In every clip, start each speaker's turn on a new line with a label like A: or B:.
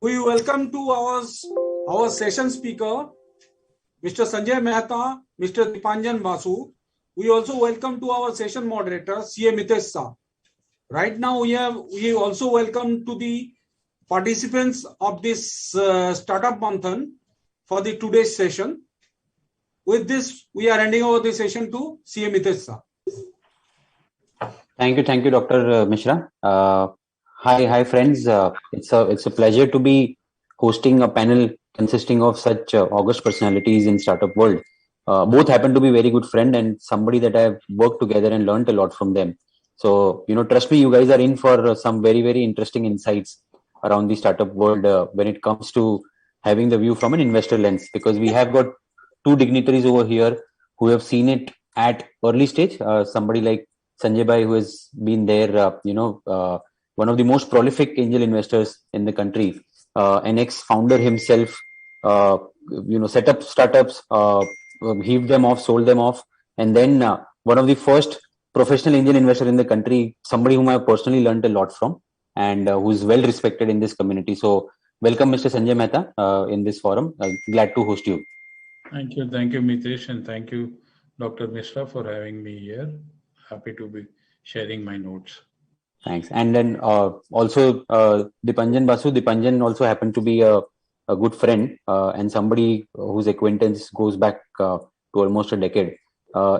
A: We welcome to our session speaker, Mr. Sanjay Mehta, Mr. Dipanjan Basu. We also welcome to our session moderator, CA Mitesh Shah. Right now, we also welcome to the participants of this startup Manthan for the today's session. With this, we are handing over the session to CA Mitesh Shah.
B: Thank you, Dr. Mishra. Hi, friends. It's a pleasure to be hosting a panel consisting of such august personalities in startup world. Both happen to be very good friend and somebody that I've worked together and learned a lot from them. So, trust me, you guys are in for some very, very interesting insights around the startup world when it comes to having the view from an investor lens, because we have got two dignitaries over here who have seen it at early stage. Somebody like Sanjay Bhai, who has been there, one of the most prolific angel investors in the country, an ex-founder himself, set up startups, heaved them off, sold them off, and then one of the first professional angel investor in the country, somebody whom I have personally learned a lot from, and who's well respected in this community. So, welcome, Mr. Sanjay Mehta, in this forum. Glad to host you.
C: Thank you, Mitesh, and thank you, Dr. Mishra, for having me here. Happy to be sharing my notes.
B: Thanks. And then also Dipanjan Basu. Dipanjan also happened to be a good friend and somebody whose acquaintance goes back to almost a decade.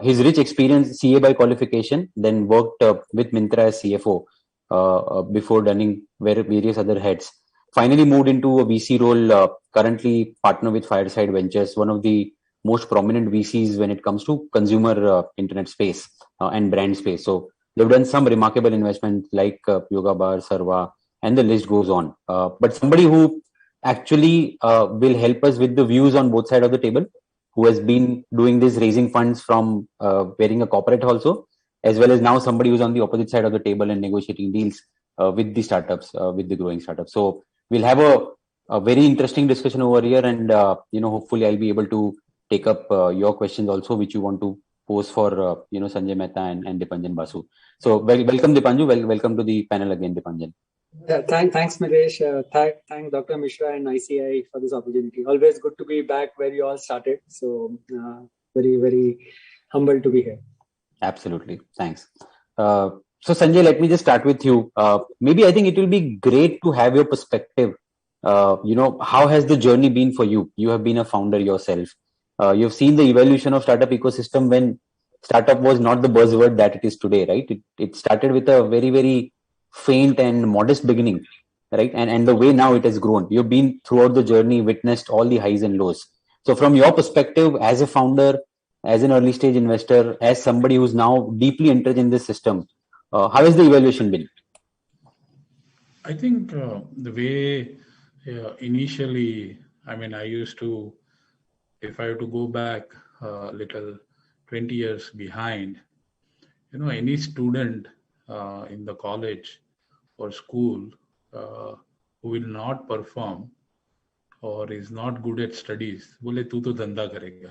B: His rich experience, CA by qualification, then worked with Myntra as CFO before running various other heads. Finally moved into a VC role, currently partner with Fireside Ventures, one of the most prominent VCs when it comes to consumer internet space and brand space. So they've done some remarkable investments like Yoga Bar, Sarva, and the list goes on. But somebody who actually will help us with the views on both sides of the table, who has been doing this raising funds from wearing a corporate also, as well as now somebody who's on the opposite side of the table and negotiating deals with the startups, with the growing startups. So we'll have a very interesting discussion over here, and hopefully I'll be able to take up your questions also, which you want to pose for Sanjay Mehta and Dipanjan Basu. So welcome Dipanju, welcome to the panel again, Dipanjan.
D: Thanks Milesh. Thank Dr. Mishra and ICAI for this opportunity. Always good to be back where you all started. So very, very humbled to be here.
B: Absolutely. Thanks. So Sanjay, let me just start with you. Maybe I think it will be great to have your perspective. How has the journey been for you? You have been a founder yourself. You've seen the evolution of startup ecosystem when startup was not the buzzword that it is today, right? It started with a very, very faint and modest beginning, right? And the way now it has grown. You've been throughout the journey, witnessed all the highs and lows. So from your perspective as a founder, as an early stage investor, as somebody who's now deeply entrenched in this system, how has the evaluation been?
C: I think the way initially, I used to, if I have to go back a little 20 years behind, any student in the college or school who will not perform or is not good at studies, bole tu to dhanda karega.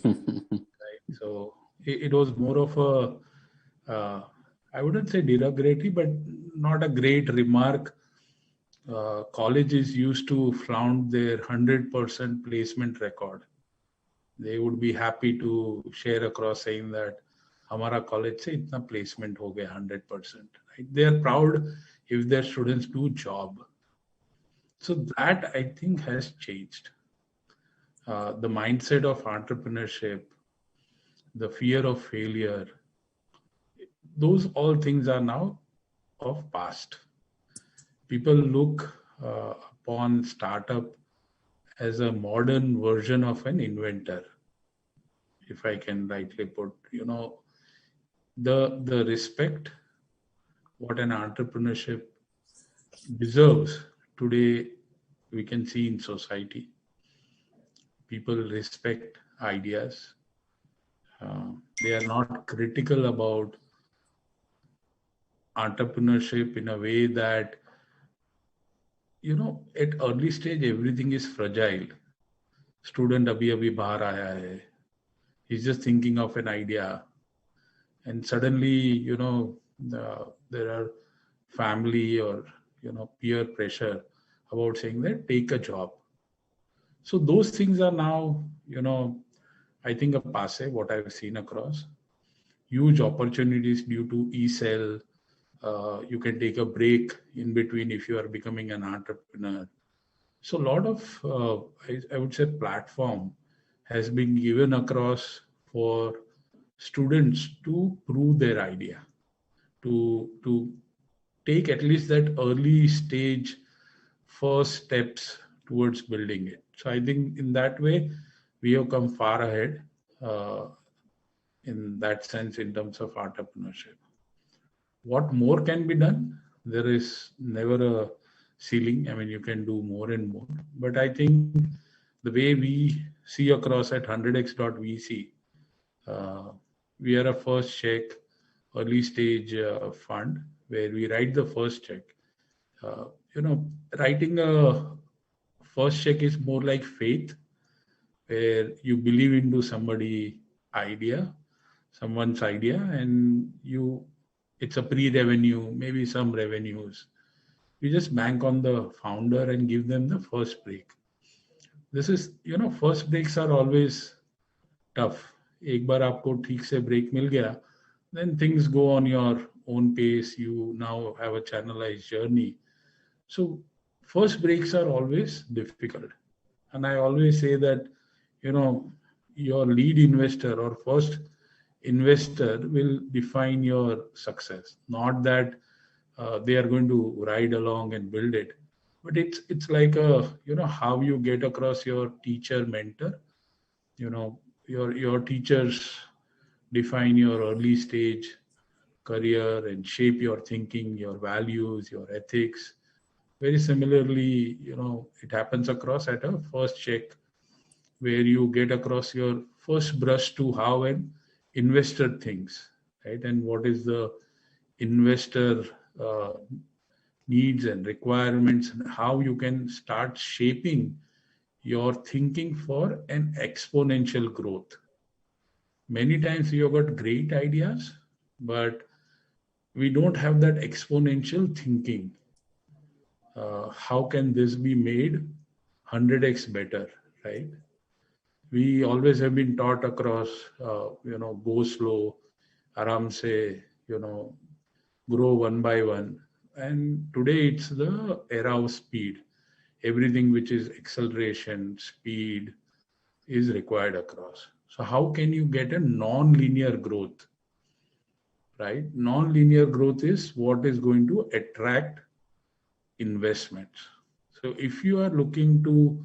C: Right? So it was more of a, I wouldn't say derogatory, but not a great remark. Colleges used to flaunt their 100% placement record. They would be happy to share across saying that Hamara college se itna placement ho gaya 100%. Right? They are proud if their students do job. So that I think has changed. The mindset of entrepreneurship, the fear of failure, those all things are now of past. People look upon startup as a modern version of an inventor, if I can rightly put, the respect what an entrepreneurship deserves today we can see in society. People respect ideas. They are not critical about entrepreneurship in a way that, at early stage, everything is fragile. Student abhi bahar aaya hai. He's just thinking of an idea. And suddenly, there are family or, peer pressure. about saying that take a job. So those things are now, I think a passe, what I've seen across. Huge opportunities due to e-sell. You can take a break in between if you are becoming an entrepreneur. So a lot of, I would say, platform has been given across for students to prove their idea, to take at least that early stage first steps towards building it. So I think in that way, we have come far ahead in that sense in terms of entrepreneurship. What more can be done? There is never a ceiling. I mean, you can do more and more. But I think the way we see across at 100x.vc, we are a first check, early stage fund where we write the first check. Writing a first check is more like faith, where you believe into someone's idea, and it's a pre-revenue, maybe some revenues. You just bank on the founder and give them the first break. This is, first breaks are always tough. एक बार आपको ठीक से break मिल गया, then things go on your own pace. You now have a channelized journey. So first breaks are always difficult. And I always say that, your lead investor or first investor will define your success. Not that they are going to ride along and build it, but it's like how you get across your teacher mentor. Your teachers define your early stage career and shape your thinking, your values, your ethics. Very similarly, it happens across at a first check, where you get across your first brush to how an investor thinks, right? And what is the investor needs and requirements, and how you can start shaping your thinking for an exponential growth. Many times you've got great ideas, but we don't have that exponential thinking. How can this be made 100x better, right? We always have been taught across, go slow, aram se, grow one by one. And today it's the era of speed. Everything which is acceleration, speed is required across. So how can you get a non-linear growth, right? Non-linear growth is what is going to attract investments. So if you are looking to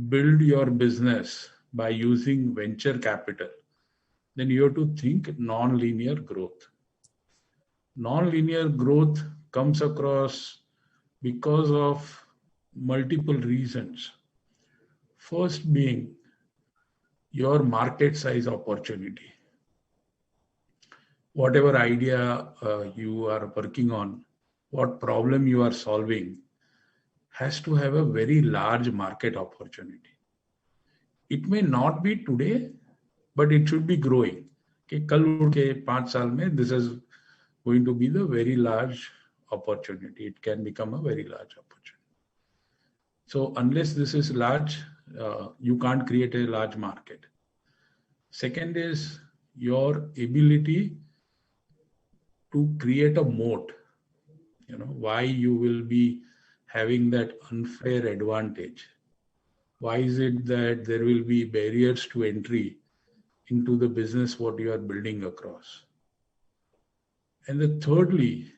C: build your business by using venture capital, then you have to think non-linear growth. Non-linear growth comes across because of multiple reasons. First being your market size opportunity. Whatever idea you are working on, what problem you are solving, has to have a very large market opportunity. It may not be today, but it should be growing. Okay, kal ud ke 5 saal mein, this is going to be the very large opportunity. It can become a very large opportunity. So unless this is large, you can't create a large market. Second is your ability to create a moat. Why you will be having that unfair advantage. Why is it that there will be barriers to entry into the business what you are building across? And the thirdly,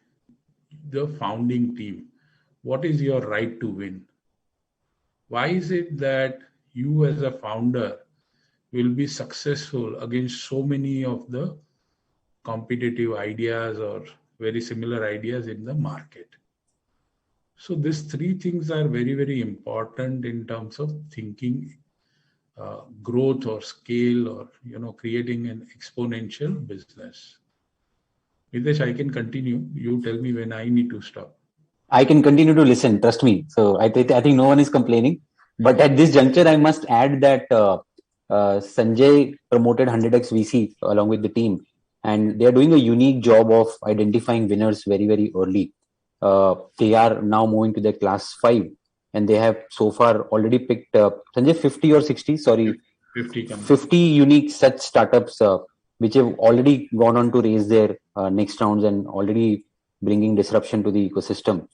C: the founding team. What is your right to win? Why is it that you as a founder will be successful against so many of the competitive ideas or very similar ideas in the market? So these three things are very, very important in terms of thinking growth or scale or, creating an exponential business. Mitesh, I can continue. You tell me when I need to stop.
B: I can continue to listen, trust me. So I think no one is complaining. But at this juncture, I must add that Sanjay promoted 100x VC along with the team. And they are doing a unique job of identifying winners very, very early. They are now moving to their class 5. and they have so far already picked Sanjay 50 or 60, sorry,
C: 50 companies.
B: 50 unique such startups which have already gone on to raise their next rounds and already bringing disruption to the ecosystem.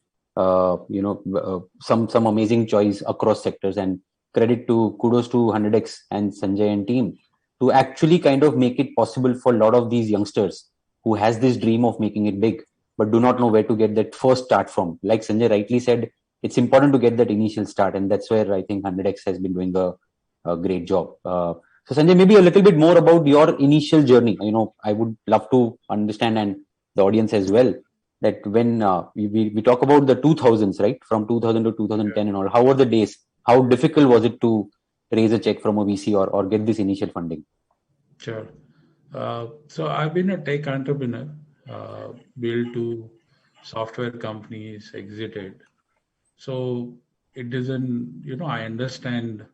B: Some amazing choice across sectors, and kudos to 100x and Sanjay and team to actually kind of make it possible for a lot of these youngsters who has this dream of making it big but do not know where to get that first start from. Like Sanjay rightly said, it's important to get that initial start, and that's where I think 100x has been doing a great job. So Sanjay, maybe a little bit more about your initial journey. I would love to understand, and the audience as well, that when we talk about the 2000s, right, from 2000 to 2010 and all, how were the days? How difficult was it to raise a check from a VC or get this initial funding?
C: Sure. So I've been a tech entrepreneur, built 2 software companies, exited. So it isn't, I understand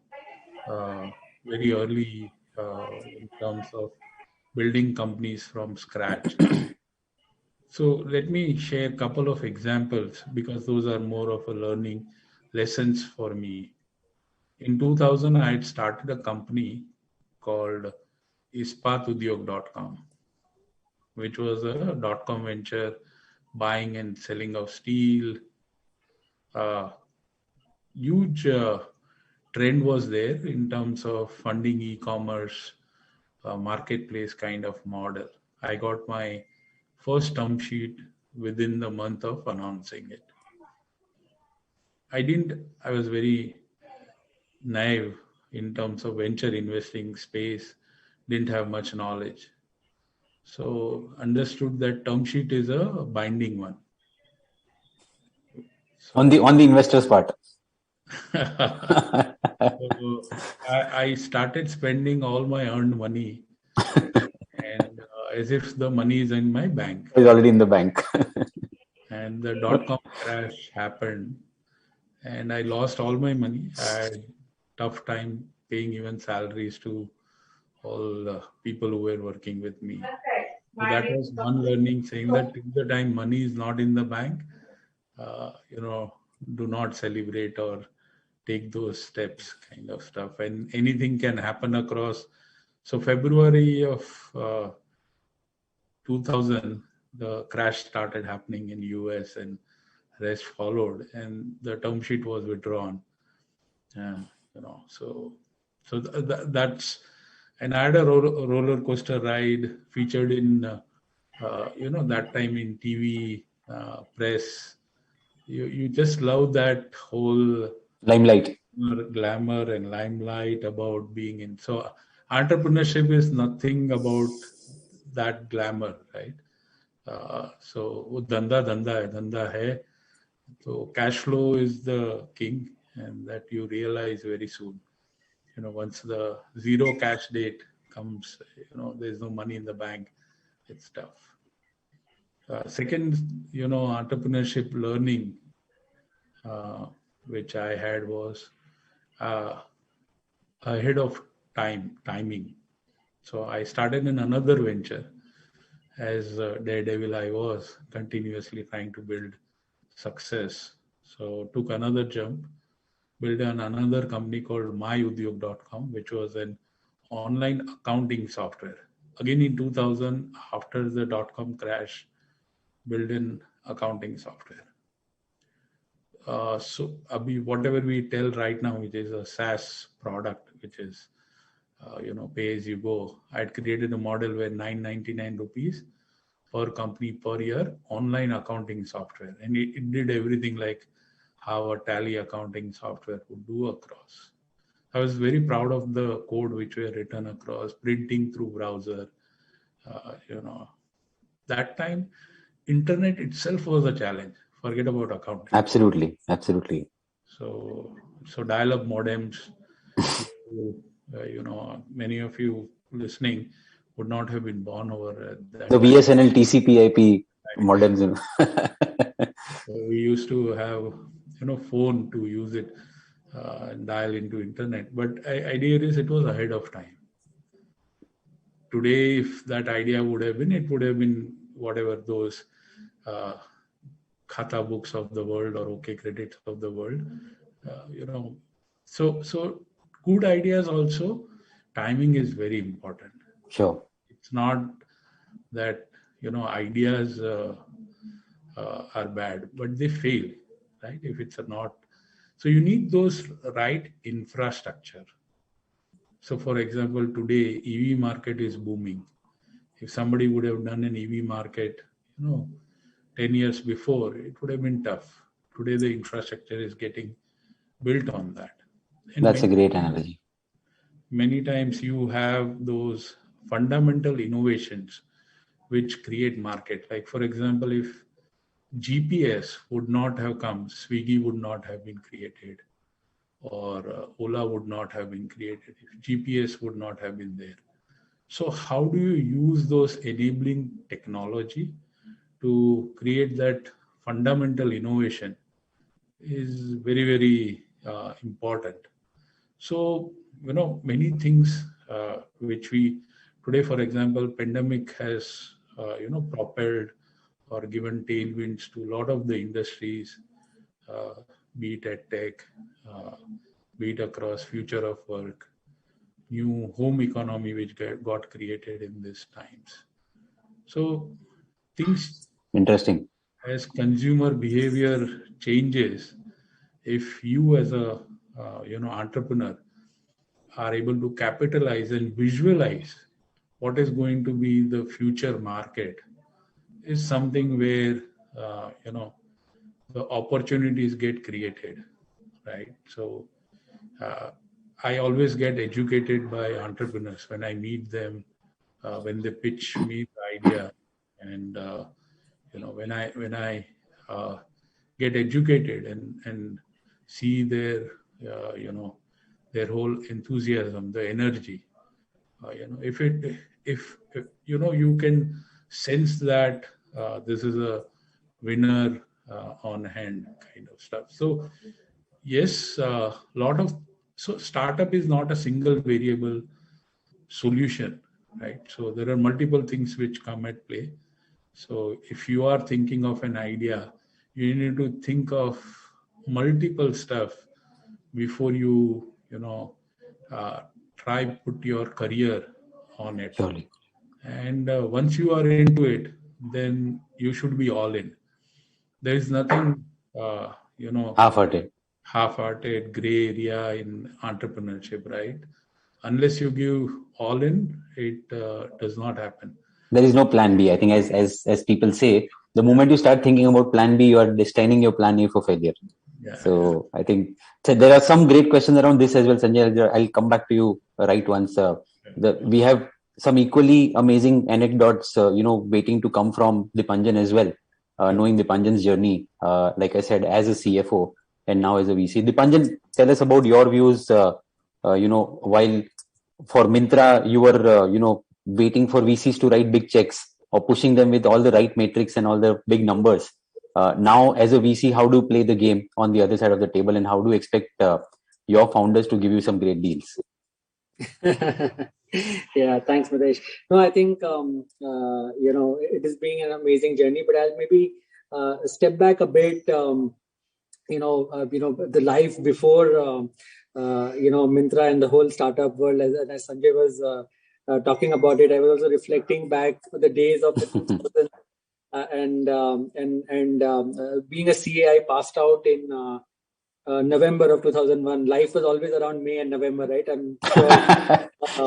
C: very early in terms of building companies from scratch. So let me share a couple of examples because those are more of a learning lessons for me. In 2000, I had started a company called ispatudyog.com, which was a .com venture, buying and selling of steel. Huge trend was there in terms of funding e-commerce, marketplace kind of model. I got my first term sheet within the month of announcing it. I was very naive in terms of venture investing space, didn't have much knowledge. So understood that term sheet is a binding one. So,
B: on the investor's part.
C: So I started spending all my earned money and as if the money is in my bank.
B: It's already in the bank.
C: And the .com crash happened and I lost all my money. I had tough time paying even salaries to all the people who were working with me. So that was one learning, saying that till the time money is not in the bank, do not celebrate or take those steps kind of stuff. And anything can happen across. So February of 2000, the crash started happening in US and rest followed, and the term sheet was withdrawn. That's, and I had a roller coaster ride featured in, that time in TV, press. You just love that whole
B: Limelight.
C: glamour and limelight about being in. So entrepreneurship is nothing about that glamour, right? So dhanda hai. So cash flow is the king, and that you realize very soon. Once the zero cash date comes, there's no money in the bank. It's tough. Second, entrepreneurship learning, which I had was ahead of timing. So I started in another venture. As daredevil I was, continuously trying to build success. So took another jump, built another company called myudyog.com, which was an online accounting software. Again in 2000, after the .com crash, built in accounting software. So whatever we tell right now, which is a SaaS product, which is pay as you go. I had created a model where 999 rupees per company per year, online accounting software, and it did everything like how a tally accounting software would do across. I was very proud of the code which were written across, printing through browser. That time, internet itself was a challenge. Forget about accounting.
B: Absolutely.
C: So dial-up modems. Many of you listening would not have been born over that.
B: The BSNL TCP/IP modems.
C: So we used to have, phone to use it and dial into internet. But idea is it was ahead of time. Today, if that idea would have been, it would have been whatever those Khata books of the world or OK credits of the world. So good ideas also, timing is very important.
B: Sure.
C: It's not that, ideas are bad, but they fail, right? If it's not, so you need those right infrastructure. So for example, today EV market is booming. If somebody would have done an EV market, 10 years before, it would have been tough. Today the infrastructure is getting built on that. And
B: That's a great analogy.
C: many times you have those fundamental innovations which create market. Like for example, if GPS would not have come, Swiggy would not have been created, or Ola would not have been created, if GPS would not have been there. So how do you use those enabling technology to create that fundamental innovation is very, very important. So, many things which we today, for example, pandemic has, propelled or given tailwinds to a lot of the industries, be it at tech, be it across future of work, new home economy which got created in these times. So things,
B: Interesting.
C: as consumer behavior changes, if you as a entrepreneur are able to capitalize and visualize what is going to be the future market, is something where the opportunities get created, right? So I always get educated by entrepreneurs when I meet them, when they pitch me the idea, and when I get educated and see their their whole enthusiasm, the energy. If you can sense that this is a winner on hand kind of stuff. So yes, so startup is not a single variable solution, right? So there are multiple things which come at play. So if you are thinking of an idea, you need to think of multiple stuff before you try put your career on it.
B: Surely.
C: And once you are into it, then you should be all in. There is nothing half-hearted gray area in entrepreneurship, right? Unless you give all in, it does not happen.
B: There is no plan B. I think as people say, the moment you start thinking about plan B, you are destining your plan A for failure. I think there are some great questions around this as well, Sanjay. I'll come back to you right once. We have some equally amazing anecdotes, waiting to come from Dipanjan as well. Knowing Dipanjan's journey, like I said, as a CFO and now as a VC. Dipanjan, tell us about your views. While for Myntra, you were, waiting for VCs to write big checks or pushing them with all the right metrics and all the big numbers. Now, as a VC, how do you play the game on the other side of the table, and how do you expect your founders to give you some great deals?
D: Yeah, thanks, Madesh. No, I think it has been an amazing journey, but I'll maybe step back a bit. The life before Myntra and the whole startup world, as Sanjay was talking about it, I was also reflecting back on the days of the 2000s, and being a CAI passed out in November of 2001. Life was always around May and November, right? I'm sure.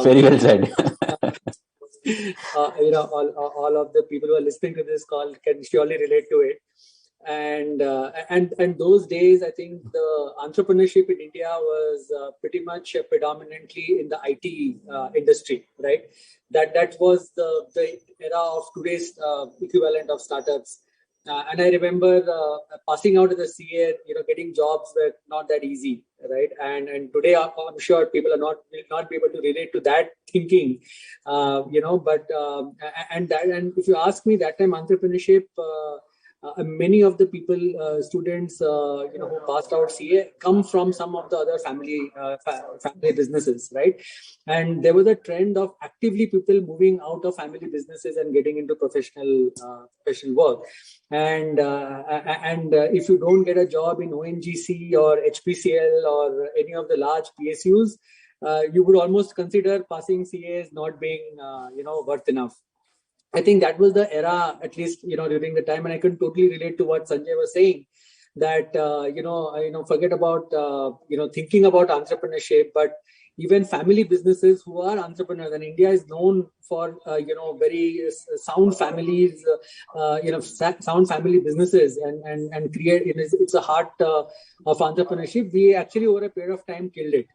B: Very well said.
D: All of the people who are listening to this call can surely relate to it. And those days, I think the entrepreneurship in India was pretty much predominantly in the IT industry, right? That was the era of today's equivalent of startups. And I remember passing out as a CA, getting jobs were not that easy, right? And today, I'm sure people will not be able to relate to that thinking, But if you ask me, that time entrepreneurship many of the people, students, who passed out CA come from some of the other family businesses, right? And there was a trend of actively people moving out of family businesses and getting into professional work. And if you don't get a job in ONGC or HPCL or any of the large PSUs, you would almost consider passing CA as not being, worth enough. I think that was the era, at least, during the time, and I can totally relate to what Sanjay was saying, that, forget about, thinking about entrepreneurship, but even family businesses who are entrepreneurs, and India is known for, very sound families, sound family businesses and create, it's a heart of entrepreneurship. We actually over a period of time killed it.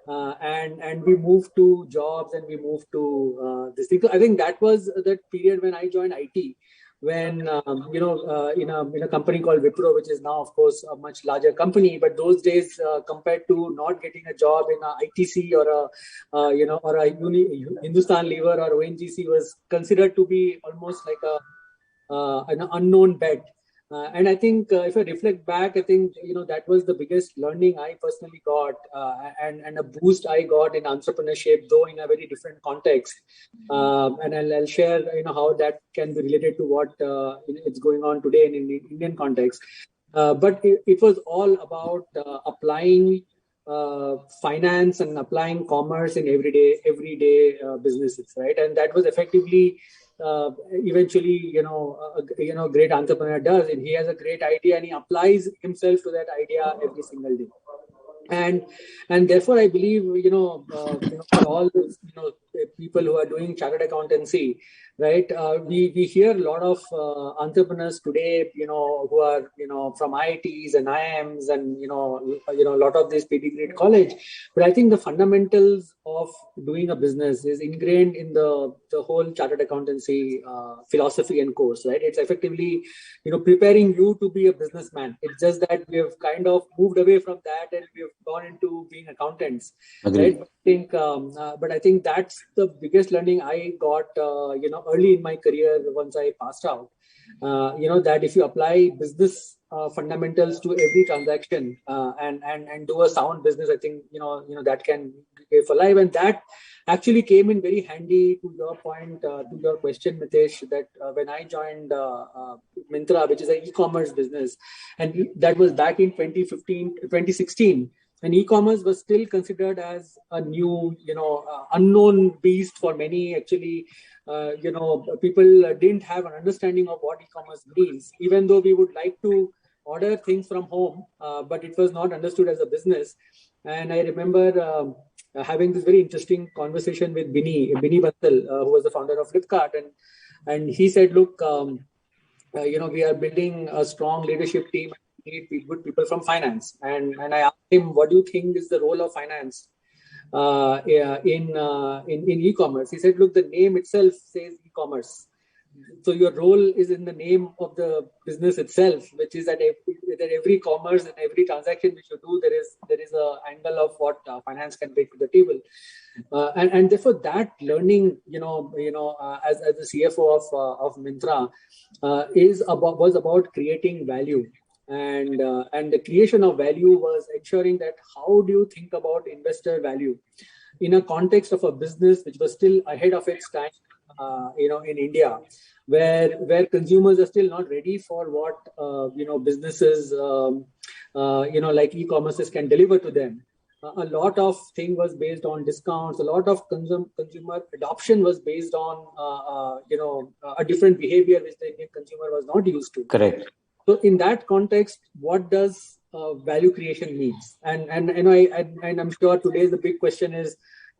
D: And we moved to jobs and we moved to this thing. So I think that was that period when I joined IT, when in a company called Wipro, which is now of course a much larger company, but those days compared to not getting a job in a ITC or a Hindustan Lever or ONGC was considered to be almost like an unknown bet. And I think if I reflect back, I think, that was the biggest learning I personally got and a boost I got in entrepreneurship, though in a very different context. And I'll share, how that can be related to what it's going on today in the Indian context. But it was all about applying finance and applying commerce in everyday businesses, right? And that was effectively eventually, a great entrepreneur does, and he has a great idea and he applies himself to that idea every single day. And therefore, I believe, for all people who are doing chartered accountancy, right? We hear a lot of entrepreneurs today, who are, from IITs and IIMs and, a lot of this pedigree college. But I think the fundamentals of doing a business is ingrained in the whole chartered accountancy philosophy and course, right? It's effectively, preparing you to be a businessman. It's just that we have kind of moved away from that and we have gone into being accountants.
B: Agreed.
D: Right? But I think that's the biggest learning I got, early in my career once I passed out. That if you apply business fundamentals to every transaction and do a sound business, I think that can be for life. And that actually came in very handy to your point, to your question, Mitesh, that when I joined Myntra, which is an e-commerce business, and that was back in 2016. And e-commerce was still considered as a new, unknown beast for many. Actually, people didn't have an understanding of what e-commerce means, even though we would like to order things from home, but it was not understood as a business. And I remember having this very interesting conversation with Bini Bansal, who was the founder of Flipkart. And he said, look, we are building a strong leadership team. Need good people from finance, and I asked him, what do you think is the role of finance in e-commerce? He said, look, the name itself says e-commerce, so your role is in the name of the business itself, which is that every commerce and every transaction which you do, there is a angle of what finance can bring to the table, and therefore that learning, as the CFO of Myntra, was about creating value. And the creation of value was ensuring that how do you think about investor value in a context of a business which was still ahead of its time, in India, where consumers are still not ready for what businesses like e-commerces can deliver to them. A lot of thing was based on discounts. A lot of consumer adoption was based on a different behavior which the Indian consumer was not used to.
B: Correct.
D: So in that context, what does value creation means? And I'm sure today the big question is,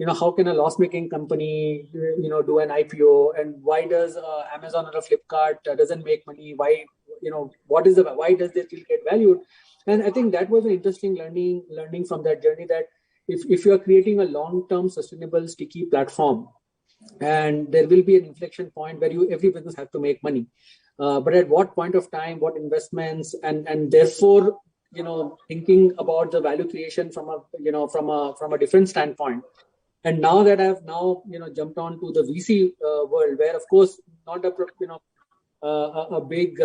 D: how can a loss-making company, do an IPO, and why does Amazon or a Flipkart doesn't make money? Why, why does they still get valued? And I think that was an interesting learning from that journey, that if you are creating a long-term sustainable sticky platform, and there will be an inflection point where every business has to make money. But at what point of time, what investments, and therefore, thinking about the value creation from a different standpoint. And now that I've jumped on to the VC world, where of course not a a big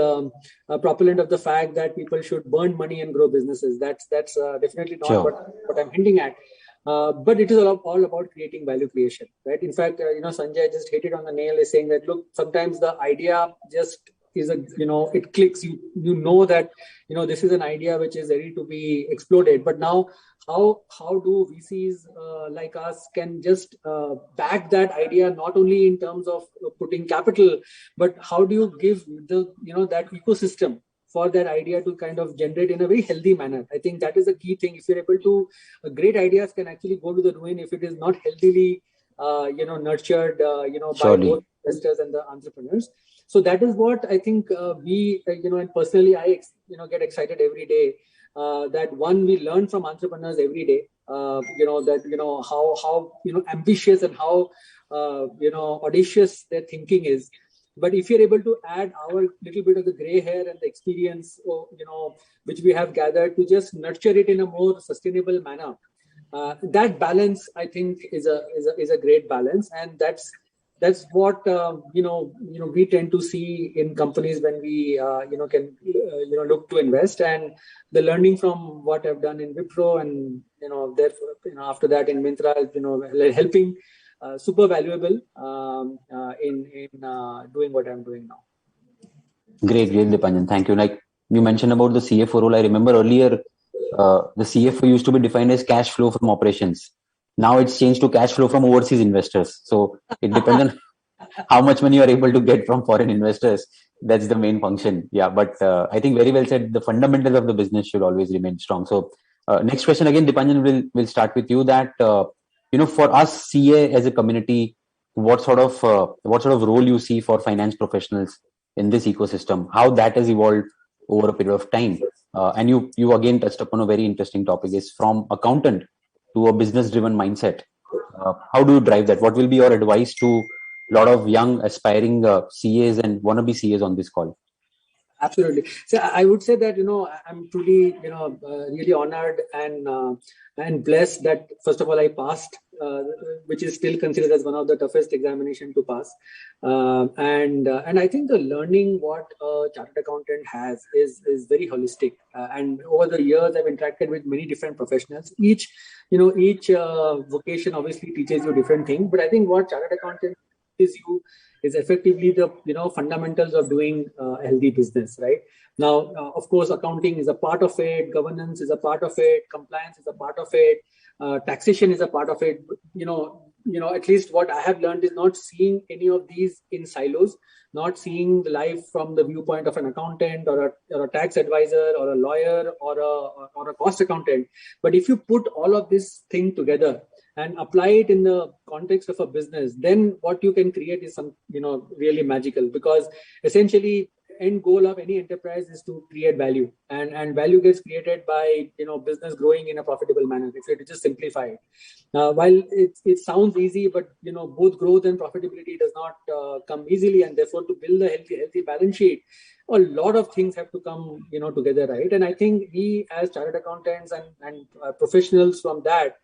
D: proponent of the fact that people should burn money and grow businesses. That's definitely not what I'm hinting at. But it is all about creating value creation, right? In fact, Sanjay just hit it on the nail, is saying that, look, sometimes the idea just is it clicks. You know that, this is an idea which is ready to be exploded. But now, how do VCs like us can just back that idea, not only in terms of putting capital, but how do you give that ecosystem for that idea to kind of generate in a very healthy manner? I think that is a key thing. If you're able to, great ideas can actually go to the ruin if it is not healthily, nurtured, by both investors and the entrepreneurs. So that is what I think we, and personally, I, get excited every day that one, we learn from entrepreneurs every day, how ambitious and how, audacious their thinking is. But if you're able to add our little bit of the gray hair and the experience, which we have gathered, to just nurture it in a more sustainable manner, that balance, I think, is a great balance, and that's what we tend to see in companies when we can look to invest. And the learning from what I've done in Wipro, and therefore after that in Myntra, helping. Super valuable in doing what I'm doing now.
B: Great, Dipanjan. Thank you. Like you mentioned about the CFO role, I remember earlier the CFO used to be defined as cash flow from operations. Now it's changed to cash flow from overseas investors. So it depends on how much money you are able to get from foreign investors. That's the main function. Yeah, but I think very well said. The fundamentals of the business should always remain strong. So next question again, Dipanjan, will start with you. That for us CA as a community, what sort of role you see for finance professionals in this ecosystem? How that has evolved over a period of time? And you again touched upon a very interesting topic: is from accountant to a business-driven mindset. How do you drive that? What will be your advice to a lot of young aspiring CAs and wannabe CAs on this call?
D: Absolutely. So I would say that, I'm truly, really honored and blessed that, first of all, I passed, which is still considered as one of the toughest examination to pass. And I think the learning what a chartered accountant has is very holistic. And over the years, I've interacted with many different professionals. Each vocation obviously teaches you different things. But I think what chartered accountant teaches you is effectively the fundamentals of doing a healthy business, right? Now, of course, accounting is a part of it, governance is a part of it, compliance is a part of it, taxation is a part of it. At least what I have learned is not seeing any of these in silos, not seeing the life from the viewpoint of an accountant or a tax advisor or a lawyer or a cost accountant. But if you put all of this thing together and apply it in the context of a business, then what you can create is some, really magical, because essentially end goal of any enterprise is to create value, and value gets created by, business growing in a profitable manner. If you just simplify it, while it sounds easy, but, both growth and profitability does not come easily. And therefore, to build a healthy balance sheet, a lot of things have to come, together, right? And I think we as chartered accountants and professionals from that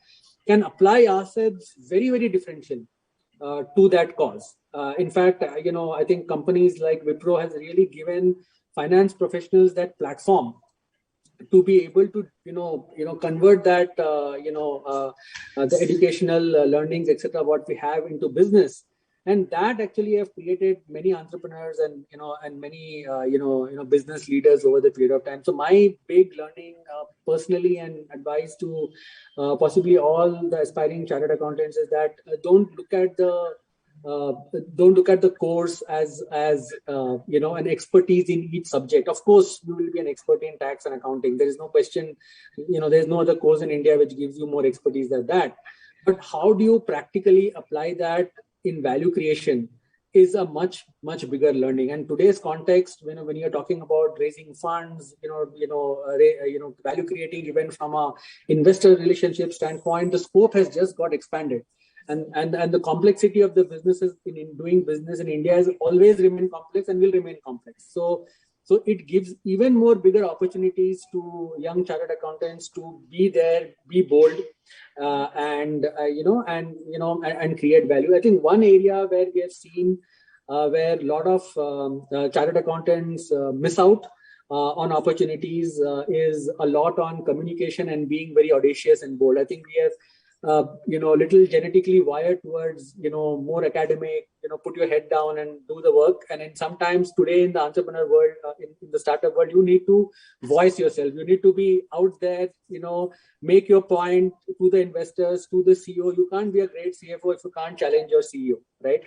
D: can apply ourselves very, very differentially to that cause. In fact, I think companies like Wipro has really given finance professionals that platform to be able to, convert that, the educational learnings, etc., what we have into business. And that actually have created many entrepreneurs and many business leaders over the period of time. So my big learning personally and advice to possibly all the aspiring chartered accountants is that don't look at the course as an expertise in each subject. Of course, you will be an expert in tax and accounting. There is no question. There is no other course in India which gives you more expertise than that. But how do you practically apply that in value creation is a much, much bigger learning. And today's context, when you're talking about raising funds, value creating, even from a investor relationship standpoint, the scope has just got expanded. And the complexity of the businesses in doing business in India has always remained complex and will remain complex. So it gives even more bigger opportunities to young chartered accountants to be there, be bold, and create value. I think one area where we have seen where a lot of chartered accountants miss out on opportunities is a lot on communication and being very audacious and bold. I think we have little genetically wired towards, more academic, put your head down and do the work. And then sometimes today in the entrepreneur world, in the startup world, you need to voice yourself. You need to be out there, make your point to the investors, to the CEO. You can't be a great CFO if you can't challenge your CEO, right?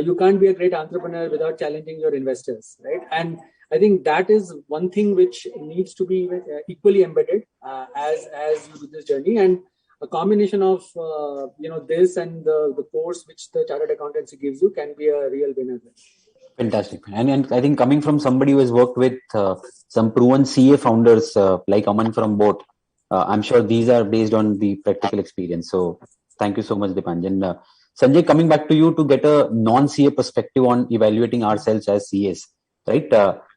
D: You can't be a great entrepreneur without challenging your investors, right? And I think that is one thing which needs to be equally embedded as you do this journey. And a combination of this and the course which the chartered accountancy gives you can be a real winner.
B: Fantastic. And I think coming from somebody who has worked with some proven CA founders like Aman from both, I'm sure these are based on the practical experience. So thank you so much, Dipanjan. Sanjay, coming back to you to get a non-CA perspective on evaluating ourselves as CAs, right?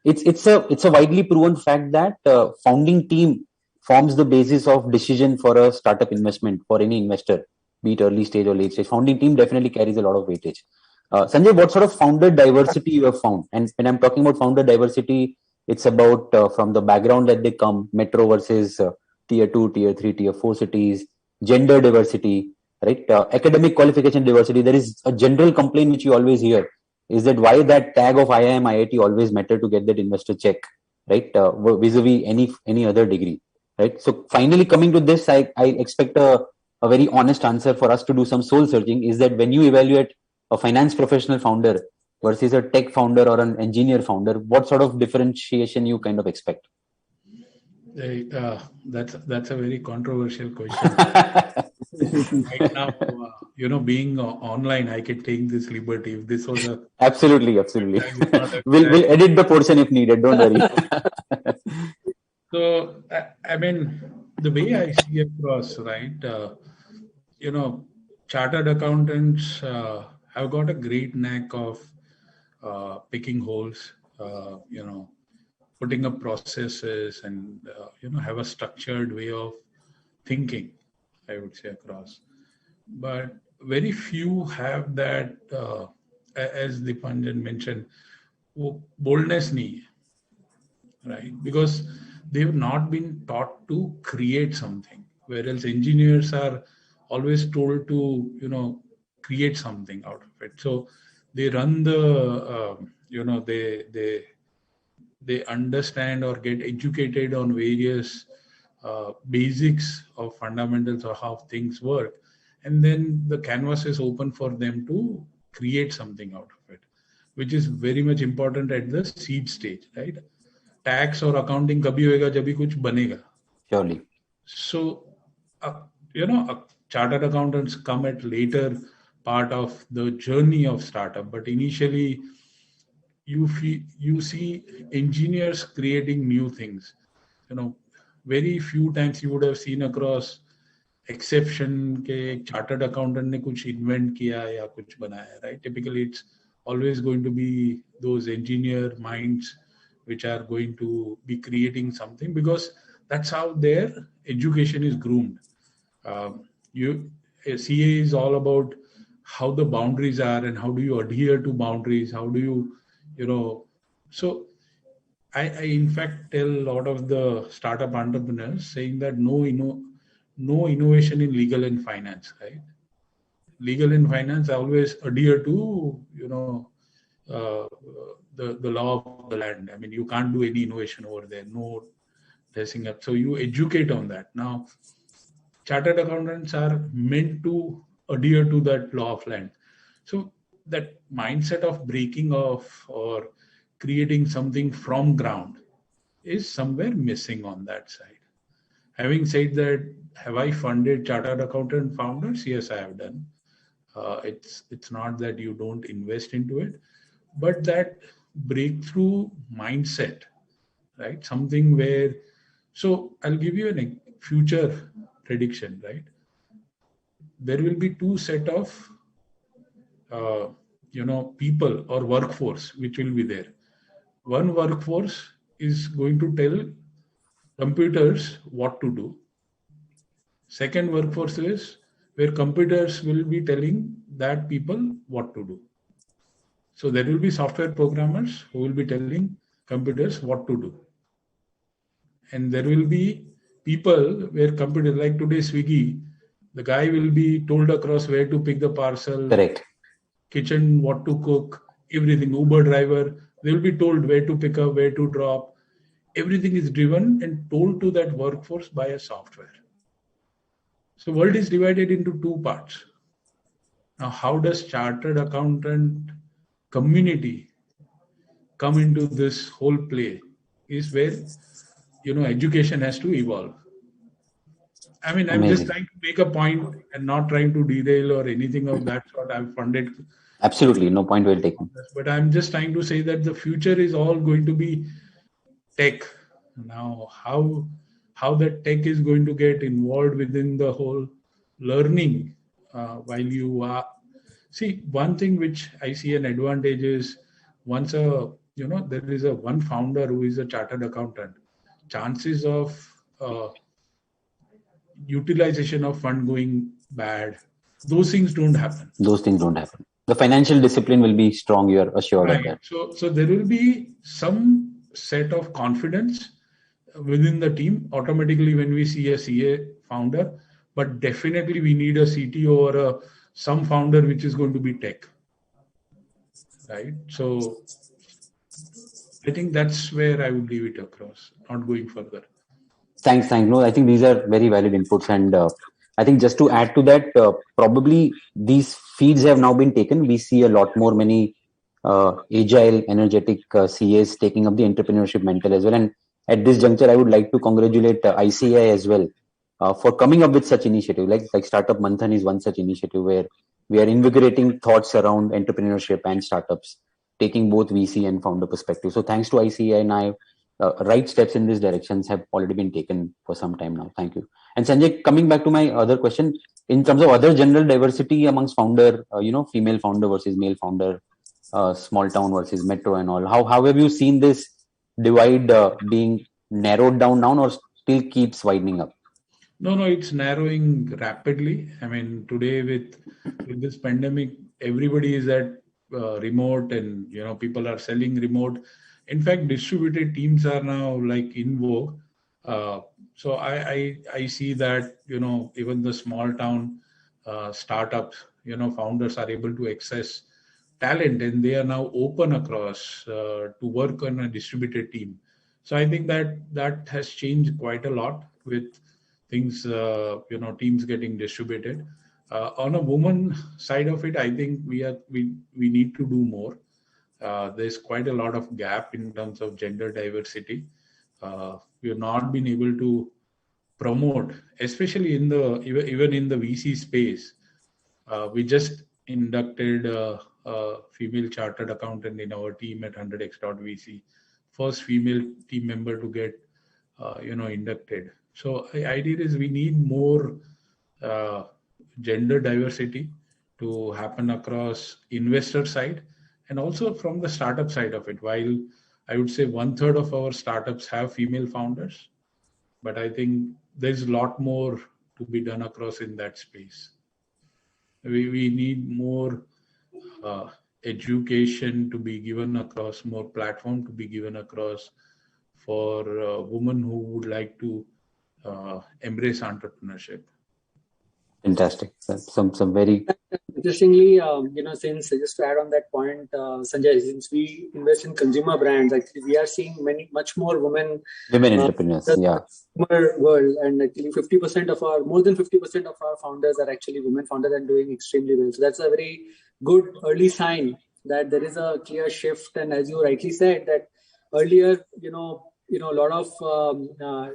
B: It's a widely proven fact that founding team forms the basis of decision for a startup investment for any investor, be it early stage or late stage. Founding team definitely carries a lot of weightage. Sanjay, what sort of founder diversity you have found? And when I'm talking about founder diversity, it's about from the background that they come, metro versus tier 2, tier 3, tier 4 cities, gender diversity, right? Academic qualification diversity. There is a general complaint which you always hear is that why that tag of IIM, IIT always matter to get that investor check, right? Vis-a-vis any other degree, right? So finally coming to this, I expect a very honest answer for us to do some soul searching is that when you evaluate a finance professional founder versus a tech founder or an engineer founder, what sort of differentiation you kind of expect?
C: That's a very controversial question. Right now, being online, I can take this liberty. If this was a
B: absolutely. We'll edit the portion if needed. Don't worry.
C: So, I mean, the way I see across, right? Chartered accountants have got a great knack of picking holes, putting up processes and, have a structured way of thinking, I would say, across. But very few have that, as Dipanjan mentioned, boldness nahi, right? Because they've not been taught to create something, whereas engineers are always told to, create something out of it. So they run the, they understand or get educated on various basics of fundamentals of how things work. And then the canvas is open for them to create something out of it, which is very much important at the seed stage, right? Tax or accounting kabhi hoega jab bhi kuch banega.
B: Surely.
C: So, chartered accountants come at later part of the journey of startup, but initially you see engineers creating new things. Very few times you would have seen across exception ke chartered accountant ne kuch invent kiya ya kuch banaya, right? Typically, it's always going to be those engineer minds which are going to be creating something because that's how their education is groomed. CA is all about how the boundaries are and how do you adhere to boundaries, how do you, so I in fact tell a lot of the startup entrepreneurs saying that no innovation in legal and finance, right? Legal and finance always adhere to, the law of the land. I mean, you can't do any innovation over there, no dressing up. So you educate on that. Now, chartered accountants are meant to adhere to that law of land. So that mindset of breaking off or creating something from ground is somewhere missing on that side. Having said that, have I funded chartered accountant founders? Yes, I have done. It's not that you don't invest into it, but that breakthrough mindset, right? Something where, so I'll give you a future prediction, right? There will be two set of, people or workforce which will be there. One workforce is going to tell computers what to do. Second workforce is where computers will be telling that people what to do. So there will be software programmers who will be telling computers what to do. And there will be people where computers, like today Swiggy, the guy will be told across where to pick the parcel,
B: Correct.
C: kitchen, what to cook, everything. Uber driver, they will be told where to pick up, where to drop. Everything is driven and told to that workforce by a software. So world is divided into two parts. Now, how does chartered accountant community come into this whole play is where, education has to evolve. I mean, I'm just
B: Amazing.
C: trying to make a point and not trying to derail or anything of that sort. I've funded.
B: Absolutely. No point well taken.
C: But I'm just trying to say that the future is all going to be tech. Now, how that tech is going to get involved within the whole learning while you are. See, one thing which I see an advantage is once there is a one founder who is a chartered accountant, chances of utilization of fund going bad, those things don't happen.
B: Those things don't happen. The financial discipline will be strong, you're assured of that.
C: So there will be some set of confidence within the team automatically when we see a CA founder, but definitely we need a CTO or some founder which is going to be tech, right? So I think that's where I would leave it across, not going further.
B: Thanks. No, I think these are very valid inputs. And I think just to add to that, probably these feeds have now been taken. We see a lot more many agile, energetic CAs taking up the entrepreneurship mantle as well. And at this juncture, I would like to congratulate ICAI as well for coming up with such initiative. Like Startup Manthan is one such initiative where we are invigorating thoughts around entrepreneurship and startups, taking both VC and founder perspective. So thanks to ICAI, and right steps in this directions have already been taken for some time now. Thank you. And Sanjay, coming back to my other question, in terms of other general diversity amongst founder, female founder versus male founder, small town versus metro and all, how have you seen this divide being narrowed down now or still keeps widening up?
C: No, it's narrowing rapidly. I mean, today with this pandemic, everybody is at remote and, people are selling remote. In fact, distributed teams are now like in vogue. So I see that, even the small town startups, founders are able to access talent and they are now open across to work on a distributed team. So I think that has changed quite a lot with things, teams getting distributed. On a woman side of it, I think we need to do more. There's quite a lot of gap in terms of gender diversity. We have not been able to promote, especially even in the VC space. We just inducted a female chartered accountant in our team at 100x.vc, first female team member to get inducted. So the idea is we need more gender diversity to happen across investor side and also from the startup side of it. While I would say 1/3 of our startups have female founders, but I think there's a lot more to be done across in that space. We need more education to be given across, more platform to be given across for women who would like to embrace entrepreneurship.
B: Fantastic. Some very
D: interestingly, since just to add on that point, Sanjay, since we invest in consumer brands, actually we are seeing much more women
B: entrepreneurs. Yeah.
D: World, and actually more than 50% of our founders are actually women founders and doing extremely well. So that's a very good early sign that there is a clear shift. And as you rightly said, that earlier, a lot of,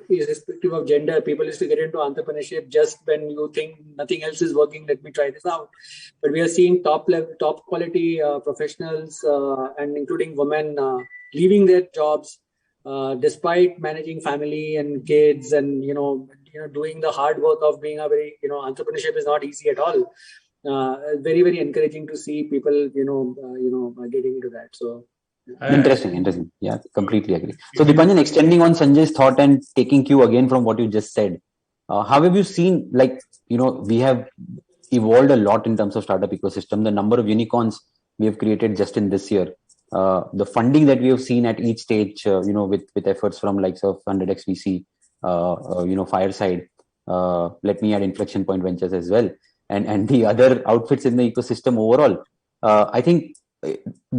D: irrespective of gender, people used to get into entrepreneurship just when you think nothing else is working, let me try this out. But we are seeing top quality professionals and including women leaving their jobs despite managing family and kids and, doing the hard work of being a very, entrepreneurship is not easy at all. Very, very encouraging to see people, getting into that. So.
B: Interesting. Yeah, completely agree. So Dipanjan, extending on Sanjay's thought and taking cue again from what you just said, how have you seen, we have evolved a lot in terms of startup ecosystem. The number of unicorns we have created just in this year. The funding that we have seen at each stage, with efforts from likes of 100x VC, Fireside. Let me add Inflection Point Ventures as well, and the other outfits in the ecosystem overall. I think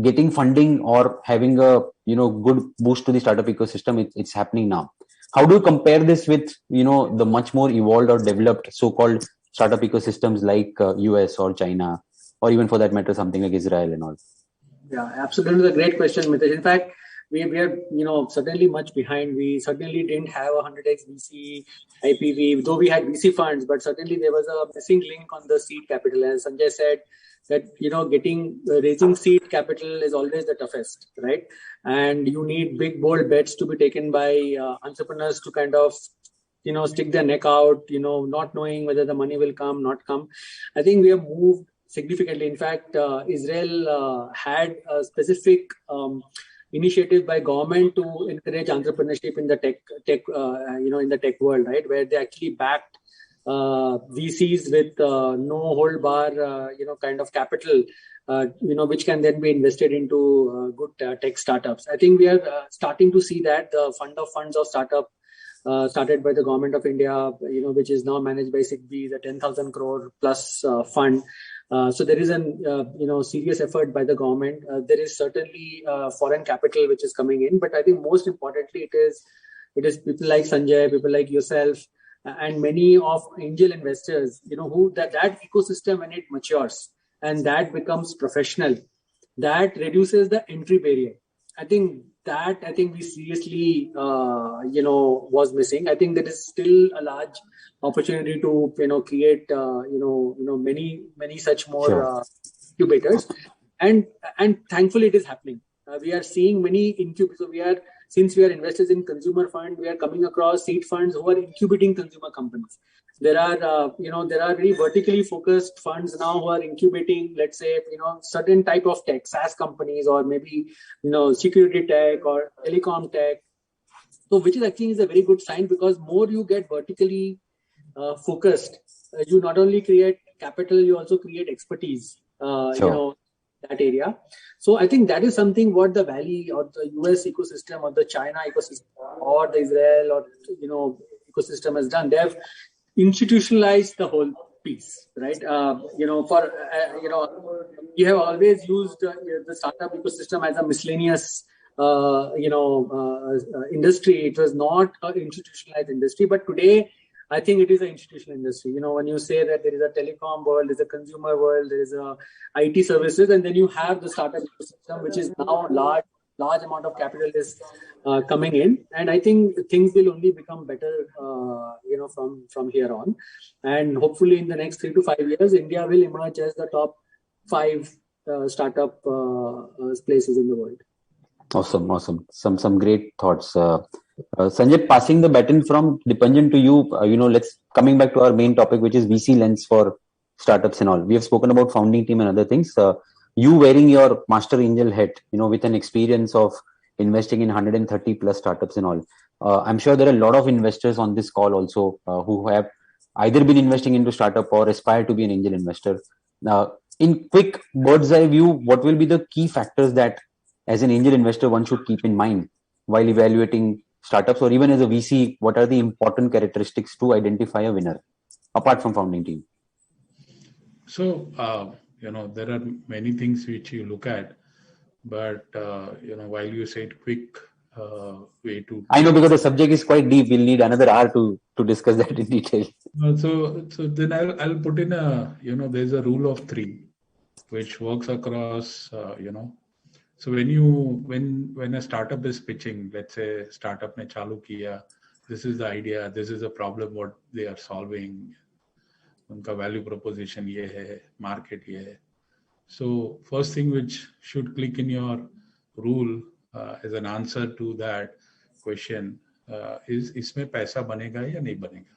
B: getting funding or having a good boost to the startup ecosystem, it's happening now. How do you compare this with the much more evolved or developed so-called startup ecosystems like US or China, or even for that matter something like Israel and all?
D: Yeah, absolutely, a great question, Mitesh. In fact, we are certainly much behind. We certainly didn't have a 100x VC IPV, though we had VC funds, but certainly there was a missing link on the seed capital. As Sanjay said, that raising seed capital is always the toughest, right? And you need big bold bets to be taken by entrepreneurs to kind of stick their neck out, not knowing whether the money will come, not come. I think we have moved significantly. In fact, Israel had a specific initiative by government to encourage entrepreneurship in the tech world, right? Where they actually backed VCs with no hold bar, kind of capital, which can then be invested into good tech startups. I think we are starting to see that the fund of funds of startup started by the government of India, which is now managed by SIGBI, the 10,000 crore plus fund. So there is an serious effort by the government. There is certainly foreign capital which is coming in, but I think most importantly it is people like Sanjay, people like yourself, and many of angel investors, who that ecosystem, when it matures and that becomes professional, that reduces the entry barrier. I think we seriously was missing. I think there is still a large opportunity to create many such more incubators, and thankfully it is happening. We are seeing many incubators. So since we are investors in consumer fund, we are coming across seed funds who are incubating consumer companies. There are very vertically focused funds now who are incubating, let's say, certain type of tech, SaaS companies, or maybe, security tech or telecom tech. So which is a very good sign, because more you get vertically focused, you not only create capital, you also create expertise, that area. So I think that is something what the Valley or the US ecosystem or the China ecosystem or the Israel or, ecosystem has done. They have institutionalized the whole piece, right? We have always used the startup ecosystem as a miscellaneous, industry. It was not an institutionalized industry, but today I think it is an institutional industry. When you say that there is a telecom world, there's a consumer world, there is a IT services, and then you have the startup ecosystem, which is now large amount of capital is coming in, and I think things will only become better, from here on. And hopefully, in the next 3 to 5 years, India will emerge as the top 5 startup places in the world.
B: Awesome. Some great thoughts. Sanjay, passing the baton from Dipanjan to you. Let's coming back to our main topic, which is VC lens for startups and all. We have spoken about founding team and other things. You wearing your master angel hat, with an experience of investing in 130 plus startups and all. I'm sure there are a lot of investors on this call also who have either been investing into startup or aspire to be an angel investor. Now, in quick bird's eye view, what will be the key factors that as an angel investor one should keep in mind while evaluating startups, or even as a VC, what are the important characteristics to identify a winner apart from founding team?
C: So, there are many things which you look at, but, while you said quick way to...
B: I know, because the subject is quite deep. We'll need another hour to discuss that in detail.
C: So then I'll put in there's a rule of 3, which works across, So when a startup is pitching, let's say startup ne chalu kiya, this is the idea, this is the problem what they are solving, unka value proposition ye hai, market ye hai. So first thing which should click in your rule as an answer to that question is isme paisa banega ya nahi banega?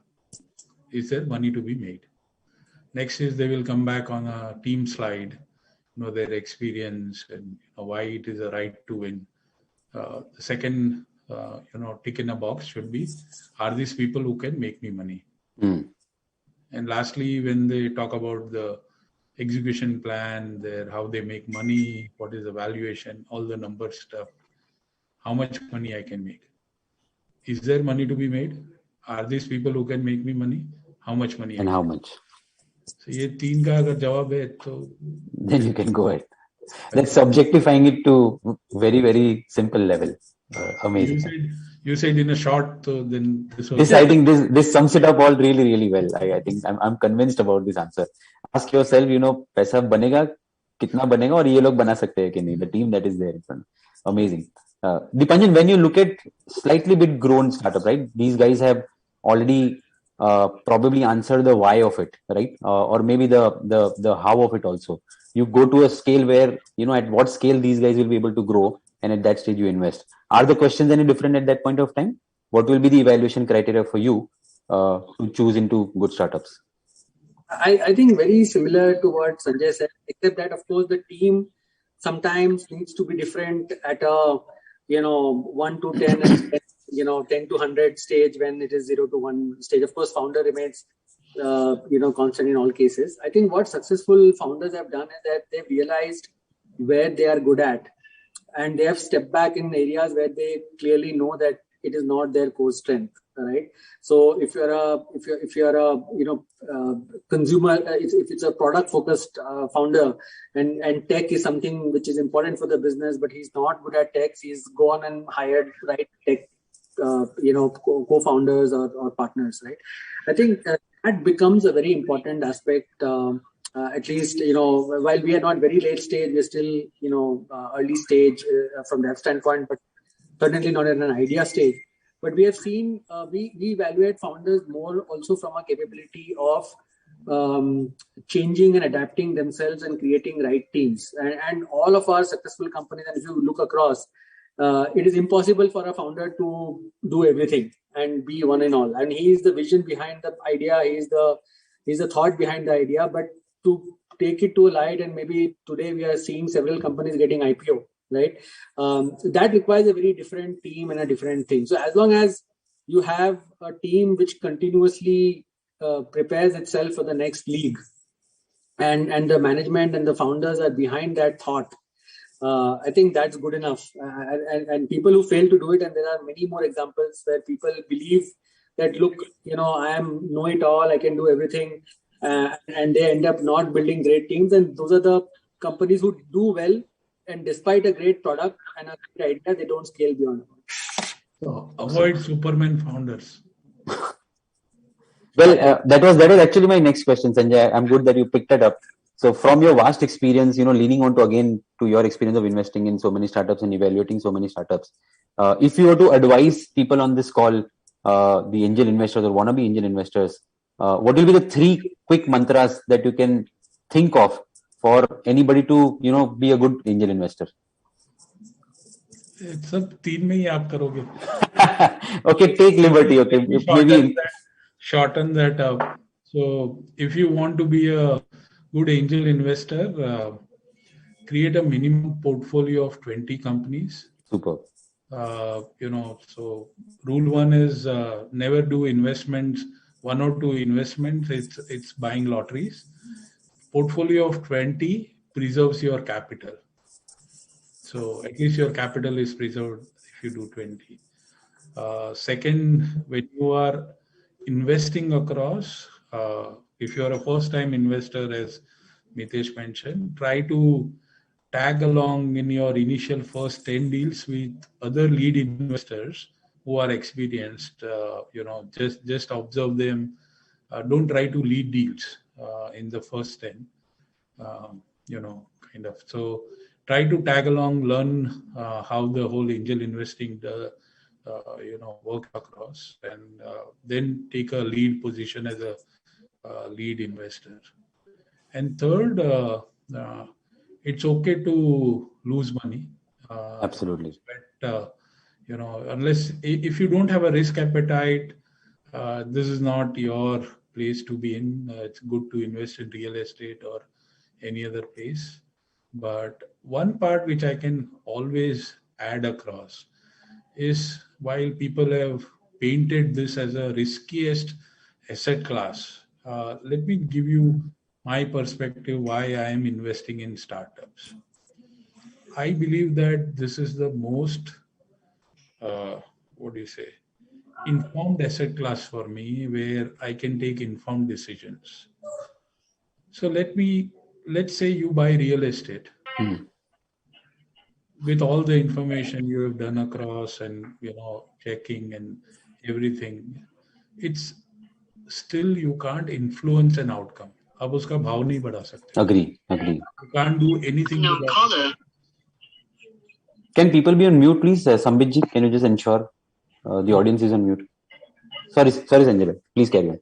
C: Is there money to be made? Next is they will come back on a team slide, their experience and why it is a right to win. The second, tick in a box should be, are these people who can make me money? And lastly, when they talk about the execution plan, their how they make money, what is the valuation, all the number stuff, how much money I can make. Is there money to be made? Are these people who can make me money? How much money?
B: And how much?
C: So ये तीन का अगर जवाब है तो
B: then you can go ahead. That's subjectifying it to very, very simple level. Amazing.
C: You said in a short, so then
B: this I think this sums it up all really, really well. I think I'm convinced about this answer. Ask yourself, पैसा बनेगा, कितना बनेगा, और ये लोग बना सकते हैं कि नहीं. The team that is there in front. Amazing. Dipanjan, when you look at slightly bit grown startup, right? These guys have already probably answered the why of it, right? Or maybe the how of it also. You go to a scale where, at what scale these guys will be able to grow, and at that stage you invest. Are the questions any different at that point of time? What will be the evaluation criteria for you to choose into good startups?
D: I think very similar to what Sanjay said, except that, of course, the team sometimes needs to be different at a, 1 to 10 and 10 to 100 stage when it is 0 to 1 stage. Of course, founder remains, constant in all cases. I think what successful founders have done is that they've realized where they are good at, and they have stepped back in areas where they clearly know that it is not their core strength. Right. So if you're a consumer, if it's a product focused founder, and tech is something which is important for the business, but he's not good at tech, he's gone and hired right tech, co-founders or partners. Right. I think that becomes a very important aspect. At least, while we are not very late stage, we're still, early stage from that standpoint, but certainly not at an idea stage. But we have seen, we evaluate founders more also from a capability of changing and adapting themselves and creating right teams. And all of our successful companies, and if you look across, it is impossible for a founder to do everything and be one and all. And he is the vision behind the idea. He's the thought behind the idea. But to take it to a light, and maybe today we are seeing several companies getting IPO. Right, that requires a very different team and a different thing. So as long as you have a team which continuously prepares itself for the next league, and the management and the founders are behind that thought, I think that's good enough. And people who fail to do it, and there are many more examples where people believe that, look, I am know-it-all, I can do everything, and they end up not building great teams. And those are the companies who do well. And despite a great product and a great idea, they don't scale beyond.
C: So avoid Superman founders.
B: Well, that was actually my next question, Sanjay. I'm good that you picked it up. So from your vast experience, leaning on to your experience of investing in so many startups and evaluating so many startups, if you were to advise people on this call, the angel investors or wannabe angel investors, what will be the 3 quick mantras that you can think of for anybody to, be a good angel investor?
C: It's a 3 में ही आप करोगे.
B: Okay, take liberty. Okay, maybe
C: shorten that up. So if you want to be a good angel investor, create a minimum portfolio of 20 companies.
B: Super.
C: So rule 1 is never do investments, 1 or 2 investments. It's buying lotteries. Portfolio of 20 preserves your capital. So at least your capital is preserved if you do 20. Second, when you are investing across, if you are a first-time investor, as Mitesh mentioned, try to tag along in your initial first 10 deals with other lead investors who are experienced. Just observe them. Don't try to lead deals in the first 10. So try to tag along, learn how the whole angel investing work across, and then take a lead position as a lead investor. And third, it's okay to lose money.
B: Absolutely.
C: But unless if you don't have a risk appetite, this is not your place to be in. It's good to invest in real estate or any other place. But one part which I can always add across is, while people have painted this as a riskiest asset class, let me give you my perspective, why I am investing in startups. I believe that this is the most, informed asset class for me, where I can take informed decisions. So let's say you buy real estate. With all the information you have done across and checking and everything, it's still you can't influence an outcome. आप उसका भाव नहीं बढ़ा सकते.
B: Agree.
C: You can't do anything. No caller.
B: Can people be on mute, please? Sambit ji, can you just ensure the audience is on mute? Sorry, Sanjay. Please carry on.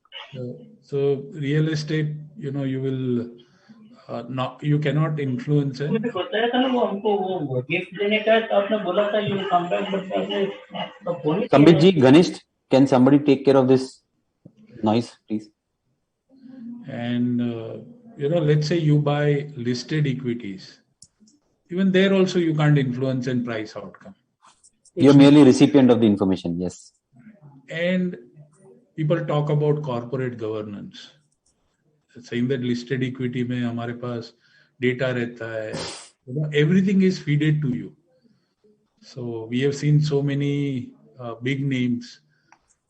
C: So real estate, you will you cannot influence it.
B: Sambit ji, Ganesh, can somebody take care of this noise, please?
C: And let's say you buy listed equities. Even there also you can't influence and price outcome.
B: You're merely recipient of the information, yes.
C: And people talk about corporate governance, saying that listed equity mein hamare paas data rehta hai. Everything is feeded to you. So we have seen so many big names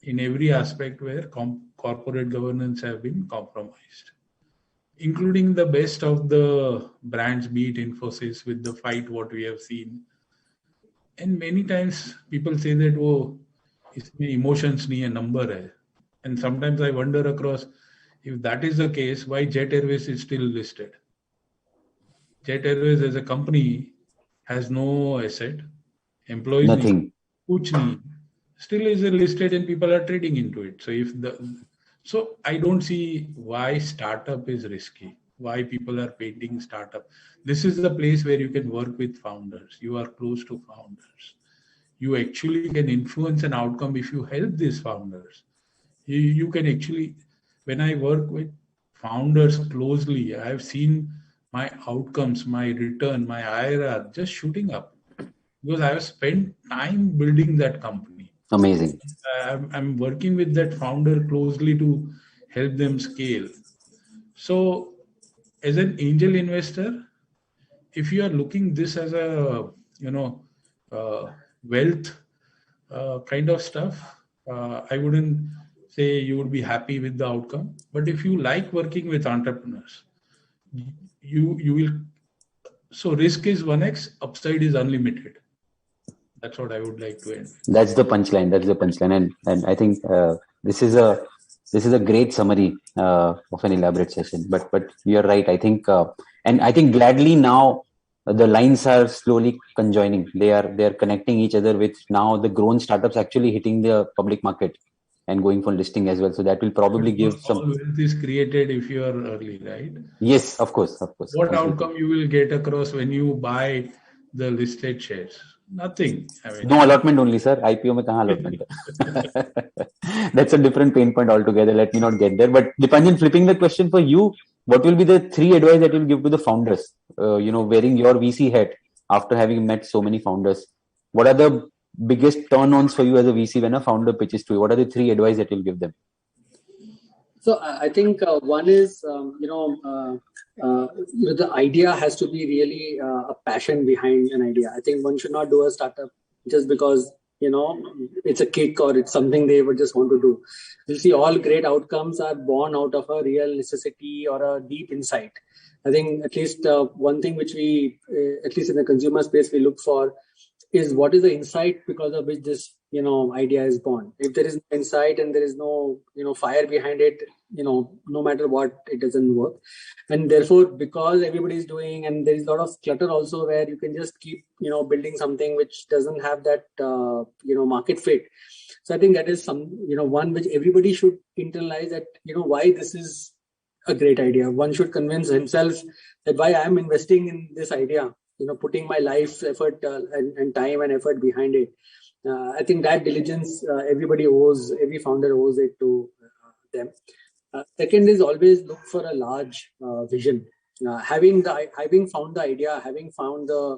C: in every aspect where corporate governance have been compromised, including the best of the brands, be it Infosys, with the fight what we have seen. And many times people say that, oh, isme emotions nahi hai, number hai. And sometimes I wonder across, if that is the case, why Jet Airways is still listed? Jet Airways as a company has no asset, employees,
B: nothing,
C: kuch nahi, still is listed and people are trading into it. So I don't see why startup is risky, why people are painting startup. This is the place where you can work with founders. You are close to founders. You actually can influence an outcome if you help these founders. You can actually, when I work with founders closely, I have seen my outcomes, my return, my IRR just shooting up, because I have spent time building that company.
B: Amazing.
C: I'm working with that founder closely to help them scale. So as an angel investor, if you are looking this as a wealth kind of stuff, I wouldn't say you would be happy with the outcome. But if you like working with entrepreneurs, you will. So risk is 1x, upside is unlimited. That's what I would like to end.
B: That's the punchline. And I think this is a great summary of an elaborate session. But you're right. I think and I think gladly now the lines are slowly conjoining. They are connecting each other with now the grown startups actually hitting the public market and going for listing as well. So that will probably give some.
C: All wealth is created if you are early, right?
B: Yes, of course.
C: What outcome you will get across when you buy the listed shares? Nothing.
B: No allotment only, sir. IPO mein kahan allotment? That's a different pain point altogether. Let me not get there. But Dipanjan, flipping the question for you, what will be the 3 advice that you'll give to the founders? Wearing your VC hat after having met so many founders, what are the biggest turn-ons for you as a VC when a founder pitches to you? What are the 3 advice that you'll give them?
D: So I think one is, the idea has to be really a passion behind an idea. I think one should not do a startup just because, it's a kick or it's something they would just want to do. You'll see all great outcomes are born out of a real necessity or a deep insight. I think at least one thing which we, at least in the consumer space, we look for is what is the insight because of which this, idea is born. If there is no insight and there is no, fire behind it, no matter what, it doesn't work. And therefore, because everybody is doing, and there is a lot of clutter also where you can just keep, building something which doesn't have that, market fit. So I think that is one which everybody should internalize that, why this is a great idea. One should convince himself that why I am investing in this idea, putting my life effort and time and effort behind it. I think that diligence everybody owes, every founder owes it to them. Second is always look for a large vision. Having found the idea, having found the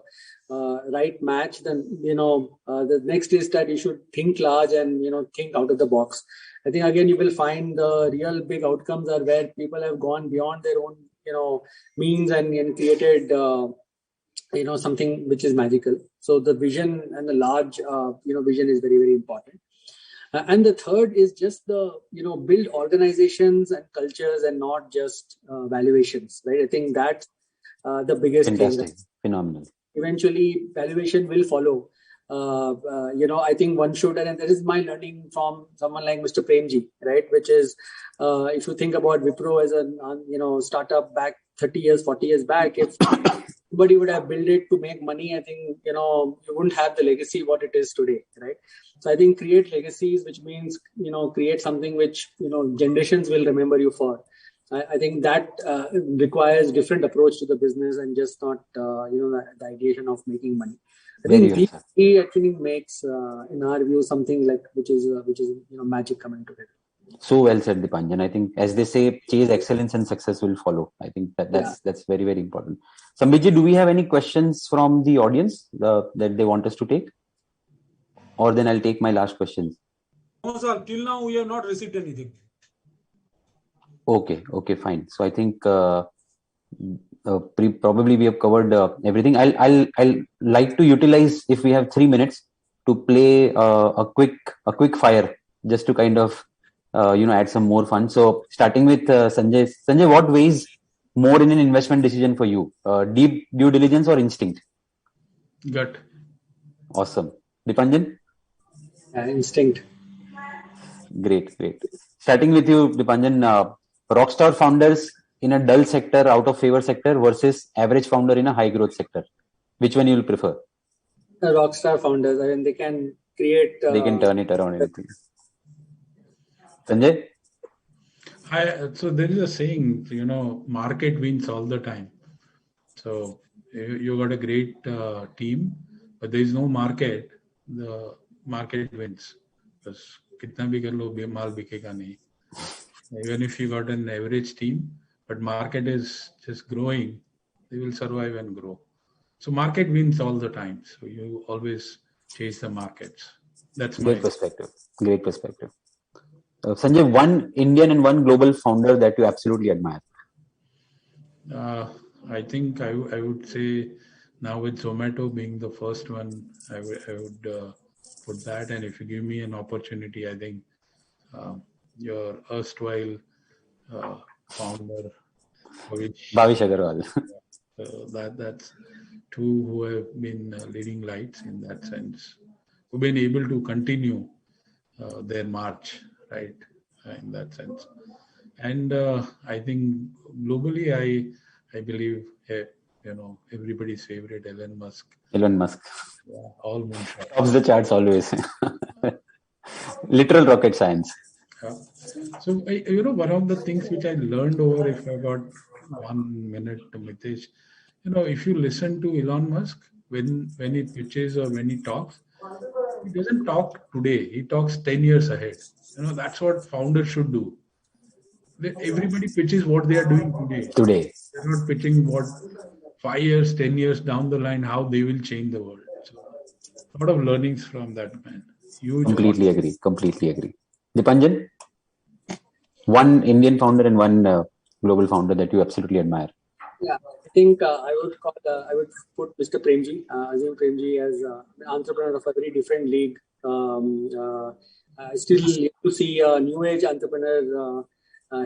D: right match, then the next is that you should think large and think out of the box. I think again you will find the real big outcomes are where people have gone beyond their own means and created something which is magical. So the vision and the large vision is very, very important. And the third is just the build organizations and cultures and not just valuations, right? I think that's the biggest
B: Fantastic.
D: thing.
B: Phenomenal.
D: Eventually valuation will follow. I think one should, and that is my learning from someone like Mr. Premji, right? Which is, if you think about Wipro as a startup back 30 years, 40 years back, if somebody would have built it to make money, I think you wouldn't have the legacy what it is today, right? So I think create legacies, which means create something which generations will remember you for. I think that requires different approach to the business and just not the ideation of making money. I think these three actually makes, in our view, something like which is magic coming together.
B: So well said, Dipanjan. I think, as they say, chase excellence and success will follow. I think that's very, very important. Sambhiji, do we have any questions from the audience that they want us to take? Or then I'll take my last questions.
A: No, sir. Till now, we have not received anything.
B: Okay, fine. So I think probably we have covered everything. I'll like to utilize, if we have 3 minutes, to play a quick fire, just to kind of add some more fun. So starting with Sanjay. Sanjay, what weighs more in an investment decision for you? Deep due diligence or instinct?
C: Gut.
B: Awesome. Dipanjan?
D: Instinct.
B: Great. Starting with you, Dipanjan. Rockstar founders in a dull sector, out of favor sector versus average founder in a high growth sector. Which one you will prefer?
D: Rockstar founders. I mean, they can create.
B: They can turn it around. Anything. Sanjay?
C: So there is a saying, market wins all the time. So you got a great team, but there is no market. The market wins. Because kitna bhi kar lo, maal bikega nahi. Even if you got an average team, but market is just growing, they will survive and grow. So market wins all the time. So you always chase the markets. That's
B: Great perspective. Sanjay, one Indian and one global founder that you absolutely admire.
C: I think I would say now with Zomato being the first one, I would put that. And if you give me an opportunity, I think your erstwhile founder,
B: Bhavish Agarwal.
C: That's two who have been leading lights in that sense, who've been able to continue their march, right, in that sense. And I think globally, I believe, everybody's favorite, Elon Musk. Yeah, all moonshot.
B: Tops the charts always. Literal rocket science.
C: Yeah. So, one of the things which I learned over, if I got 1 minute to Mitesh, if you listen to Elon Musk, when he pitches or when he talks, he doesn't talk today. He talks 10 years ahead. That's what founders should do. Everybody pitches what they are doing today. They're not pitching what 5 years, 10 years down the line, how they will change the world. So, a lot of learnings from that man. Huge.
B: Completely agree. Dipanjan, one Indian founder and one global founder that you absolutely admire.
D: Yeah, I think I would put Mr. Premji, Azim Premji, as an entrepreneur of a very different league. I still need to see a new age entrepreneur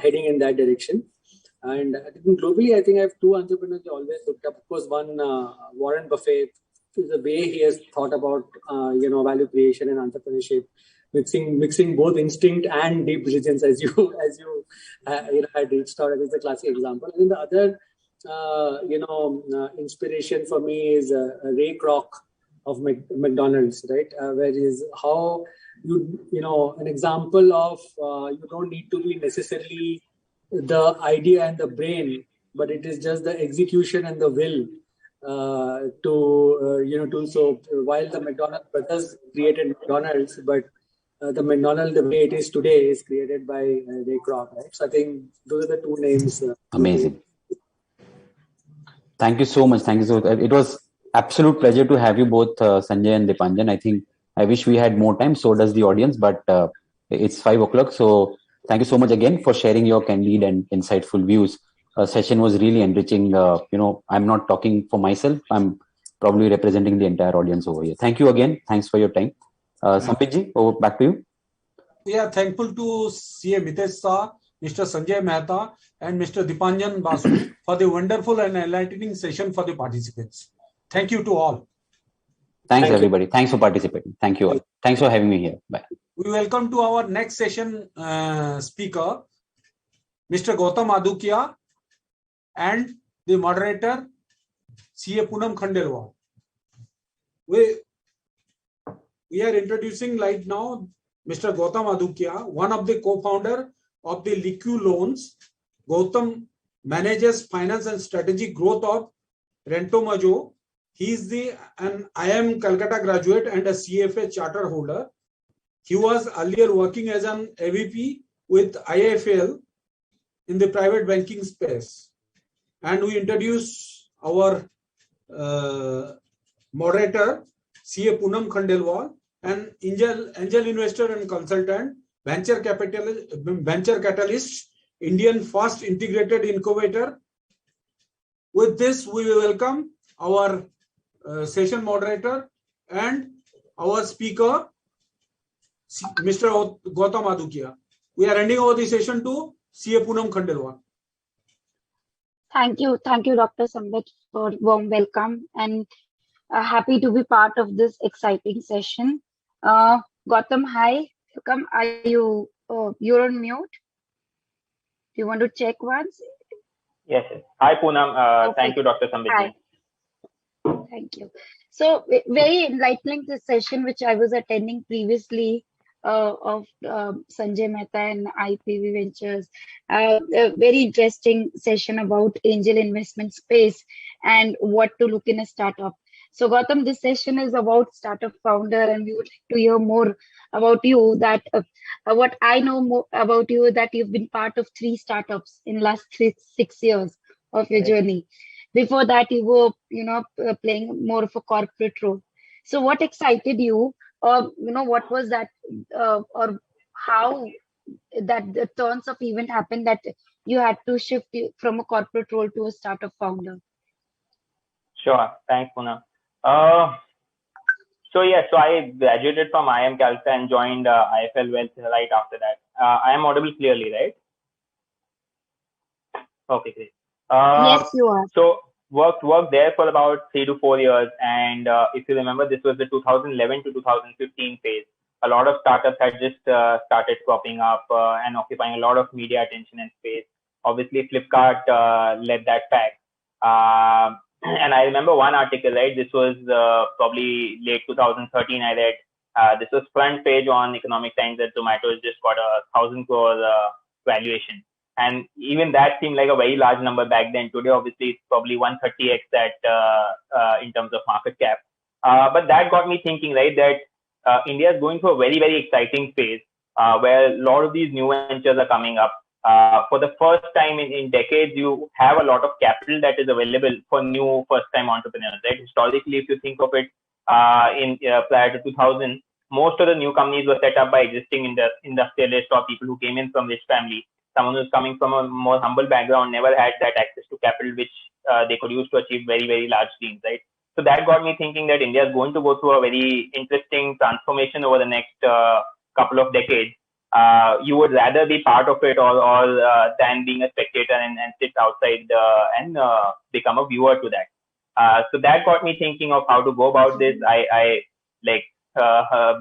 D: heading in that direction. And I think globally, I think I have two entrepreneurs I always looked up. Of course, one Warren Buffett, the way he has thought about value creation and entrepreneurship, mixing both instinct and deep diligence, as you had reached out. That is the classic example. And the other inspiration for me is Ray Kroc of McDonald's, right? Where is how an example of you don't need to be necessarily the idea and the brain, but it is just the execution and the will to so while the McDonald's brothers created McDonald's, but the McDonald's the way it is today is created by Ray Kroc, right? So I think those are the two names.
B: Amazing. Thank you so much. It was absolute pleasure to have you both, Sanjay and Dipanjan. I wish we had more time. So does the audience, but it's 5 o'clock. So thank you so much again for sharing your candid and insightful views session was really enriching. I'm not talking for myself. I'm probably representing the entire audience over here. Thank you again. Thanks for your time. Sambit over back to you.
A: We are thankful to CA Mitesh Shah, Mr. Sanjay Mehta, and Mr. Dipanjan Basu for the wonderful and enlightening session for the participants. Thank you to all.
B: Thanks, everybody. Thanks for participating. Thank you all. Thanks for having me here. Bye.
A: We welcome to our next session speaker, Mr. Gautam Adukia, and the moderator, CA Poonam Khandelwal. We are introducing right now Mr. Gautam Adukia, one of the co-founder of the Liquid Loans. Gautam manages finance and strategic growth of Rentomajo. He is an IIM Calcutta graduate and a CFA charter holder. He was earlier working as an AVP with IIFL in the private banking space. And we introduce our moderator, CA Poonam Khandelwal, an angel investor and consultant, venture catalyst, Indian first integrated incubator. With this, we will welcome our session moderator and our speaker, Mr. Gautam Adukia. We are handing over the session to CA Poonam Khandelwal.
E: Thank you, Dr. Sambit, for warm welcome, and happy to be part of this exciting session. Gautam, hi. Welcome. Are you? You're on mute. Do you want to check once?
F: Yes. Hi, Poonam.
E: Okay.
F: Thank you, Dr. Sambit.
E: Hi. Thank you. So, very enlightening this session, which I was attending previously of Sanjay Mehta and IPV Ventures. A very interesting session about angel investment space and what to look in a startup. So Gautam, this session is about startup founder, and we would like to hear more about you. That what I know more about you is that you've been part of 3 startups in last 6 years of your journey. Before that, you were playing more of a corporate role. So what excited you, or what was that, or how that the turns of event happened that you had to shift from a corporate role to a startup founder?
F: Sure. Thanks, Poonam. So I graduated from IIM Calcutta and joined IIFL Wealth right after that. I am audible clearly, right? Okay, great.
E: Yes, you are.
F: So worked there for about 3 to 4 years, and if you remember, this was the 2011 to 2015 phase. A lot of startups had just started cropping up and occupying a lot of media attention and space. Obviously, Flipkart led that pack. And I remember one article, right? This was probably late 2013. I read this was front page on Economic Times that Zomato has just got a 1,000 crore valuation, and even that seemed like a very large number back then. Today, obviously, it's probably 130x that in terms of market cap. But that got me thinking, right? That India is going through a very, very exciting phase where a lot of these new ventures are coming up. For the first time in decades, you have a lot of capital that is available for new first-time entrepreneurs, right? Historically, if you think of it, prior to 2000, most of the new companies were set up by existing industrialists or people who came in from rich family. Someone who's coming from a more humble background never had that access to capital, which they could use to achieve very, very large dreams, right? So that got me thinking that India is going to go through a very interesting transformation over the next couple of decades. You would rather be part of it or than being a spectator and sit outside and become a viewer to that. So that got me thinking of how to go about this. I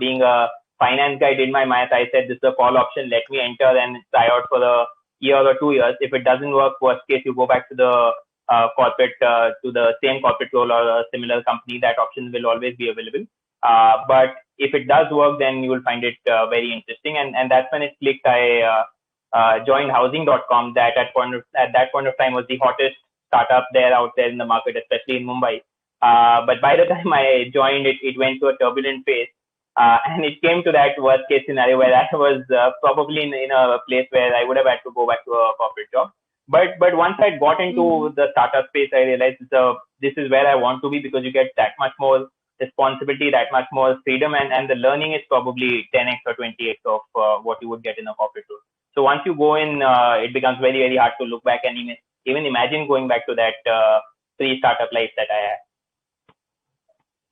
F: being a finance guy, did my math. I said, this is a call option. Let me enter and try out for a year or 2 years. If it doesn't work, worst case, you go back to the corporate, to the same corporate role or a similar company. That option will always be available. But if it does work, then you will find it very interesting. And that's when it clicked. I joined housing.com. That at that point of time was the hottest startup out there in the market, especially in Mumbai. But by the time I joined it, it went through a turbulent phase. And it came to that worst case scenario where I was probably in a place where I would have had to go back to a corporate job. But once I got into the startup space, I realized this is where I want to be, because you get that much more responsibility, that much more freedom, and the learning is probably 10x or 20x of what you would get in a corporate role. So once you go in, it becomes very, very hard to look back and even imagine going back to that pre-startup life that I had.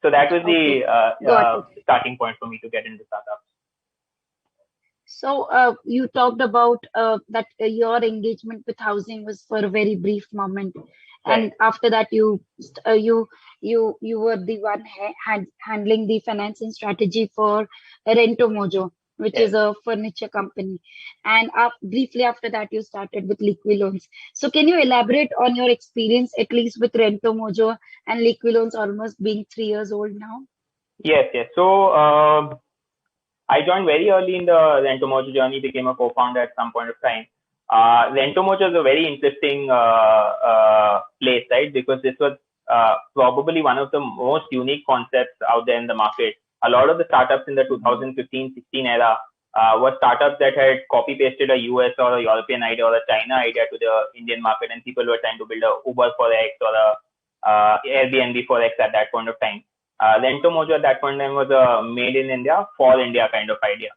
F: So that was
E: Okay.
F: the
E: Got it.
F: starting point for me to get into startups.
E: So you talked about that your engagement with housing was for a very brief moment, and
F: Right.
E: after that you were the one handling the finance and strategy for Rento Mojo, which
F: Yes.
E: is a furniture company, and briefly after that you started with Liqui Loans. So can you elaborate on your experience at least with Rento Mojo and Liqui Loans almost being 3 years old now?
F: Yes. So I joined very early in the Rentomojo journey, became a co-founder at some point of time. Rentomojo is a very interesting place, right? Because this was probably one of the most unique concepts out there in the market. A lot of the startups in the 2015-16 era were startups that had copy-pasted a US or a European idea or a China idea to the Indian market, and people were trying to build a Uber for X or a Airbnb for X at that point of time. Rentomojo at that point in time was a made in India for India kind of idea.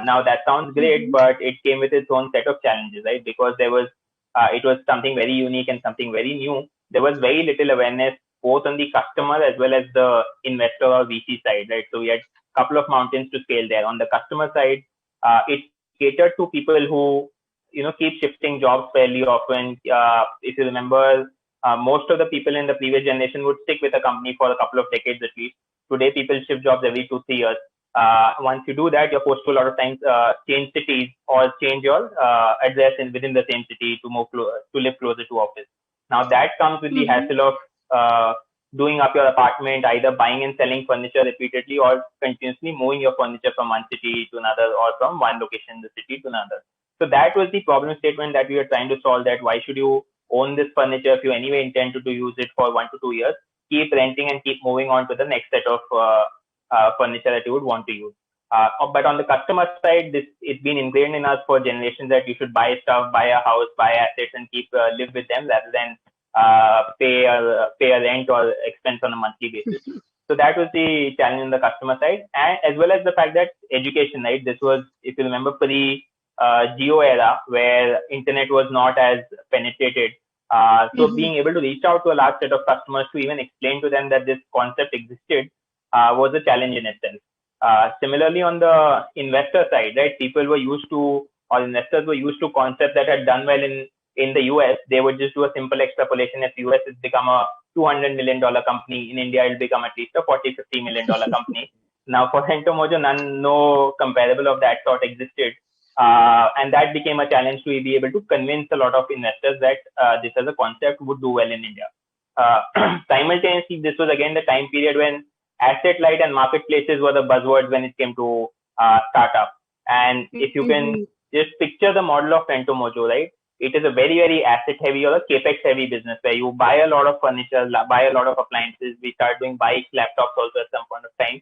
F: Now that sounds great, but it came with its own set of challenges, right? Because it was something very unique and something very new. There was very little awareness both on the customer as well as the investor or VC side, right? So we had a couple of mountains to scale there. On the customer side, it catered to people who keep shifting jobs fairly often. If you remember, most of the people in the previous generation would stick with a company for a couple of decades at least. Today, people shift jobs every 2-3 years. Once you do that, you're forced to a lot of times change cities or change your address within the same city to to live closer to office. Now that comes with the hassle of doing up your apartment, either buying and selling furniture repeatedly or continuously moving your furniture from one city to another or from one location in the city to another. So that was the problem statement that we were trying to solve, that why should you own this furniture if you anyway intend to use it for 1 to 2 years, keep renting and keep moving on to the next set of furniture that you would want to use. But on the customer side, it's been ingrained in us for generations that you should buy stuff, buy a house, buy assets, and keep live with them rather than pay a rent or expense on a monthly basis. So that was the challenge on the customer side, and as well as the fact that education, right? This was, if you remember, Geo era where internet was not as penetrated. So being able to reach out to a large set of customers to even explain to them that this concept existed was a challenge in itself. Similarly, on the investor side, right, investors were used to concepts that had done well in the US. They would just do a simple extrapolation. If US has become a $200 million company, in India it'll become at least a $40-50 million company. Now for Rentomojo, no comparable of that sort existed. And that became a challenge to be able to convince a lot of investors that this as a concept would do well in India. Simultaneously, this was again the time period when asset light and marketplaces were the buzzwords when it came to startup. And if you can just picture the model of Rentomojo, right? It is a very, very asset heavy or a capex heavy business where you buy a lot of furniture, buy a lot of appliances. We start doing bikes, laptops also at some point of time.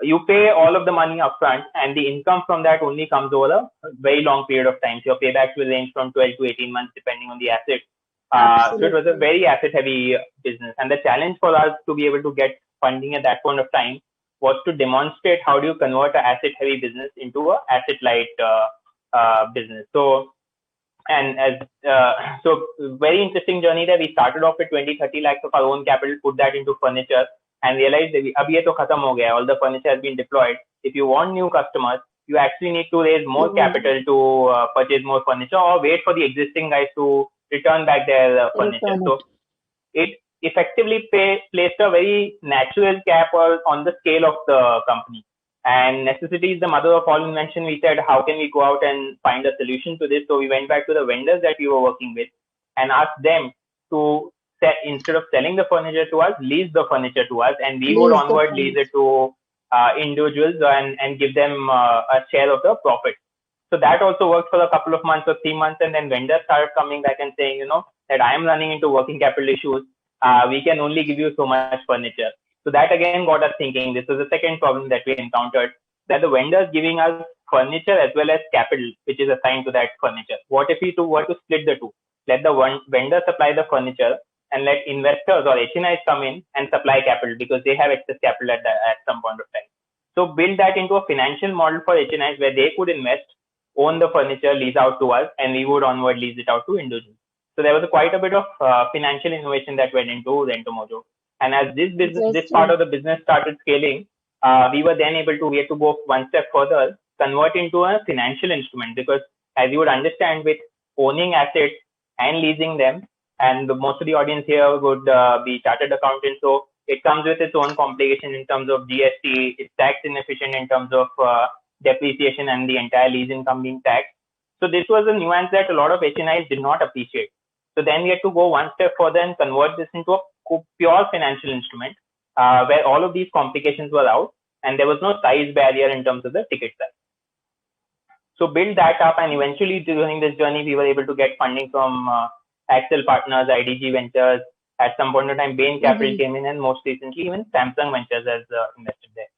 F: You pay all of the money upfront, and the income from that only comes over a very long period of time. So your paybacks will range from 12 to 18 months depending on the asset. So it was a very asset heavy business. And the challenge for us to be able to get funding at that point of time was to demonstrate how do you convert an asset heavy business into an asset light business. So very interesting journey there. We started off with 20-30 lakhs of our own capital, put that into furniture, and realized that ab ye to khatam ho gaya. All the furniture has been deployed. If you want new customers, you actually need to raise more capital to purchase more furniture, or wait for the existing guys to return back their furniture. So it effectively placed a very natural cap on the scale of the company. And necessity is the mother of all invention. We said, how can we go out and find a solution to this? So we went back to the vendors that we were working with and asked them to, instead of selling the furniture to us, lease the furniture to us, and we would onward lease it to individuals and give them a share of the profit. So that also worked for a couple of months or 3 months, and then vendors started coming back and saying, that I am running into working capital issues. We can only give you so much furniture. So that again got us thinking. This was the second problem that we encountered, that the vendors giving us furniture as well as capital, which is assigned to that furniture. What if we were to split the two? Let the vendor supply the furniture and let investors or HNIs come in and supply capital because they have excess capital at some point of time. So build that into a financial model for HNIs where they could invest, own the furniture, lease out to us, and we would onward lease it out to individuals. So there was quite a bit of financial innovation that went into Rentomojo. And as this part of the business started scaling, we had to go one step further, convert into a financial instrument, because as you would understand, with owning assets and leasing them, and most of the audience here would be chartered accountants, so it comes with its own complication in terms of GST. It's tax inefficient in terms of depreciation and the entire lease income being taxed. So this was a nuance that a lot of HNIs did not appreciate. So then we had to go one step further and convert this into a pure financial instrument, where all of these complications were out, and there was no size barrier in terms of the ticket size. So build that up, and eventually during this journey, we were able to get funding from Axel Partners, IDG Ventures. At some point in time, Bain Capital came in, and most recently, even Samsung Ventures has invested there.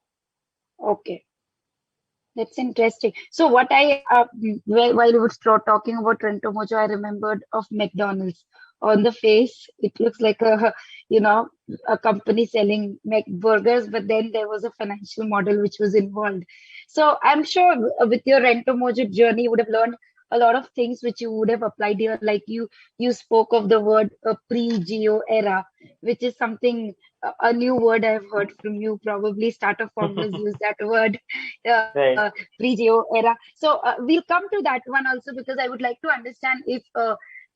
E: Okay. That's interesting. So what I, while we were talking about Rentomojo, I remembered of McDonald's. On the face, it looks like a company selling burgers, but then there was a financial model which was involved. So I'm sure with your Rentomojo journey, you would have learned a lot of things which you would have applied here. Like you spoke of the word pre-geo era, which is something, a new word I've heard from you. Probably startup founders use that word,
F: Right.
E: pre-geo era. So we'll come to that one also, because I would like to understand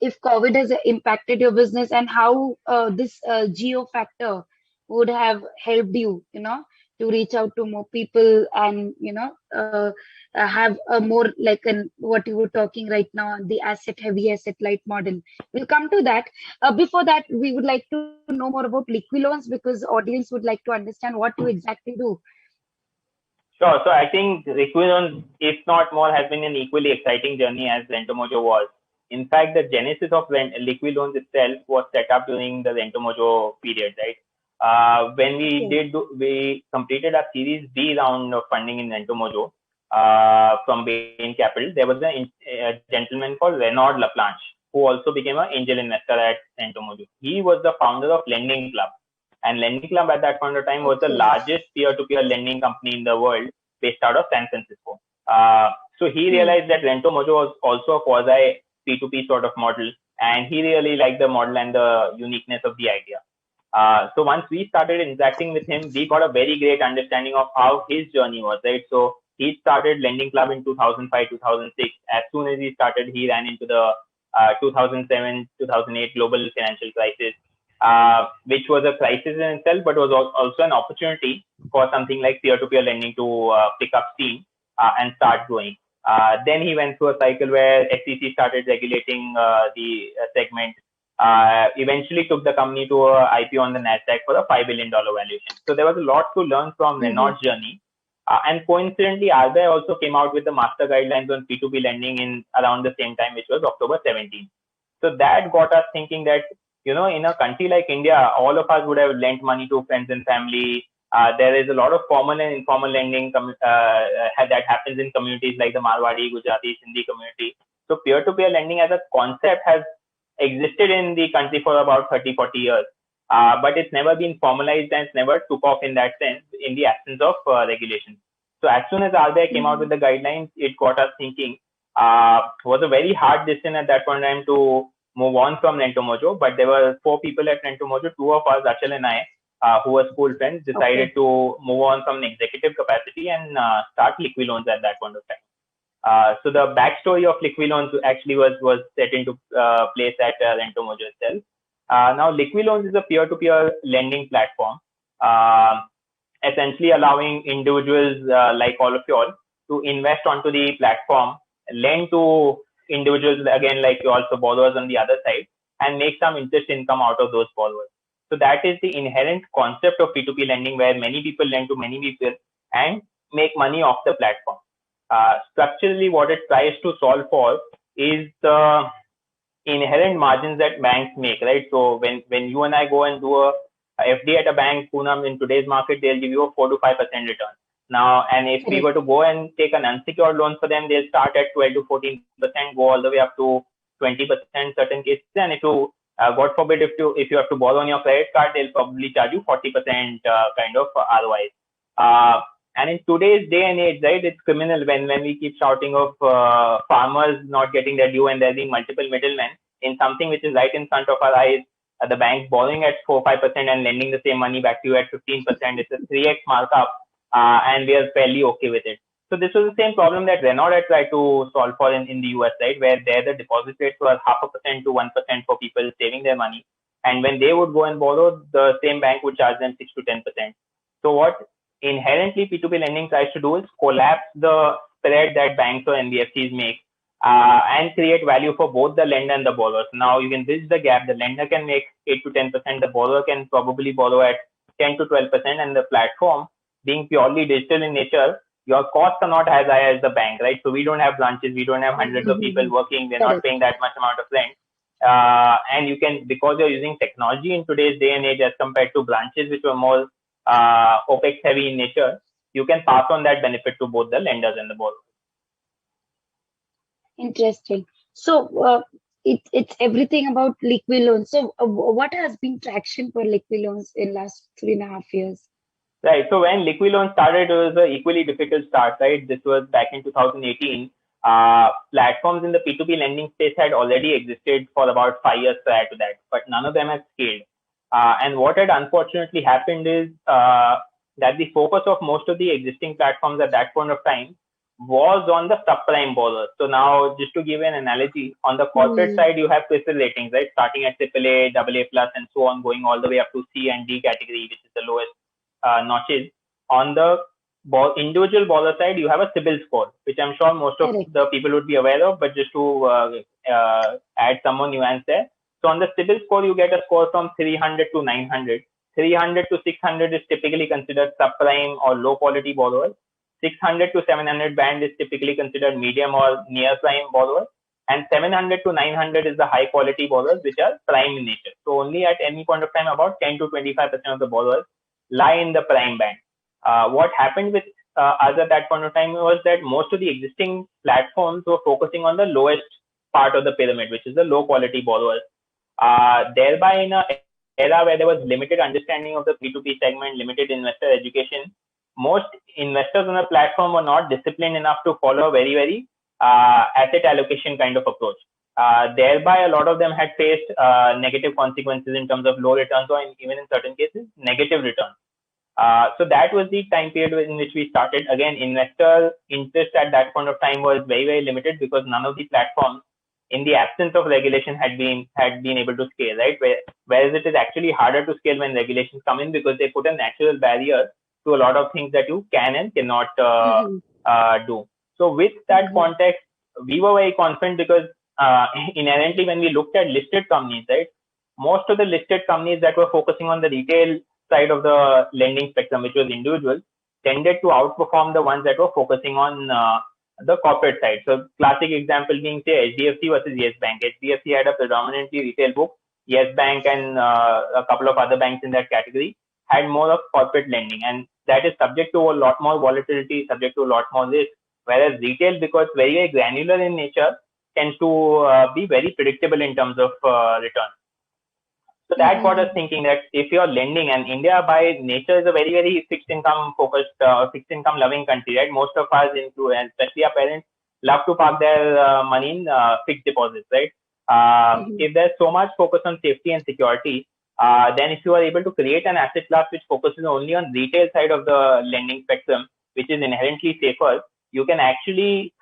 E: if COVID has impacted your business, and how this geo factor would have helped you, to reach out to more people, and have a more like what you were talking right now, the asset light model. We'll come to that. Before that, we would like to know more about Liquiloans, because audience would like to understand what you exactly do.
F: Sure. So I think Liquiloans, if not more, has been an equally exciting journey as Rentomojo was. In fact, the genesis of Liquiloans itself was set up during the Rentomojo period, right? When we completed our Series B round of funding in Rentomojo from Bain Capital, there was a gentleman called Renaud Laplanche, who also became an angel investor at Rentomojo. He was the founder of Lending Club. And Lending Club at that point of time was the largest peer-to-peer lending company in the world, based out of San Francisco. So he realized that Rentomojo was also a quasi P2P sort of model, and he really liked the model and the uniqueness of the idea. So once we started interacting with him, we got a very great understanding of how his journey was, right? So he started Lending Club in 2005, 2006. As soon as he started, he ran into the 2007, 2008 global financial crisis, which was a crisis in itself, but was also an opportunity for something like peer-to-peer lending to pick up steam and start growing. Then he went through a cycle where SEC started regulating the segment. Eventually took the company to a IPO on the Nasdaq for a $5 billion valuation. So there was a lot to learn from Renaud's journey. And coincidentally, RBI also came out with the master guidelines on P2P lending in around the same time, which was October 17. So that got us thinking that, in a country like India, all of us would have lent money to friends and family. There is a lot of formal and informal lending that happens in communities like the Marwadi, Gujarati, Sindhi community. So peer-to-peer lending as a concept has existed in the country for about 30, 40 years. But it's never been formalized, and it's never took off in that sense in the absence of regulation. So as soon as RBI came out with the guidelines, it got us thinking. It was a very hard decision at that point in time to move on from Rentomojo, but there were 4 people at Rentomojo. 2 of us, Achal and I, who were school friends, decided to move on from an executive capacity and start Liquiloans at that point of time. So the backstory of Liquiloans actually was set into place at Rentomojo itself. Now, Liquiloans is a peer-to-peer lending platform, essentially allowing individuals like all of you all to invest onto the platform, lend to individuals, again, like you also borrowers on the other side, and make some interest income out of those borrowers. So that is the inherent concept of P2P lending, where many people lend to many people and make money off the platform. Structurally, what it tries to solve for is the inherent margins that banks make, right? So when you and I go and do a FD at a bank, Poonam, in today's market, they'll give you a 4 to 5% return. Now, and if we were to go and take an unsecured loan for them, they'll start at 12 to 14%, go all the way up to 20% certain cases. And if you, God forbid, if you have to borrow on your credit card, they'll probably charge you 40% kind of ROI. And in today's day and age, right, it's criminal when we keep shouting of farmers not getting their due and there being multiple middlemen. in something which is right in front of our eyes, the bank borrowing at 4-5% and lending the same money back to you at 15%. It's a 3x markup, and we are fairly okay with it. So this was the same problem that Renault had tried to solve for in the US, right, where there the deposit rates were 0.5% to 1% for people saving their money. And when they would go and borrow, the same bank would charge them 6 to 10%. So what inherently P2P lending tries to do is collapse the spread that banks or NBFCs make, and create value for both the lender and the borrower. So now you can bridge the gap. The lender can make 8 to 10%. The borrower can probably borrow at 10 to 12%. And the platform, being purely digital in nature, your costs are not as high as the bank, right? So we don't have branches. We don't have hundreds of people working. They're not paying that much amount of rent. And you can, because you're using technology in today's day and age as compared to branches which were more OPEX heavy in nature, you can pass on that benefit to both the lenders and the borrowers.
E: Interesting. So it's everything about liquid loans. So what has been traction for liquid loans in last 3.5 years?
F: Right. So when liquid loans started, it was an equally difficult start, right? This was back in 2018. Platforms in the P2P lending space had already existed for about 5 years prior to that, but none of them had scaled. And what had unfortunately happened is that the focus of most of the existing platforms at that point of time was on the subprime borrowers. So now, just to give an analogy, on the corporate side, you have CRISIL ratings, right? Starting at AAA, AA+, and so on, going all the way up to C and D category, which is the lowest notches. On the individual borrower side, you have a CIBIL score, which I'm sure most of the people would be aware of, but just to add some more nuance there. So on the CIBIL score, you get a score from 300 to 900. 300 to 600 is typically considered subprime or low quality borrowers. 600 to 700 band is typically considered medium or near prime borrowers. And 700 to 900 is the high quality borrowers, which are prime in nature. So only at any point of time, about 10 to 25% of the borrowers lie in the prime band. What happened with us at that point of time was that most of the existing platforms were focusing on the lowest part of the pyramid, which is the low quality borrowers. Thereby, in an era where there was limited understanding of the P2P segment, limited investor education, most investors on the platform were not disciplined enough to follow a very, very asset allocation kind of approach. Thereby, a lot of them had faced negative consequences in terms of low returns, or even in certain cases, negative returns. So that was the time period in which we started. Again, investor interest at that point of time was very, very limited because none of the platforms, in the absence of regulation, had been able to scale, right? Whereas it is actually harder to scale when regulations come in because they put a natural barrier to a lot of things that you can and cannot do. So with that context, we were very confident because inherently when we looked at listed companies, right, most of the listed companies that were focusing on the retail side of the lending spectrum, which was individuals, tended to outperform the ones that were focusing on the corporate side. So classic example being, say, HDFC versus Yes Bank. HDFC had a predominantly retail book. Yes Bank and a couple of other banks in that category had more of corporate lending, and that is subject to a lot more volatility, subject to a lot more risk. Whereas retail, because very, very granular in nature, tends to be very predictable in terms of return. So that got us thinking that if you're lending, and India by nature is a very, very fixed income focused, fixed income loving country, right? Most of us, and especially our parents, love to park their money in fixed deposits, right? If there's so much focus on safety and security, then if you are able to create an asset class which focuses only on retail side of the lending spectrum, which is inherently safer, you can actually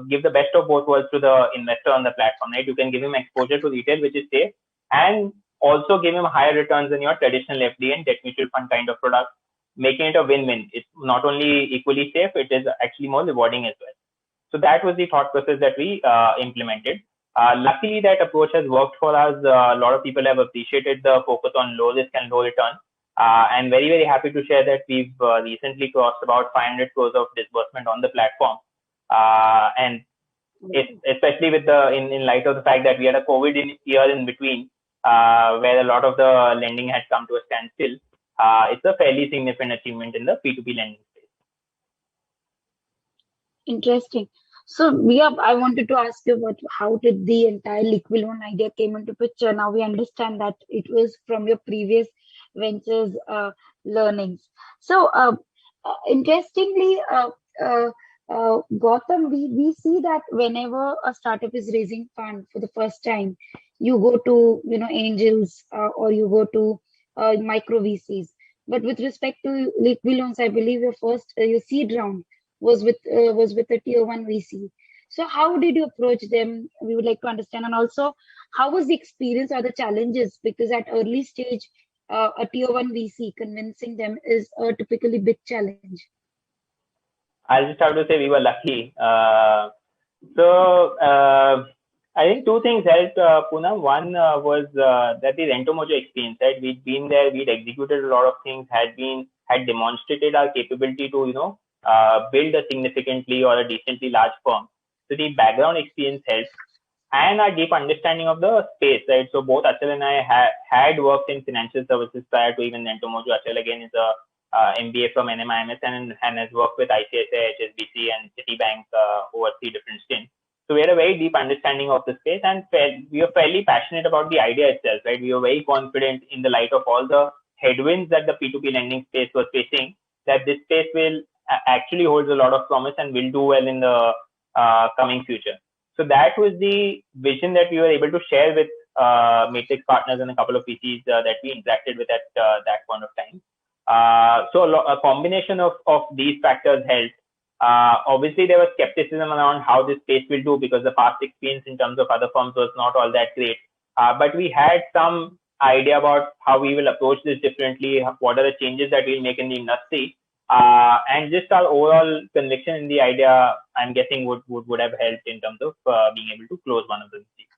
F: give the best of both worlds to the investor on the platform, right? You can give him exposure to retail, which is safe, and also give him higher returns than your traditional FD and debt mutual fund kind of product, making it a win-win. It's not only equally safe, it is actually more rewarding as well. So that was the thought process that we implemented. Luckily, that approach has worked for us. A lot of people have appreciated the focus on low risk and low return. And very, very happy to share that we've recently crossed about 500 crores of disbursement on the platform. And especially with in light of the fact that we had a COVID year in between, where a lot of the lending had come to a standstill, it's a fairly significant achievement in the P2P lending space.
E: Interesting. So, I wanted to ask you about how did the entire liquid loan idea came into picture. Now we understand that it was from your previous ventures learnings. So, interestingly, Gautam, we see that whenever a startup is raising fund for the first time, you go to angels, or you go to micro VCs. But with respect to liquid loans, I believe your seed round was with a tier one VC. So how did you approach them? We would like to understand, and also how was the experience or the challenges? Because at early stage, a tier one VC convincing them is a typically big challenge.
F: I'll just have to say we were lucky. So I think two things helped, Poonam. One was that the Rentomojo experience, right? We'd been there, we'd executed a lot of things, had demonstrated our capability to, build a significantly or a decently large firm. So the background experience helped, and our deep understanding of the space, right? So both Achal and I had worked in financial services prior to even Rentomojo. Achal again is a MBA from NMIMS and has worked with ICAI, HSBC, and Citibank over 3 different stints. So we had a very deep understanding of the space, and we were fairly passionate about the idea itself, right? We were very confident in the light of all the headwinds that the P2P lending space was facing, that this space will actually holds a lot of promise and will do well in the coming future. So that was the vision that we were able to share with Matrix partners and a couple of PCs that we interacted with at that point of time. So a combination of these factors helped. Obviously, there was skepticism around how this space will do because the past experience in terms of other firms was not all that great. But we had some idea about how we will approach this differently, what are the changes that we'll make in the industry, and just our overall conviction in the idea, I'm guessing would have helped in terms of being able to close one of the deals.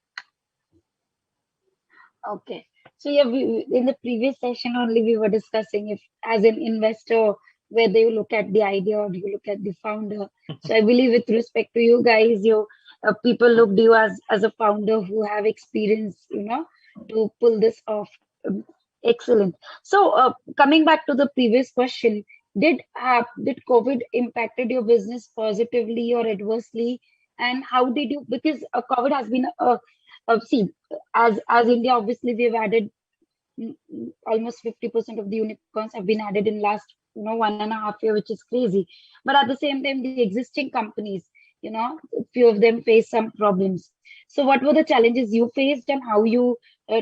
E: Okay. So yeah, in the previous session only we were discussing if as an investor, whether you look at the idea or you look at the founder. So I believe with respect to you guys, people looked you as a founder who have experience, to pull this off. Excellent. So coming back to the previous question, did COVID impacted your business positively or adversely? And how did you, because COVID has been see, as India, obviously we've added almost 50% of the unicorns have been added in last 1.5 year, which is crazy. But at the same time, the existing companies, few of them face some problems. So what were the challenges you faced and how you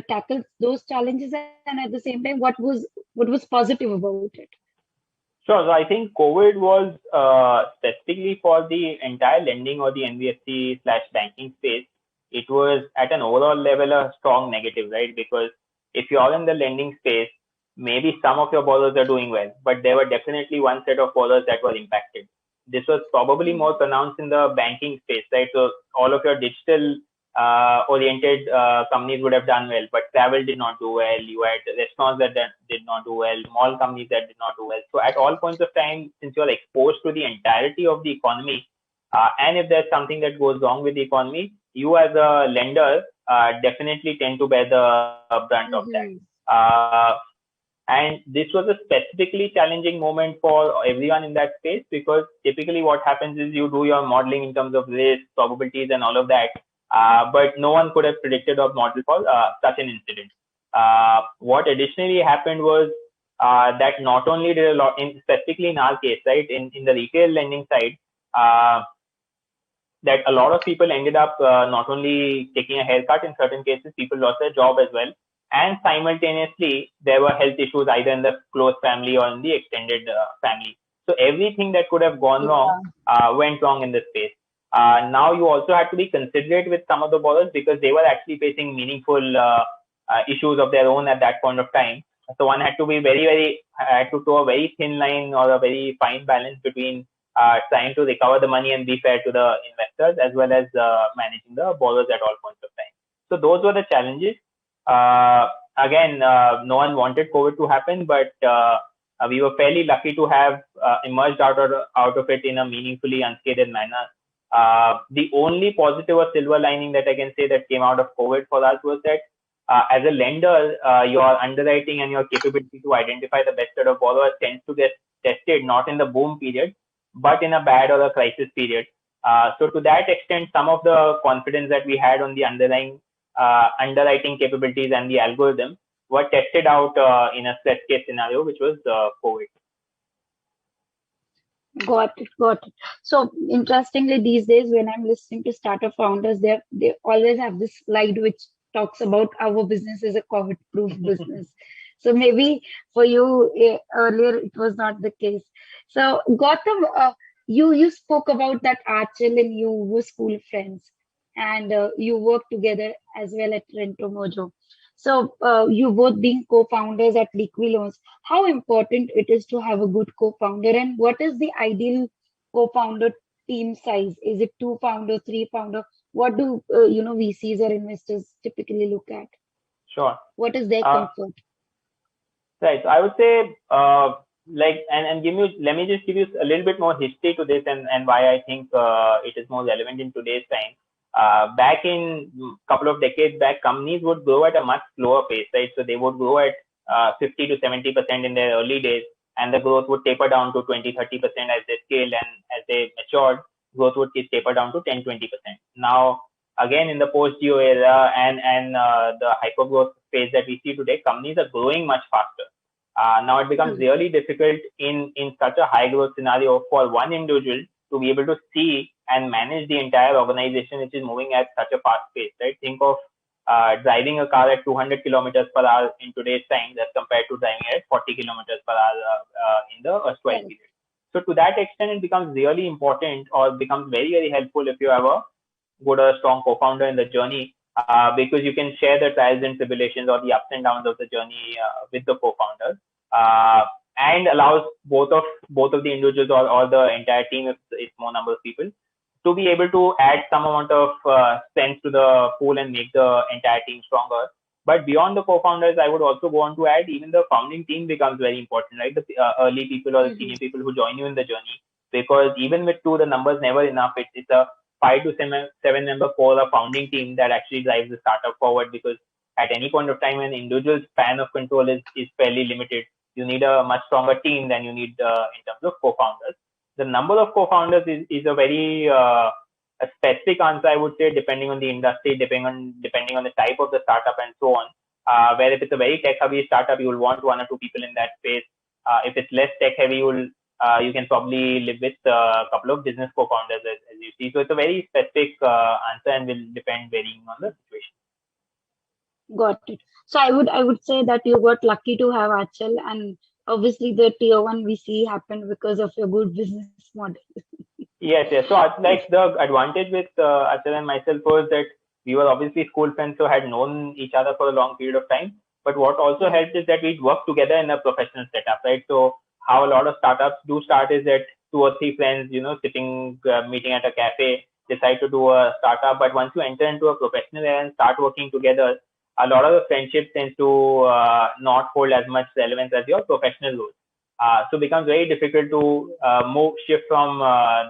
E: tackled those challenges, and at the same time, what was positive about it?
F: Sure. So I think COVID was specifically for the entire lending or the NBFC/banking space. It was at an overall level a strong negative, right? Because if you're in the lending space, maybe some of your borrowers are doing well, but there were definitely one set of borrowers that were impacted. This was probably more pronounced in the banking space, right? So all of your digital oriented companies would have done well, but travel did not do well. You had restaurants that did not do well, mall companies that did not do well. So at all points of time, since you're exposed to the entirety of the economy, and if there's something that goes wrong with the economy, you as a lender definitely tend to bear the brunt of that. And this was a specifically challenging moment for everyone in that space, because typically what happens is you do your modeling in terms of risk, probabilities, and all of that. But no one could have predicted or modeled for such an incident. What additionally happened was that not only did a lot, specifically in our case, right, in the retail lending side, that a lot of people ended up not only taking a haircut, in certain cases, people lost their job as well. And simultaneously, there were health issues either in the close family or in the extended family. So everything that could have gone wrong went wrong in this space. Now you also had to be considerate with some of the borrowers because they were actually facing meaningful issues of their own at that point of time. So one had to be had to toe a very thin line or a very fine balance between trying to recover the money and be fair to the investors, as well as managing the borrowers at all points of time. So those were the challenges. Again, no one wanted COVID to happen, but we were fairly lucky to have emerged out of it in a meaningfully unscathed manner. The only positive or silver lining that I can say that came out of COVID for us was that as a lender, your underwriting and your capability to identify the best set of borrowers tends to get tested not in the boom period, but in a bad or a crisis period. So to that extent, some of the confidence that we had on the underwriting capabilities and the algorithm were tested out in a stress case scenario, which was COVID.
E: Got it. So interestingly, these days when I'm listening to startup founders, they always have this slide which talks about our business is a COVID-proof business. So maybe for you earlier it was not the case. So Gautam, you spoke about that Achal and you were school friends, and you worked together as well at Rento Mojo. So you both being co-founders at Liqui Loans, how important it is to have a good co-founder, and what is the ideal co-founder team size? Is it two founder, three founder? What do VCs or investors typically look at?
F: Sure.
E: What is their
F: Uh,
E: comfort?
F: Right. So I would say, let me just give you a little bit more history to this and why I think it is more relevant in today's time. Back in a couple of decades back, companies would grow at a much slower pace, right? So they would grow at 50 to 70% in their early days, and the growth would taper down to 20, 30% as they scaled, and as they matured, growth would taper down to 10, 20%. Now, again, in the post-geo era and the hyper-growth phase that we see today, companies are growing much faster. Now it becomes really difficult in such a high-growth scenario for one individual to be able to see and manage the entire organization, which is moving at such a fast pace, right? Think of driving a car at 200 kilometers per hour in today's time as compared to driving at 40 kilometers per hour in the erstwhile period. So to that extent, it becomes really important, or becomes very, very helpful if you have a good or a strong co-founder in the journey, because you can share the trials and tribulations or the ups and downs of the journey with the co-founder, and allows both of the individuals or the entire team, if it's more number of people, to be able to add some amount of strength to the pool and make the entire team stronger. But beyond the co-founders, I would also go on to add, even the founding team becomes very important, right? The early people or the senior people who join you in the journey, because even with two, the number's never enough. It's a 5 to 7 member core, a founding team that actually drives the startup forward, because at any point of time, an individual's span of control is fairly limited. You need a much stronger team than you need in terms of co-founders. The number of co-founders is a very a specific answer, I would say, depending on the industry, depending on the type of the startup and so on. Where if it's a very tech-heavy startup, you will want one or two people in that space. If it's less tech-heavy, you can probably live with a couple of business co-founders, as you see. So it's a very specific answer and will depend varying on the situation.
E: Got it. So I would say that you got lucky to have Achal, and obviously the tier one VC happened because of your good business model.
F: Yes. So like the advantage with Achal and myself was that we were obviously school friends, so had known each other for a long period of time. But what also helped is that we'd work together in a professional setup, right? So how a lot of startups do start is that two or three friends, sitting, meeting at a cafe, decide to do a startup. But once you enter into a professional area and start working together, a lot of the friendship tends to not hold as much relevance as your professional role. So it becomes very difficult to shift from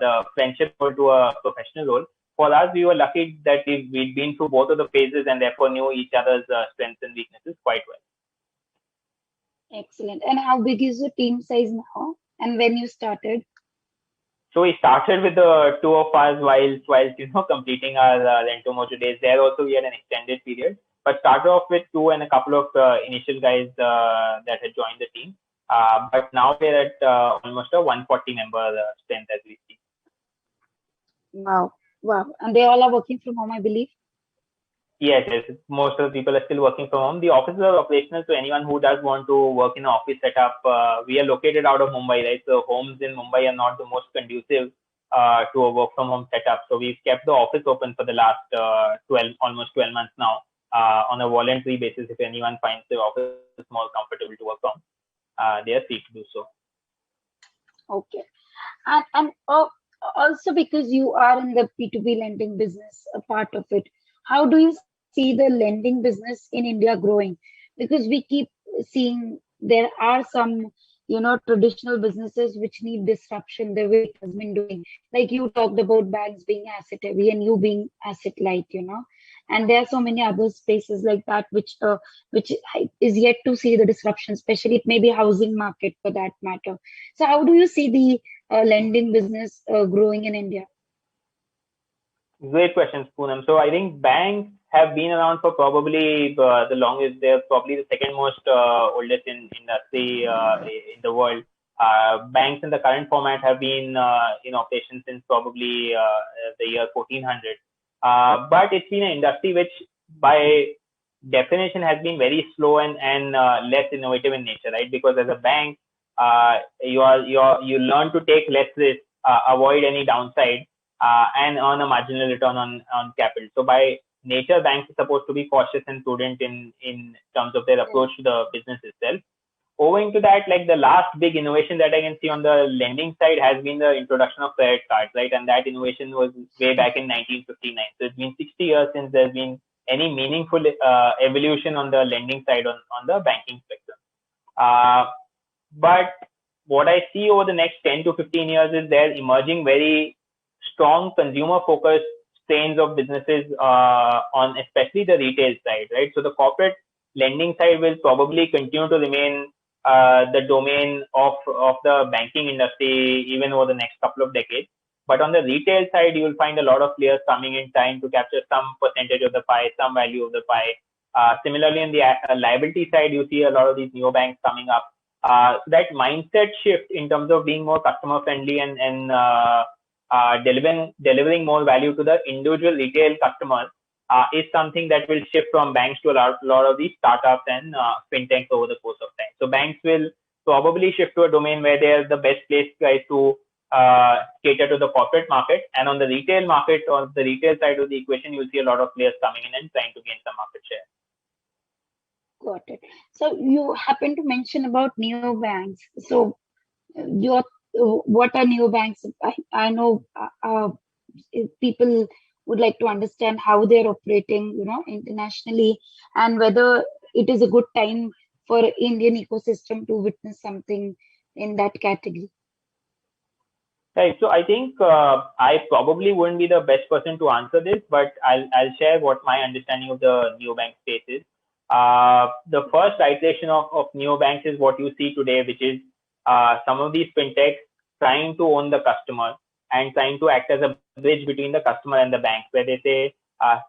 F: the friendship role to a professional role. For us, we were lucky that we'd been through both of the phases and therefore knew each other's strengths and weaknesses quite well.
E: Excellent. And how big is the team size now? And when you started?
F: So we started with the two of us while completing our Rento Mojo days. There also we had an extended period, but started off with two and a couple of initial guys that had joined the team. But now we're at almost a 140 member strength as we speak.
E: Wow. And they all are working from home, I believe?
F: Yes. Most of the people are still working from home. The offices are operational, so anyone who does want to work in an office setup, we are located out of Mumbai, right? So homes in Mumbai are not the most conducive to a work from home setup. So we've kept the office open for the last almost 12 months now on a voluntary basis. If anyone finds the office more comfortable to work from, they are free to do so.
E: Okay. And also because you are in the P2P lending business, a part of it, how do you see the lending business in India growing? Because we keep seeing there are some, traditional businesses which need disruption the way it has been doing. Like you talked about banks being asset heavy and you being asset light, and there are so many other spaces like that which is yet to see the disruption, especially it may be housing market for that matter. So how do you see the lending business growing in India?
F: Great question, Poonam. So I think banks have been around for probably the longest. They're probably the second most oldest in industry in the world. Banks in the current format have been in operation since probably the year 1400. But it's been an industry which, by definition has been very slow and less innovative in nature, right? Because as a bank, you learn to take less risk, avoid any downside, and earn a marginal return on capital. So by nature, banks are supposed to be cautious and prudent in terms of their approach to the business itself. Owing to that, like the last big innovation that I can see on the lending side has been the introduction of credit cards, right? And that innovation was way back in 1959. So it's been 60 years since there's been any meaningful evolution on the lending side on the banking spectrum. But what I see over the next 10 to 15 years is there emerging very strong consumer focused strains of businesses on especially the retail side, right? So the corporate lending side will probably continue to remain the domain of the banking industry even over the next couple of decades. But on the retail side, you will find a lot of players coming in trying to capture some percentage of the pie, some value of the pie. Similarly, on the liability side, you see a lot of these neobanks coming up. That mindset shift in terms of being more customer friendly and delivering more value to the individual retail customers is something that will shift from banks to a lot of these startups and fintechs over the course of time. So banks will probably shift to a domain where they are the best placed guys to cater to the corporate market. And on the retail market, or the retail side of the equation, you'll see a lot of players coming in and trying to gain some market share.
E: Got it. So you happen to mention about neobanks. So what are neobanks? I know people would like to understand how they're operating, internationally, and whether it is a good time for Indian ecosystem to witness something in that category.
F: Right. So I think I probably wouldn't be the best person to answer this, but I'll share what my understanding of the neobank space is. The first iteration of neobanks is what you see today, which is some of these fintechs trying to own the customer and trying to act as a bridge between the customer and the bank, where they say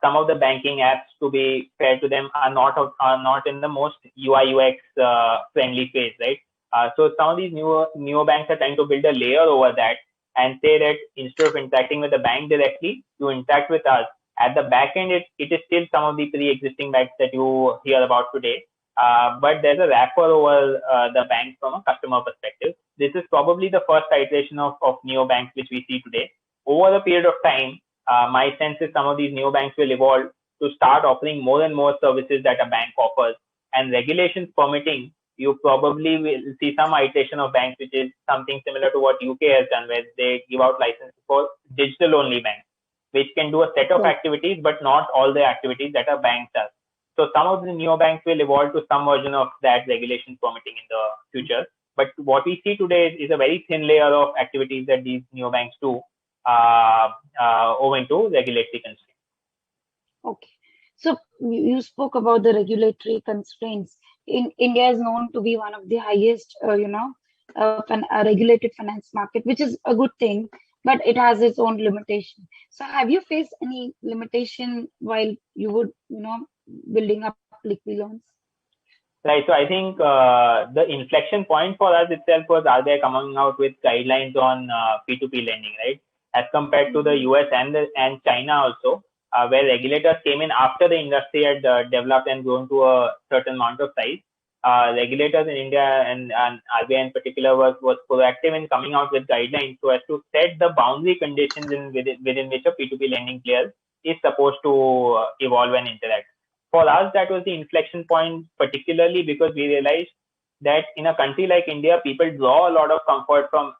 F: some of the banking apps, to be fair to them, are not in the most UI UX friendly phase, right? So some of these neobanks are trying to build a layer over that and say that instead of interacting with the bank directly, you interact with us. At the back end, it is still some of the pre-existing banks that you hear about today. But there's a wrapper over the bank from a customer perspective. This is probably the first iteration of neobanks which we see today. Over a period of time, my sense is some of these neobanks will evolve to start offering more and more services that a bank offers. And regulations permitting, you probably will see some iteration of banks, which is something similar to what UK has done, where they give out licenses for digital-only banks, which can do a set of activities, but not all the activities that a bank does. So some of the neobanks will evolve to some version of that regulation permitting in the future. But what we see today is a very thin layer of activities that these neobanks do owing to regulatory constraints.
E: Okay. So you spoke about the regulatory constraints. India is known to be one of the highest, regulated finance market, which is a good thing, but it has its own limitation. So have you faced any limitation while you would, building up liquid loans?
F: Right. So I think the inflection point for us itself was, are they coming out with guidelines on P2P lending, right? As compared to the US and China also, where regulators came in after the industry had developed and grown to a certain amount of size. Regulators in India and RBI in particular was proactive in coming out with guidelines so as to set the boundary conditions within which a P2P lending player is supposed to evolve and interact. For us, that was the inflection point, particularly because we realized that in a country like India, people draw a lot of comfort from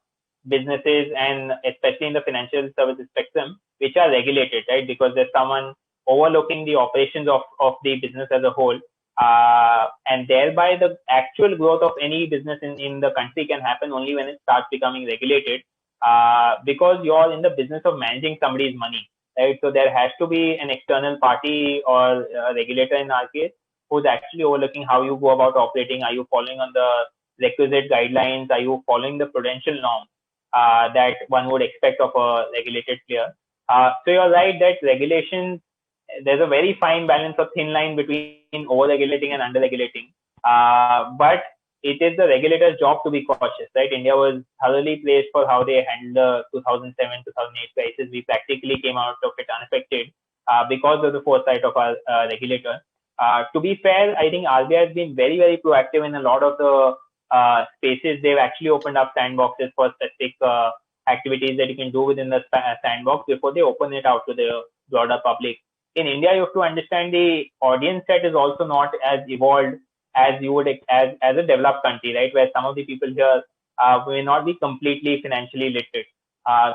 F: businesses, and especially in the financial services spectrum, which are regulated, right? Because there's someone overlooking the operations of the business as a whole. And thereby the actual growth of any business in the country can happen only when it starts becoming regulated, because you're in the business of managing somebody's money, right? So there has to be an external party or a regulator in our case who's actually overlooking how you go about operating. Are you following on the requisite guidelines? Are you following the prudential norms that one would expect of a regulated player? So you're right that regulations, there's a very fine balance of thin line between over-regulating and under-regulating. But it is the regulator's job to be cautious, right? India was thoroughly praised for how they handled the 2007-2008 crisis. We practically came out of it unaffected because of the foresight of our regulator. To be fair, I think RBI has been very, very proactive in a lot of the spaces. They've actually opened up sandboxes for specific activities that you can do within the sandbox before they open it out to the broader public. In India, you have to understand the audience set is also not as evolved as you would as a developed country, right? Where some of the people here may not be completely financially literate.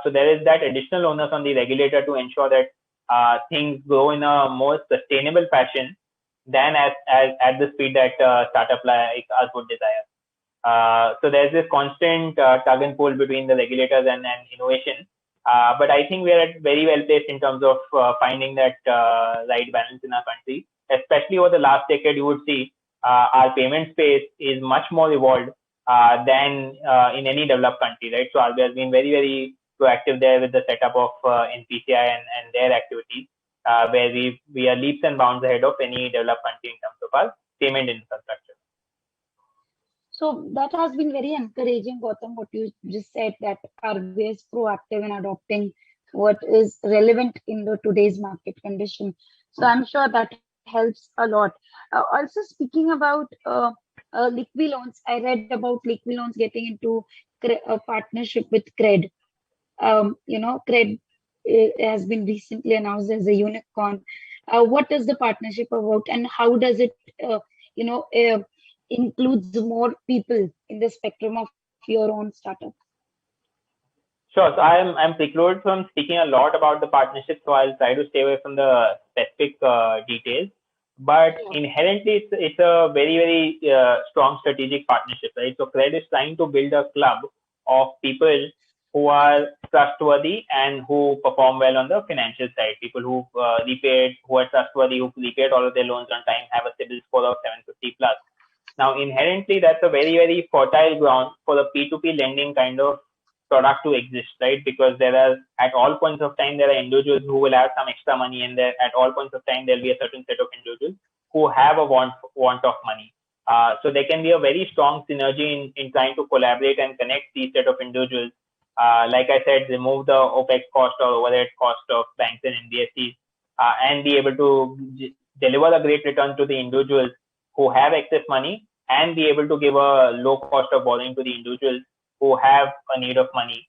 F: So there is that additional onus on the regulator to ensure that things grow in a more sustainable fashion than at the speed that startup like us would desire. So there's this constant tug and pull between the regulators and innovation. But I think we are at very well placed in terms of finding that right balance in our country. Especially over the last decade, you would see our payment space is much more evolved than in any developed country, right? So RBI has been very, very proactive there with the setup of NPCI and their activities, where we are leaps and bounds ahead of any developed country in terms of our payment infrastructure.
E: So that has been very encouraging, Gautam, what you just said, that RBI is proactive in adopting what is relevant in the today's market condition. So I'm sure that helps a lot. Also, speaking about liquid loans, I read about liquid loans getting into a partnership with CRED. CRED has been recently announced as a unicorn. What is the partnership about, and how does it, includes more people in the spectrum of your own startup?
F: Sure. So I'm precluded from speaking a lot about the partnership, so I'll try to stay away from the specific details. But inherently, it's a very, very strong strategic partnership, right? So CRED is trying to build a club of people who are trustworthy and who perform well on the financial side. People who who are trustworthy, who repaid all of their loans on time, have a CIBIL score of 750 plus. Now, inherently, that's a very, very fertile ground for the P2P lending kind of product to exist, right? Because there are, at all points of time, there are individuals who will have some extra money, and there at all points of time, there'll be a certain set of individuals who have a want of money. So there can be a very strong synergy in trying to collaborate and connect these set of individuals. Like I said, remove the OPEX cost or overhead cost of banks and NBFCs, and be able to deliver a great return to the individuals who have excess money, and be able to give a low cost of borrowing to the individuals who have a need of money,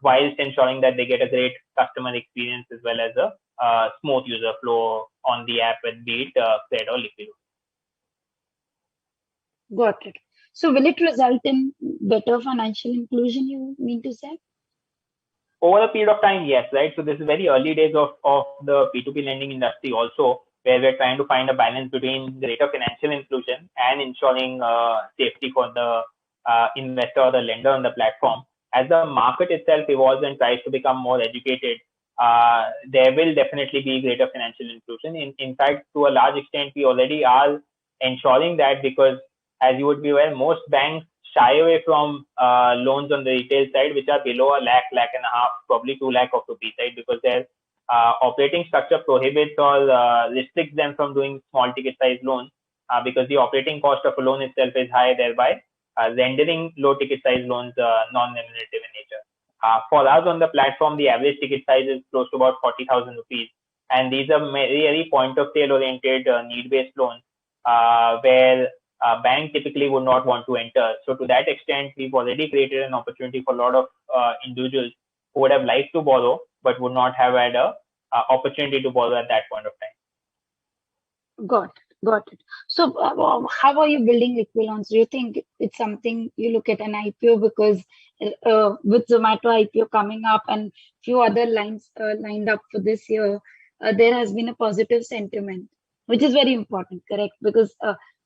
F: whilst ensuring that they get a great customer experience as well as a smooth user flow on the app, with be it CRED or Liquid.
E: Got it. So will it result in better financial inclusion, you mean to say?
F: Over a period of time, yes, right? So this is very early days of the P2P lending industry also, where we're trying to find a balance between greater financial inclusion and ensuring safety for the investor or the lender on the platform. As the market itself evolves and tries to become more educated, there will definitely be greater financial inclusion. In fact, to a large extent, we already are ensuring that, because as you would be aware, most banks shy away from loans on the retail side, which are below a lakh and a half, probably 2 lakh of rupees, right? Because their operating structure prohibits or restricts them from doing small ticket size loans, because the operating cost of a loan itself is high, thereby rendering low ticket size loans non-remunerative in nature. For us on the platform, the average ticket size is close to about 40,000 rupees. And these are very point of sale oriented need-based loans, where bank typically would not want to enter. So to that extent, we've already created an opportunity for a lot of individuals who would have liked to borrow, but would not have had a opportunity to borrow at that point of time.
E: Got it. So how are you building liquid loans? Do you think it's something you look at an IPO? Because with Zomato IPO coming up and few other lines lined up for this year, there has been a positive sentiment, which is very important, correct? Because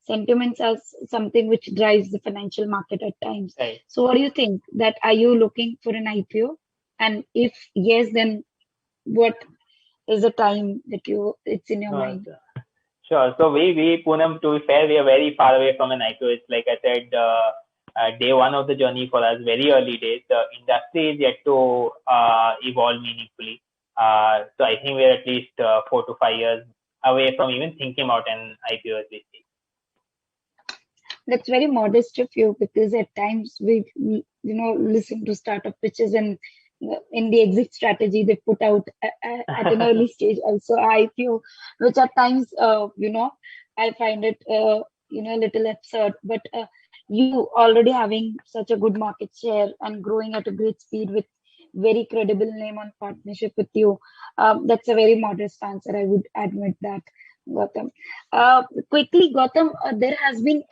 E: sentiments are something which drives the financial market at times.
F: Right.
E: So what do you think? That are you looking for an IPO? And if yes, then what is the time that it's in your mind?
F: Sure. So we Poonam, to be fair, we are very far away from an IPO. It's like I said, day one of the journey for us, very early days. The industry is yet to evolve meaningfully. So I think we're at least 4 to 5 years away from even thinking about an IPO as we speak.
E: That's very modest of you, because at times we listen to startup pitches and in the exit strategy they put out at an early stage also IPO, which at times, I find it, a little absurd. But you already having such a good market share and growing at a great speed with very credible name on partnership with you, that's a very modest answer. I would admit that, Gautam. Quickly, Gautam, there has been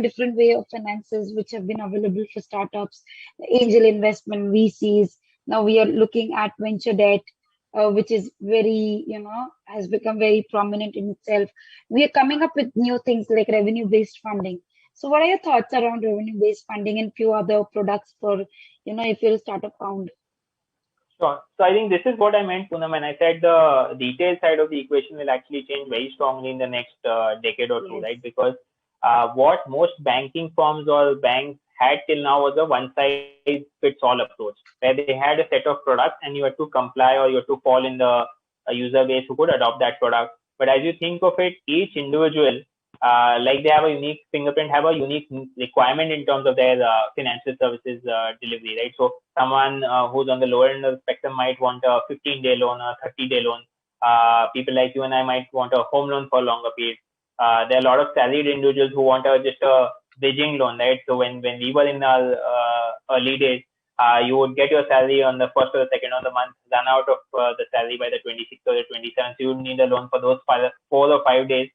E: different way of finances which have been available for startups, angel investment, VCs. Now we are looking at venture debt, which is very, has become very prominent in itself. We are coming up with new things like revenue-based funding. So what are your thoughts around revenue-based funding and few other products for, if you're a startup founder?
F: Sure. So I think this is what I meant, Poonam, when I said the retail side of the equation will actually change very strongly in the next decade or two, right? Because what most banking firms or banks had till now was a one-size-fits-all approach, where they had a set of products and you had to comply or you had to fall in the user base who could adopt that product. But as you think of it, each individual, like they have a unique fingerprint, have a unique requirement in terms of their financial services delivery, right? So someone who's on the lower end of the spectrum might want a 15-day loan or a 30-day loan. People like you and I might want a home loan for a longer period. There are a lot of salaried individuals who want just a bridging loan, right? So when we were in our early days, you would get your salary on the first or the second of the month, run out of the salary by the 26th or the 27th. So you would need a loan for those 4 or 5 days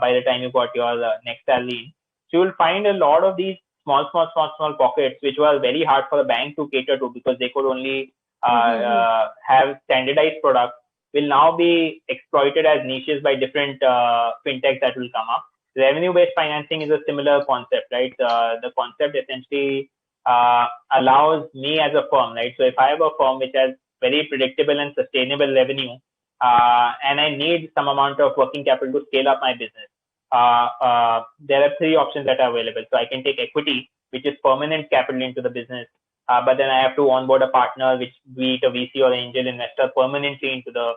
F: by the time you got your next salary. So you'll find a lot of these small pockets, which were very hard for the bank to cater to because they could only have standardized products, will now be exploited as niches by different fintechs that will come up. Revenue-based financing is a similar concept, right? The concept essentially allows me as a firm, right? So if I have a firm which has very predictable and sustainable revenue, and I need some amount of working capital to scale up my business, there are 3 options that are available. So I can take equity, which is permanent capital into the business, but then I have to onboard a partner, which be it a VC or an angel investor, permanently into the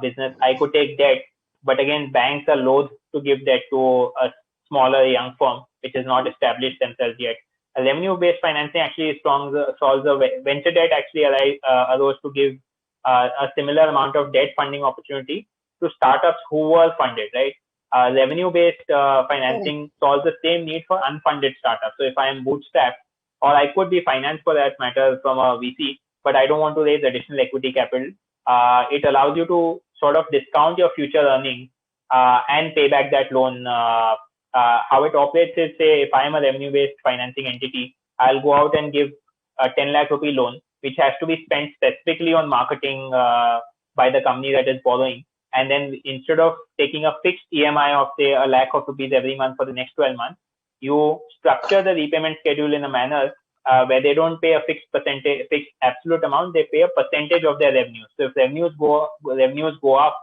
F: business. I could take debt, but again, banks are loath to give debt to a smaller young firm which has not established themselves yet. A revenue-based financing actually solves the venture debt actually allows to give a similar amount of debt funding opportunity to startups who were funded, right? Revenue-based financing solves the same need for unfunded startups. So if I am bootstrapped, or I could be financed for that matter from a VC, but I don't want to raise additional equity capital, it allows you to sort of discount your future earnings and pay back that loan. How it operates is, say, if I am a revenue-based financing entity, I'll go out and give a 10 lakh rupee loan, which has to be spent specifically on marketing by the company that is borrowing. And then instead of taking a fixed EMI of, say, a lakh of rupees every month for the next 12 months, you structure the repayment schedule in a manner where they don't pay a fixed absolute amount, they pay a percentage of their revenues. So if revenues go up,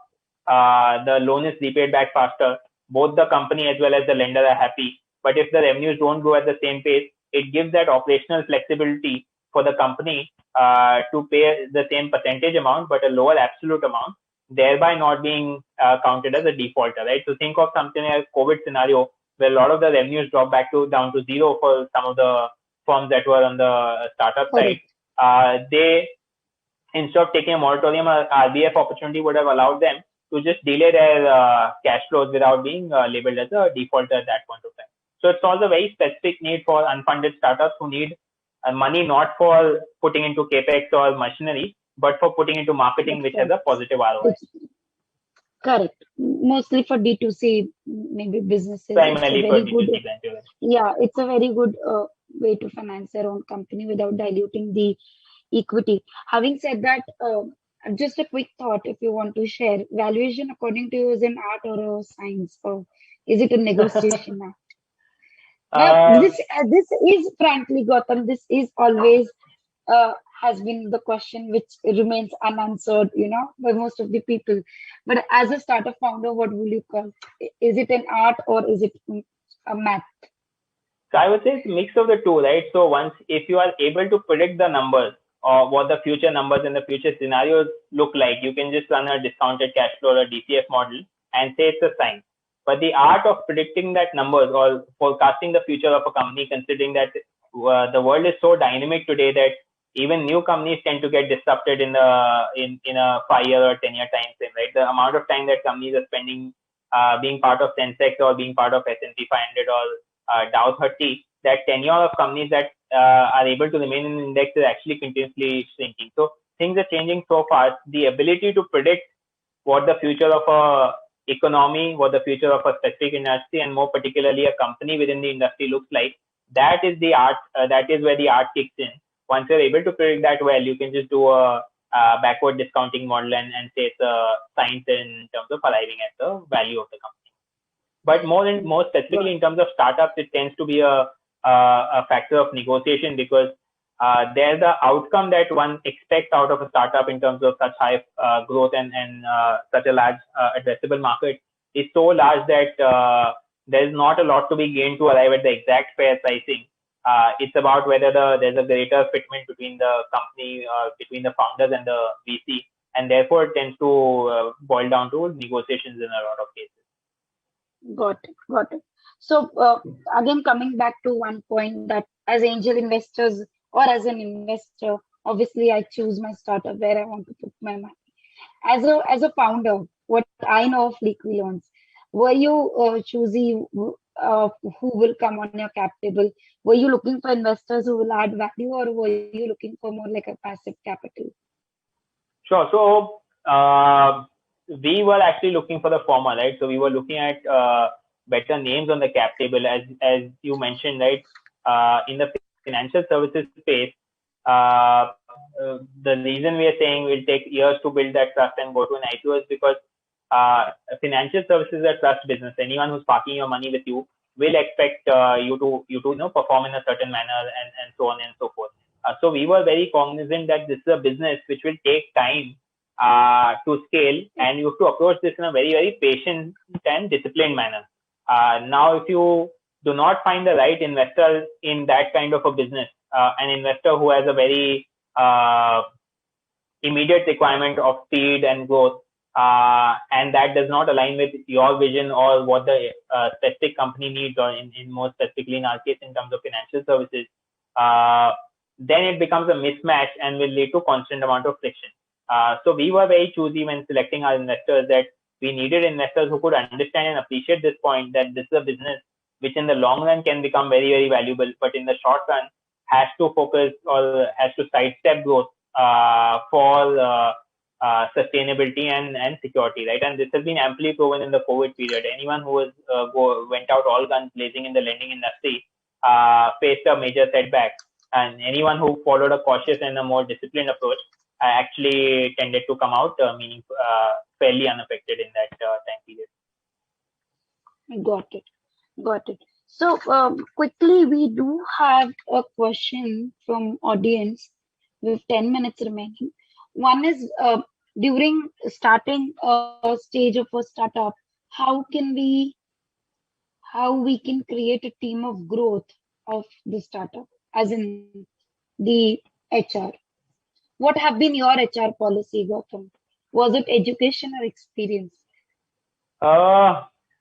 F: the loan is repaid back faster. Both the company as well as the lender are happy. But if the revenues don't grow at the same pace, it gives that operational flexibility for the company to pay the same percentage amount, but a lower absolute amount, thereby not being counted as a defaulter, right? So think of something like COVID scenario where a lot of the revenues drop down to zero for some of the firms that were on the startup side. They, instead of taking a moratorium, RBF opportunity would have allowed them to just delay their cash flows without being labeled as a defaulter at that point of time. So it solves a very specific need for unfunded startups who need money not for putting into capex or machinery, but for putting into marketing, which has a positive ROI.
E: Correct. Mostly for D2C, maybe businesses.
F: Primarily for D2C.
E: Yeah, it's a very good way to finance their own company without diluting the equity. Having said that, just a quick thought, if you want to share, valuation according to you is an art or a science, or is it a negotiation act? This is frankly, Gautam, this is always has been the question which remains unanswered, by most of the people. But as a startup founder, what will you call? Is it an art or is it a math?
F: So I would say it's a mix of the two, right? So if you are able to predict the numbers or what the future numbers and the future scenarios look like, you can just run a discounted cash flow or a DCF model and say it's a science. But the art of predicting that numbers or forecasting the future of a company, considering that the world is so dynamic today that even new companies tend to get disrupted in a 5-year or 10-year time frame, right? The amount of time that companies are spending being part of Sensex or being part of S&P 500 or Dow 30, that tenure of companies that are able to remain in the index is actually continuously shrinking. So things are changing so fast. The ability to predict what the future of a economy, what the future of a specific industry, and more particularly a company within the industry looks like, that is the art. That is where the art kicks in. Once you're able to predict that well, you can just do a backward discounting model and say it's a science in terms of arriving at the value of the company. But more specifically in terms of startups, it tends to be a factor of negotiation, because there's the outcome that one expects out of a startup in terms of such high growth and such a large addressable market is so large that there's not a lot to be gained to arrive at the exact fair pricing. It's about whether there's a greater fitment between the company, between the founders and the VC, and therefore it tends to boil down to negotiations in a lot of cases.
E: Got it. So again, coming back to one point, that as angel investors or as an investor, obviously I choose my startup where I want to put my money. As a founder, what I know of Liquid Loans, were you choosy who will come on your cap table? Were you looking for investors who will add value, or were you looking for more like a passive capital?
F: Sure. So we were actually looking for the former, right? So we were looking at better names on the cap table, as you mentioned, right? In the financial services space, the reason we are saying we'll take years to build that trust and go to an IPO is because financial services is a trust business. Anyone who's parking your money with you will expect you to perform in a certain manner and so on and so forth. So we were very cognizant that this is a business which will take time to scale, and you have to approach this in a very, very patient and disciplined manner. Now, if you do not find the right investor in that kind of a business, an investor who has a very immediate requirement of speed and growth, and that does not align with your vision or what the specific company needs, or in more specifically in our case in terms of financial services, then it becomes a mismatch and will lead to constant amount of friction. So we were very choosy when selecting our investors, that we needed investors who could understand and appreciate this point, that this is a business which in the long run can become very, very valuable, but in the short run has to focus or has to sidestep growth for sustainability and security, right? And this has been amply proven in the COVID period. Anyone who went out all guns blazing in the lending industry faced a major setback, and anyone who followed a cautious and a more disciplined approach actually tended to come out fairly unaffected in that time period.
E: Got it. So quickly, we do have a question from audience with 10 minutes remaining. One is, during starting a stage of a startup, how we can create a team of growth of the startup, as in the HR. What have been your HR policy, Gautam? Was it education or experience?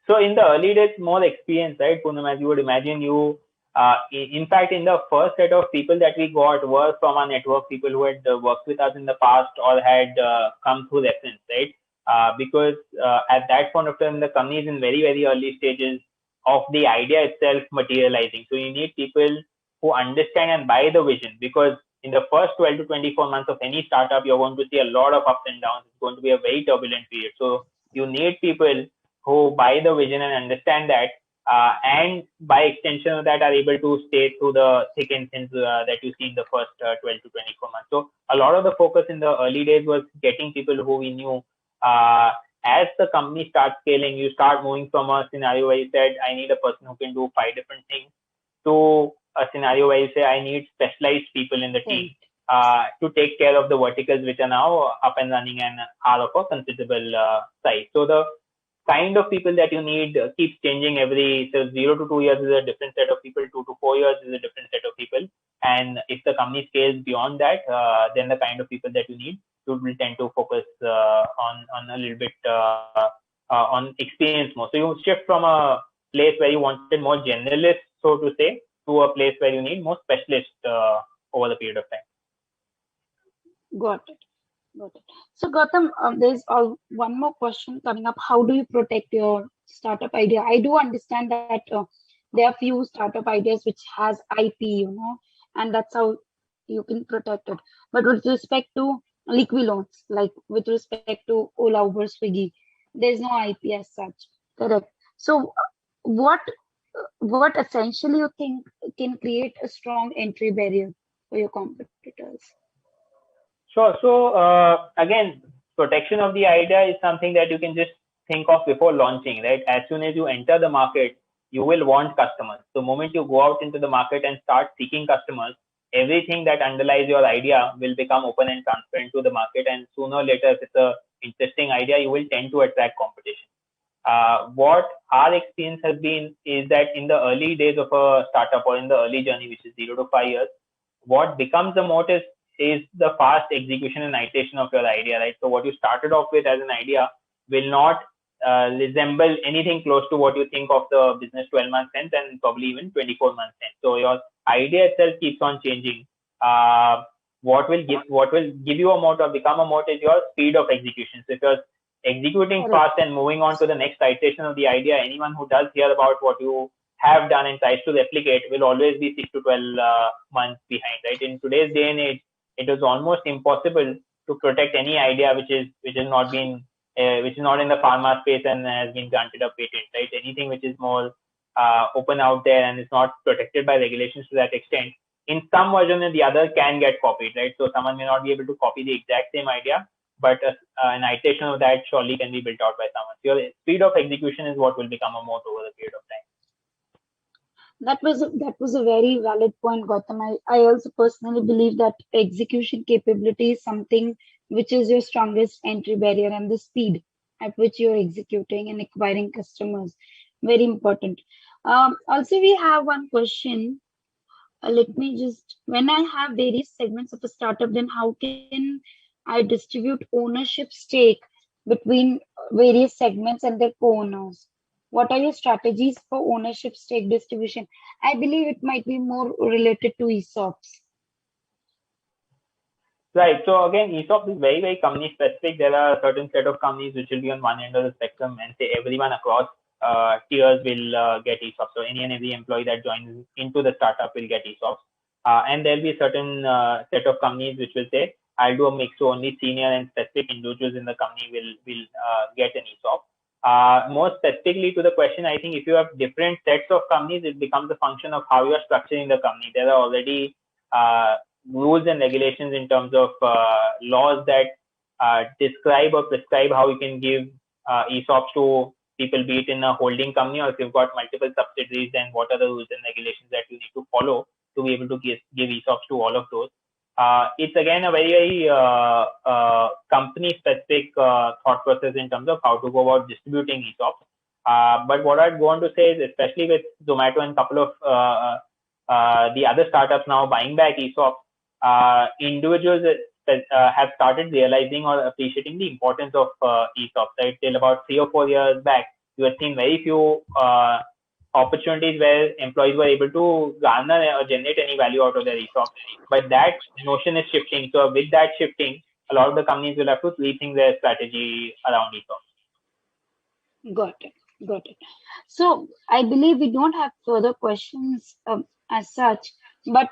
F: So in the early days, more experience, right, Poonam? As you would imagine, in fact, in the first set of people that we got were from our network, people who had worked with us in the past or had come through reference, right? Because at that point of time, the company is in very, very early stages of the idea itself materializing. So you need people who understand and buy the vision, because in the first 12 to 24 months of any startup, you're going to see a lot of ups and downs. It's going to be a very turbulent period. So you need people who buy the vision and understand that, and by extension of that are able to stay through the thick and thin that you see in the first 12 to 24 months. So a lot of the focus in the early days was getting people who we knew. As the company starts scaling, you start moving from a scenario where you said, I need a person who can do 5 different things, to a scenario where you say, I need specialized people in the team to take care of the verticals which are now up and running and are of a considerable size. So the kind of people that you need keeps changing every 0 to 2 years is a different set of people, 2 to 4 years is a different set of people. And if the company scales beyond that, then the kind of people that you need will tend to focus on a little bit on experience more. So you shift from a place where you wanted more generalists, so to say, to a place where you need more specialists over the period of time.
E: Got it. Got it. So, Gautam, there's one more question coming up. How do you protect your startup idea? I do understand that there are few startup ideas which has IP, and that's how you can protect it. But with respect to liquid loans, like with respect to Ola, Uber, Swiggy, there's no IP as such. Correct. So, what what essentially you think can create a strong entry barrier for your competitors?
F: Sure. So again, protection of the idea is something that you can just think of before launching, right? As soon as you enter the market, you will want customers. The moment you go out into the market and start seeking customers, everything that underlies your idea will become open and transparent to the market. And sooner or later, if it's a interesting idea, you will tend to attract competition. What our experience has been is that in the early days of a startup or in the early journey, which is 0 to 5 years, what becomes the moat is the fast execution and iteration of your idea, right? So what you started off with as an idea will not resemble anything close to what you think of the business 12 months hence and probably even 24 months hence. So your idea itself keeps on changing. What will give you a moat or become a moat is your speed of execution. So if you're executing
E: Correct.
F: fast and moving on to the next iteration of the idea, anyone who does hear about what you have done and tries to replicate will always be 6 to 12 months behind, right? In today's day and age, it is almost impossible to protect any idea which is not in the pharma space and has been granted a patent, right? Anything which is more open out there and is not protected by regulations to that extent, in some version or the other can get copied, right? So someone may not be able to copy the exact same idea, but an iteration of that surely can be built out by someone. So your speed of execution is what will become a moat over the period of time.
E: That was a very valid point, Gautam. I also personally believe that execution capability is something which is your strongest entry barrier, and the speed at which you're executing and acquiring customers. Very important. Also, we have one question. Let me just, when I have various segments of a startup, then how can I distribute ownership stake between various segments and their co-owners? What are your strategies for ownership stake distribution? I believe it might be more related to ESOPs.
F: Right. So again, ESOP is very, very company specific. There are a certain set of companies which will be on one end of the spectrum, and say everyone across tiers will get ESOP. So any and every employee that joins into the startup will get ESOPs. And there'll be a certain set of companies which will say, I'll do a mix. So only senior and specific individuals in the company will get an ESOP. More specifically to the question, I think if you have different sets of companies, it becomes a function of how you are structuring the company. There are already rules and regulations in terms of laws that describe or prescribe how you can give ESOPs to people, be it in a holding company or if you've got multiple subsidiaries, then what are the rules and regulations that you need to follow to be able to give ESOPs to all of those. It's again a very, very company specific thought process in terms of how to go about distributing ESOPs. But what I'd go on to say is, especially with Zomato and a couple of the other startups now buying back ESOPs, individuals have started realizing or appreciating the importance of ESOPs. Right, till about 3 or 4 years back, you had seen very few opportunities where employees were able to garner or generate any value out of their ESOPs. But that notion is shifting. So with that shifting, a lot of the companies will have to rethink their strategy around ESOPs.
E: Got it. Got it. So I believe we don't have further questions as such, but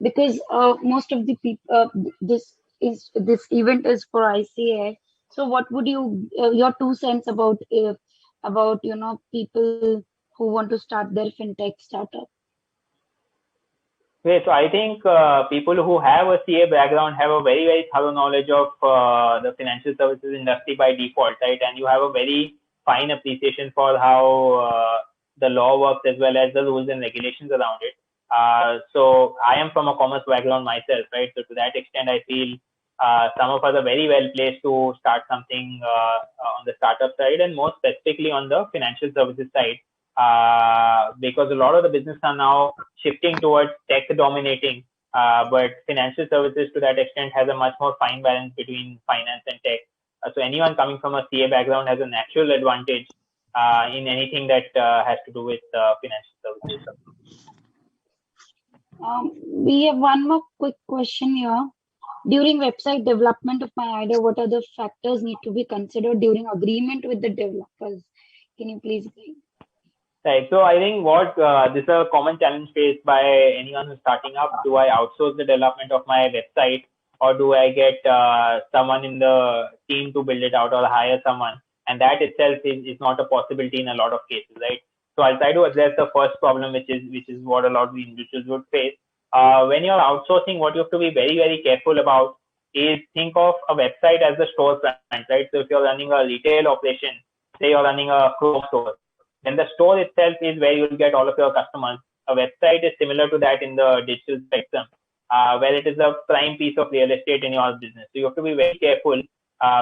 E: because most of the people, this event is for ICAI. So what would your 2 cents about people who want to start their fintech startup?
F: Okay, so I think people who have a CA background have a very, very thorough knowledge of the financial services industry by default, right? And you have a very fine appreciation for how the law works as well as the rules and regulations around it. So I am from a commerce background myself, right? So to that extent, I feel some of us are very well placed to start something on the startup side and more specifically on the financial services side. Because a lot of the business are now shifting towards tech dominating, but financial services to that extent has a much more fine balance between finance and tech. So anyone coming from a CA background has a natural advantage in anything that has to do with financial services.
E: We have one more quick question here. During website development of my idea, what are the factors need to be considered during agreement with the developers? Can you please guide?
F: Right. So I think what this is a common challenge faced by anyone who's starting up. Do I outsource the development of my website, or do I get someone in the team to build it out, or hire someone? And that itself is not a possibility in a lot of cases, right? So I'll try to address the first problem, which is what a lot of individuals would face. When you're outsourcing, what you have to be very, very careful about is think of a website as the storefront, right? So if you're running a retail operation, say you're running a clothes store, then the store itself is where you'll get all of your customers. A website is similar to that in the digital spectrum, where it is a prime piece of real estate in your business. So you have to be very careful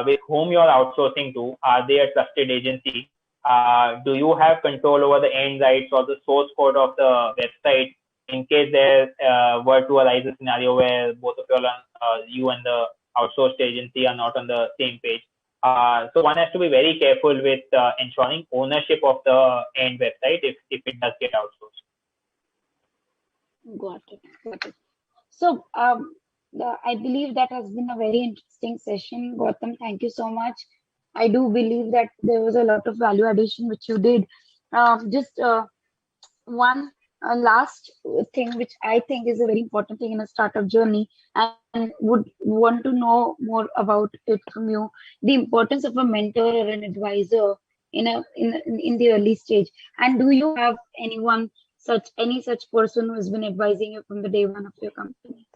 F: with whom you're outsourcing to. Are they a trusted agency? Do you have control over the end rights or the source code of the website in case there were to arise a scenario where both of you and the outsourced agency are not on the same page? So one has to be very careful with ensuring ownership of the end website if it does get outsourced.
E: Got it. Got it. So I believe that has been a very interesting session. Gautam, thank you so much. I do believe that there was a lot of value addition which you did. Just one last thing which I think is a very important thing in a startup journey, and would want to know more about it from you: the importance of a mentor or an advisor in the early stage. And do you have any such person who has been advising you from the day one of your company?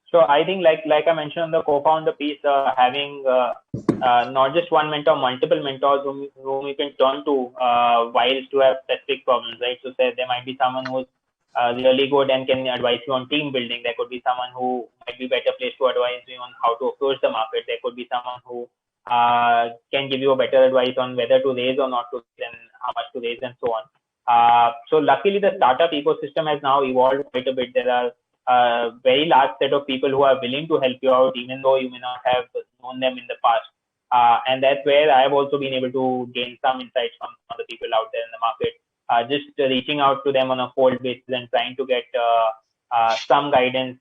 F: So I think like I mentioned on the co-founder piece, having not just one mentor, multiple mentors whom you can turn to while to have specific problems, right? So say there might be someone who's really good and can advise you on team building. There could be someone who might be better placed to advise you on how to approach the market. There could be someone who can give you a better advice on whether to raise or not to raise and how much to raise and so on. So luckily the startup ecosystem has now evolved quite a bit. There are a very large set of people who are willing to help you out, even though you may not have known them in the past. And that's where I have also been able to gain some insights from other people out there in the market. Just reaching out to them on a cold basis and trying to get some guidance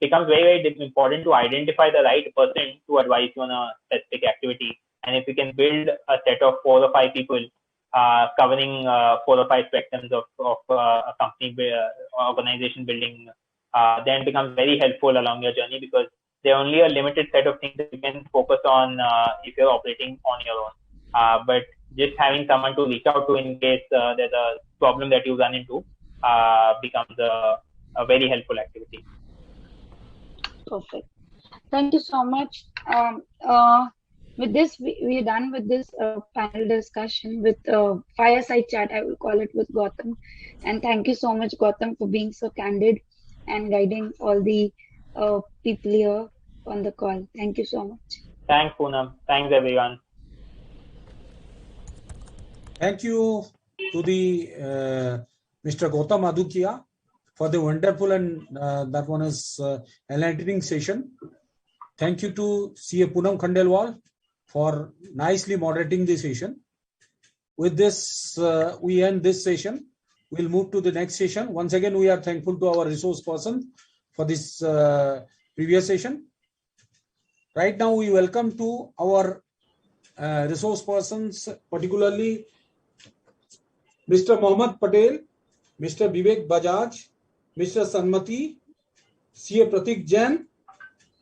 F: becomes very, very important to identify the right person to advise you on a specific activity. And if you can build a set of 4 or 5 people covering 4 or 5 spectrums of a company organization building, then it becomes very helpful along your journey, because there are only a limited set of things that you can focus on if you're operating on your own. But just having someone to reach out to in case there's a problem that you run into becomes a very helpful activity.
E: Perfect. Thank you so much. With this, we are done with this panel discussion with fireside chat, I will call it, with Gautam. And thank you so much, Gautam, for being so candid and guiding all the people here on the call. Thank you so much.
F: Thanks, Poonam. Thanks, everyone.
A: Thank you to the Mr. Gautam Adukia for the wonderful and that one is enlightening session. Thank you to CA Poonam Khandelwal for nicely moderating the session. With this, we end this session. We'll move to the next session. Once again, we are thankful to our resource person for this previous session. Right now, we welcome to our resource persons, particularly Mr. Mohammad Patel, Mr. Vivek Bajaj, Mr. Sanmati, CA Pratik Jain,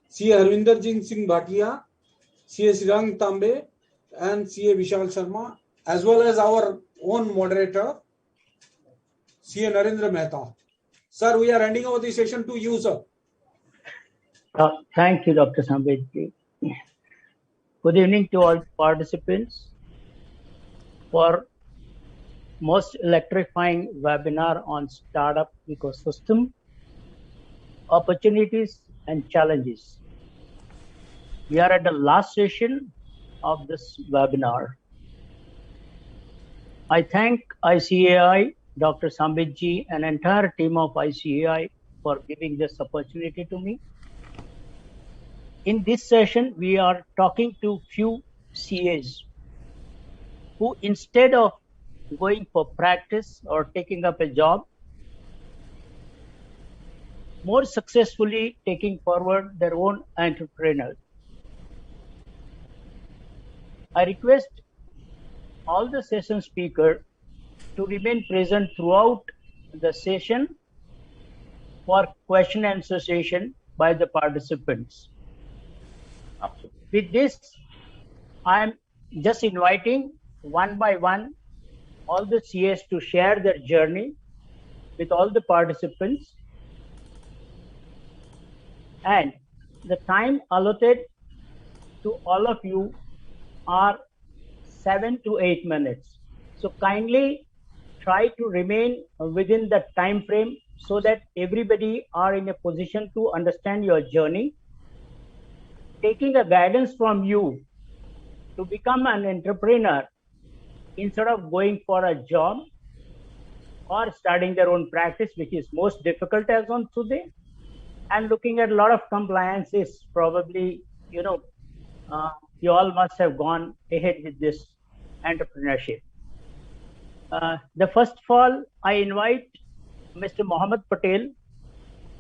A: CA Harvinder Singh Bhatia, CA Sirang Tambe, and CA Vishal Sharma, as well as our own moderator, CA Narendra Mehta. Sir, we are handing over the session to you, sir.
G: Thank you, Dr. Sambhej. Good evening to all participants for most electrifying webinar on startup ecosystem, opportunities and challenges. We are at the last session of this webinar. I thank ICAI, Dr. Sambhej and entire team of ICAI for giving this opportunity to me. In this session, we are talking to few CAs who, instead of going for practice or taking up a job, more successfully taking forward their own entrepreneurs. I request all the session speakers to remain present throughout the session for question and answer session by the participants. With this, I am just inviting one by one all the CS to share their journey with all the participants, and the time allotted to all of you are 7 to 8 minutes. So kindly try to remain within that time frame so that everybody are in a position to understand your journey, taking a guidance from you to become an entrepreneur instead of going for a job or starting their own practice, which is most difficult as on today, and looking at a lot of compliances. Probably, you all must have gone ahead with this entrepreneurship. The first of all, I invite Mr. Mohammed Patel,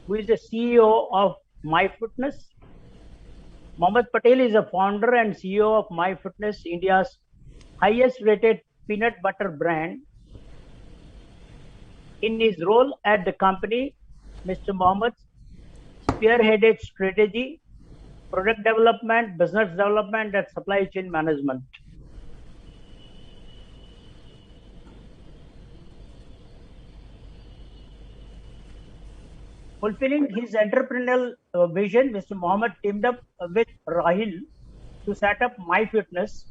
G: who is the CEO of MyFitness. Mohammed Patel is a founder and CEO of MyFitness, India's highest rated peanut butter brand. In his role at the company, Mr. Mohammed spearheaded strategy, product development, business development, and supply chain management. Fulfilling his entrepreneurial vision, Mr. Mohammed teamed up with Rahil to set up MyFitness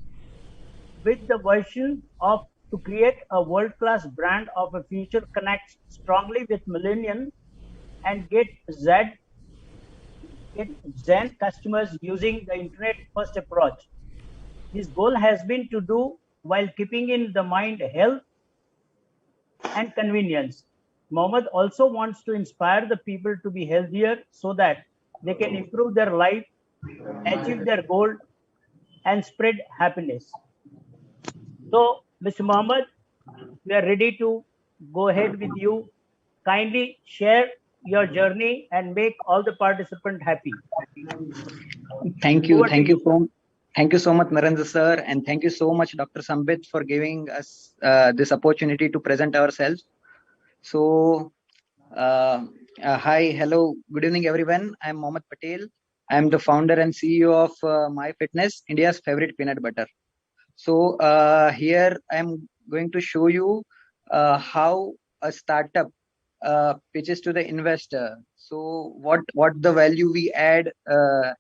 G: with the vision of to create a world-class brand of a future connects strongly with millennials and get Zen customers using the internet-first approach. His goal has been to do while keeping in the mind health and convenience. Mohammed also wants to inspire the people to be healthier so that they can improve their life, achieve their goal, and spread happiness. So, Mr. Mohammed, we are ready to go ahead with you. Kindly share your journey and make all the participants happy.
H: Thank you. Thank you so much, Narendra sir, and thank you so much, Dr. Sambit, for giving us this opportunity to present ourselves. So, hi, hello, good evening, everyone. I'm Mohammed Patel. I'm the founder and CEO of MyFitness, India's favorite peanut butter. So here I'm going to show you how a startup pitches to the investor. So what the value we add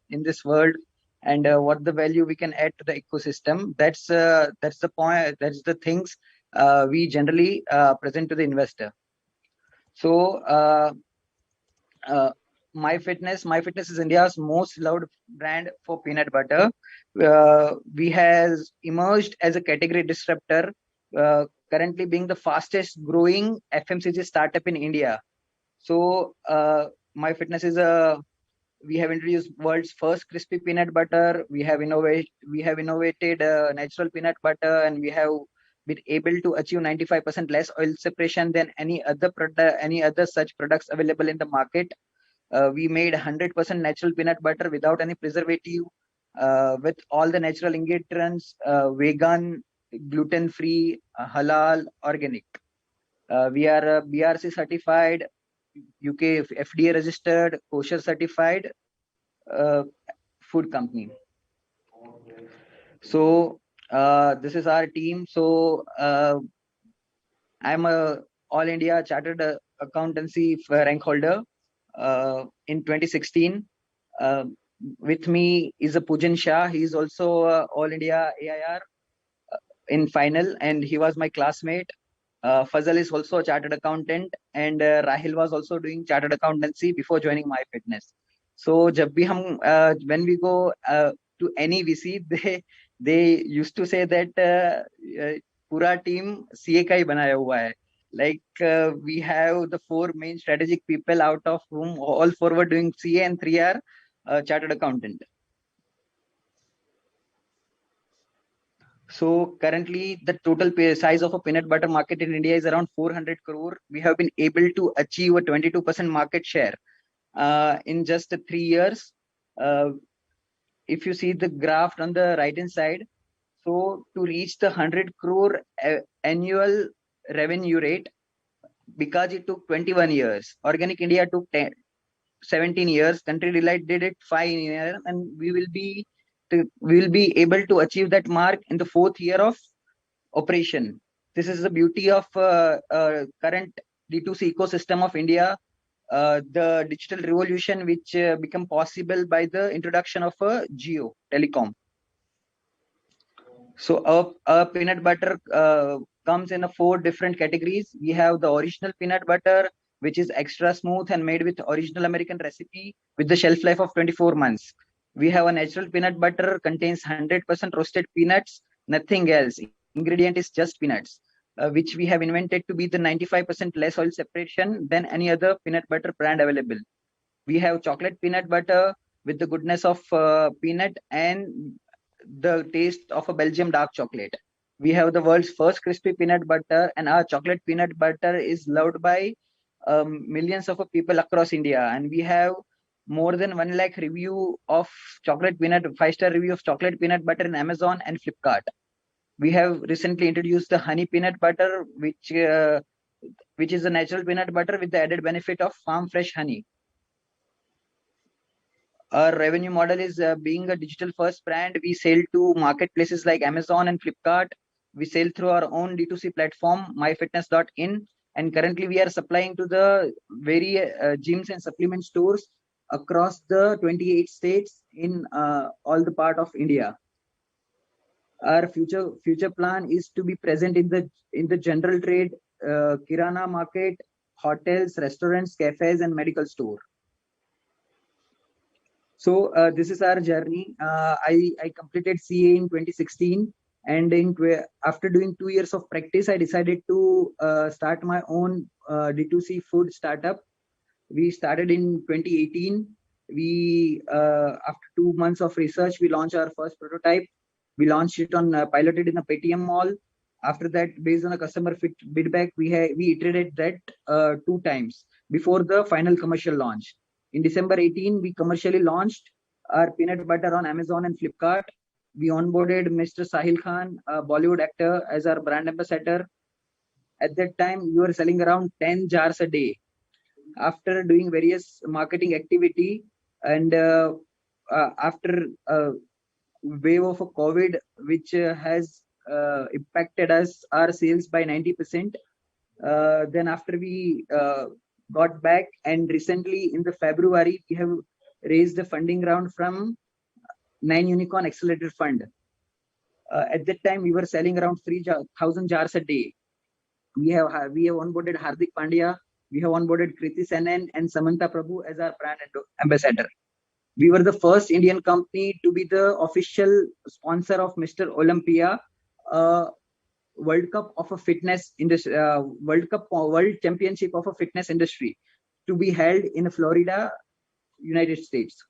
H: in this world, and what the value we can add to the ecosystem. That's the point. That's the things we generally present to the investor. So MyFitness is India's most loved brand for peanut butter. We has emerged as a category disruptor, currently being the fastest growing FMCG startup in India. So MyFitness is we have introduced world's first crispy peanut butter. We have innovated natural peanut butter, and we have been able to achieve 95% less oil separation than any other such products available in the market. We made 100% natural peanut butter without any preservative, with all the natural ingredients, vegan, gluten-free, halal, organic. We are BRC certified, UK FDA registered, kosher certified food company. So this is our team. So I'm a All India Chartered Accountancy rank holder in 2016. With me is a Pujan Shah. He is also All India AIR in final, and he was my classmate. Fazal is also a chartered accountant, and Rahil was also doing chartered accountancy before joining MyFitness. So when we go to any VC, they used to say that pura team CAI banaya hua hai. Like we have the 4 main strategic people, out of whom all 4 were doing CA and 3 are chartered accountant. So currently the total size of a peanut butter market in India is around 400 crore. We have been able to achieve a 22% market share. in just 3 years. If you see the graph on the right hand side, so to reach the 100 crore annual revenue rate, because it took 21 years, Organic India took 17 years, Country Delight did it 5 years, and we will be able to achieve that mark in the 4th year of operation. This is the beauty of current D2C ecosystem of India, the digital revolution which become possible by the introduction of Geo Telecom. So our peanut butter comes in 4 different categories. We have the original peanut butter, which is extra smooth and made with original American recipe with the shelf life of 24 months. We have a natural peanut butter, contains 100% roasted peanuts, nothing else. Ingredient is just peanuts, which we have invented to be the 95% less oil separation than any other peanut butter brand available. We have chocolate peanut butter with the goodness of peanut and the taste of a Belgium dark chocolate. We have the world's first crispy peanut butter, and our chocolate peanut butter is loved by millions of people across India. And we have more than 1 lakh review of chocolate peanut, 5-star review of chocolate peanut butter in Amazon and Flipkart. We have recently introduced the honey peanut butter, which is a natural peanut butter with the added benefit of farm fresh honey. Our revenue model is being a digital first brand. We sell to marketplaces like Amazon and Flipkart. We sell through our own D2C platform, myfitness.in. And currently we are supplying to the very gyms and supplement stores across the 28 states in all the part of India. Our future plan is to be present in the general trade, kirana market, hotels, restaurants, cafes, and medical store. So this is our journey. I completed CA in 2016, and after doing 2 years of practice, I decided to start my own D2C food startup. We started in 2018. We after 2 months of research, we launched our first prototype. We launched it on piloted in a Paytm mall. After that, based on a customer feedback, we iterated that 2 times before the final commercial launch. In December 18, we commercially launched our peanut butter on Amazon and Flipkart. We onboarded Mr. Sahil Khan, a Bollywood actor, as our brand ambassador. At that time, we were selling around 10 jars a day. After doing various marketing activity and after a wave of a COVID, which has impacted our sales by 90%. Then after we got back, and recently in the February, we have raised the funding round from 9 Unicorn Accelerator Fund. At that time, we were selling around 3,000 jars a day. We have onboarded Hardik Pandya, we have onboarded Kriti Sennen and Samantha Prabhu as our brand ambassador. We were the first Indian company to be the official sponsor of Mr. Olympia, World Cup of a fitness industry, World Championship of a fitness industry, to be held in Florida, United States.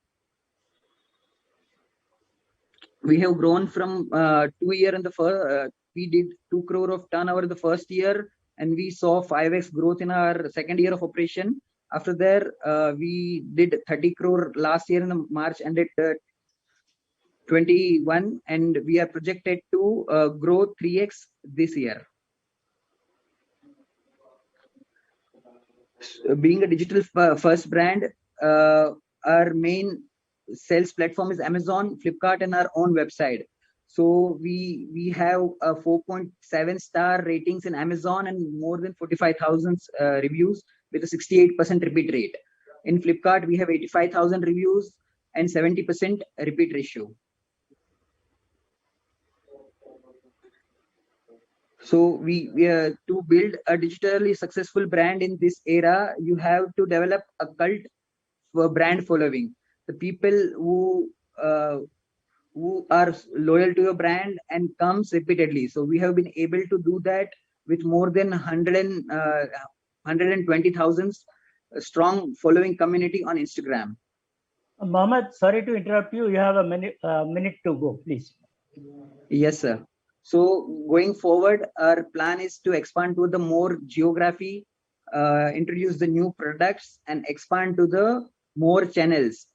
H: We have grown from 2 year in the first. We did 2 crore of turnover the first year, and we saw 5x growth in our second year of operation. After that, we did 30 crore last year in the March ended 21, and we are projected to grow 3x this year. Being a digital first brand, our main sales platform is Amazon, Flipkart, and our own website. So we have 4.7 star ratings in Amazon and more than 45,000 reviews with a 68% repeat rate. In Flipkart, we have 85,000 reviews and 70% repeat ratio. So we to build a digitally successful brand in this era, you have to develop a cult brand following. The people who are loyal to your brand and comes repeatedly. So we have been able to do that with more than 120,000 strong following community on Instagram.
G: Mohammed, sorry to interrupt you. You have a minute to go, please.
H: Yes, sir. So going forward, our plan is to expand to the more geography, introduce the new products, and expand to the more channels.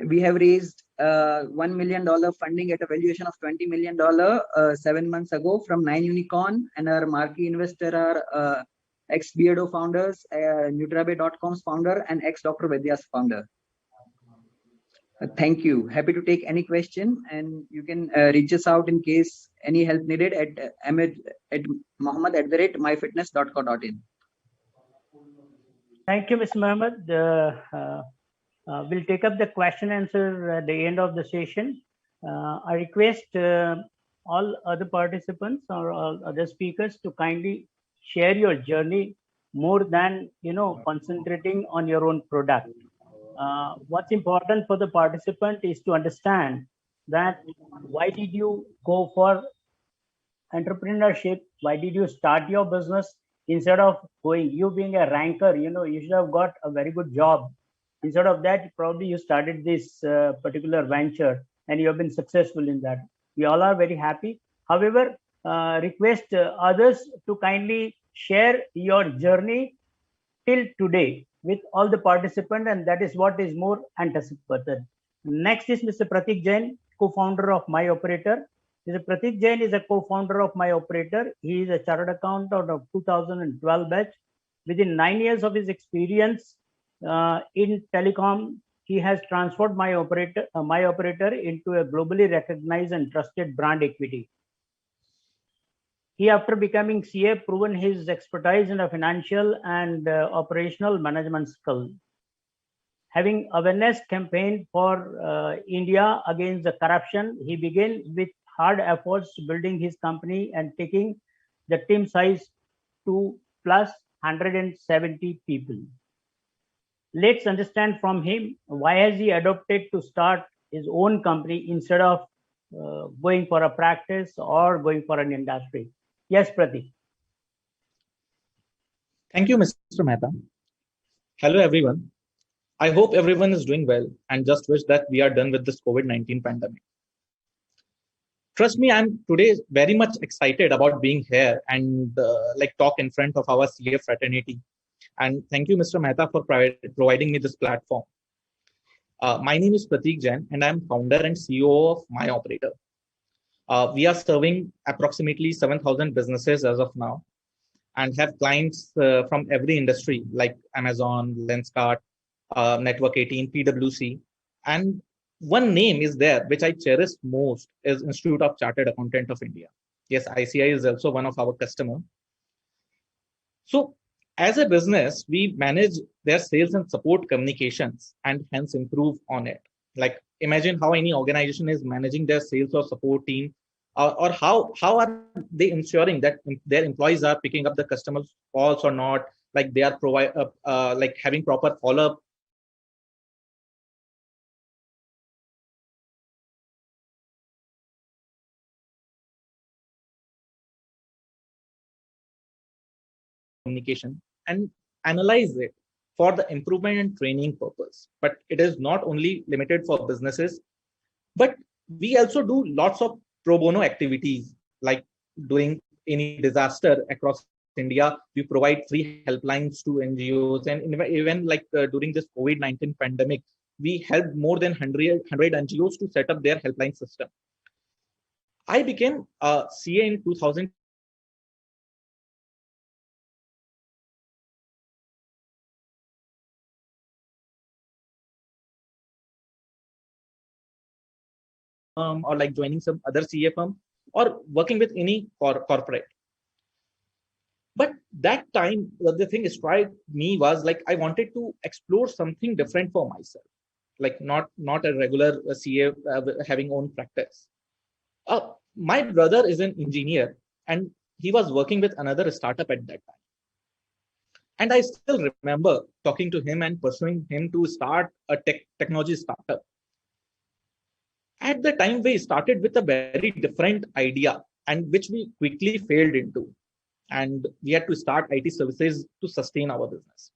H: We have raised $1 million funding at a valuation of $20 million 7 months ago from 9 Unicorn, and our marquee investor are ex-Beardo founders, Nutrabay.com's founder, and ex-Dr. Vedya's founder. Thank you. Happy to take any question, and you can reach us out in case any help needed at Mohammed@myfitness.co.in.
G: Thank you, Mr. Mohammed. We'll take up the question answer at the end of the session. I request all other participants or all other speakers to kindly share your journey more than concentrating on your own product. What's important for the participant is to understand that why did you go for entrepreneurship? Why did you start your business instead of you being a ranker? You should have got a very good job. Instead of that, probably you started this particular venture and you have been successful in that. We all are very happy. However, request others to kindly share your journey till today with all the participants, and that is what is more anticipated. Next is Mr. Pratik Jain, co-founder of My Operator. Mr. Pratik Jain is a co-founder of My Operator. He is a chartered accountant of 2012 batch. Within 9 years of his experience in telecom, he has transformed My Operator into a globally recognized and trusted brand equity. He, after becoming CA, proven his expertise in a financial and operational management skill. Having awareness campaign for India against the corruption, he began with hard efforts building his company and taking the team size to plus 170 people. Let's understand from him why has he adopted to start his own company instead of going for a practice or going for an industry. Yes, Pratik.
I: Thank you, Mr. Mehta. Hello, everyone. I hope everyone is doing well and just wish that we are done with this COVID-19 pandemic. Trust me, I'm today very much excited about being here and talk in front of our CA fraternity. And thank you, Mr. Mehta, for providing me this platform. My name is Pratik Jain, and I'm founder and CEO of My Operator. We are serving approximately 7,000 businesses as of now and have clients from every industry like Amazon, Lenskart, Network 18, PwC. And one name is there, which I cherish most, is Institute of Chartered Accountant of India. Yes, ICAI is also one of our customers. So as a business, we manage their sales and support communications and hence improve on it. Like imagine how any organization is managing their sales or support team, or how are they ensuring that their employees are picking up the customers' calls or not, like they are having proper follow-up. Communication and analyze it for the improvement and training purpose. But it is not only limited for businesses, but we also do lots of pro bono activities, like during any disaster across India, we provide free helplines to NGOs, and even during this COVID-19 pandemic, we helped more than 100 NGOs to set up their helpline system. I became a CA in 2000. Or like joining some other CA firm or working with any corporate. But that time, the thing struck me was like I wanted to explore something different for myself, like not a regular CA having own practice. My brother is an engineer and he was working with another startup at that time. And I still remember talking to him and pursuing him to start a technology startup. At the time, we started with a very different idea and which we quickly failed into. And we had to start IT services to sustain our business.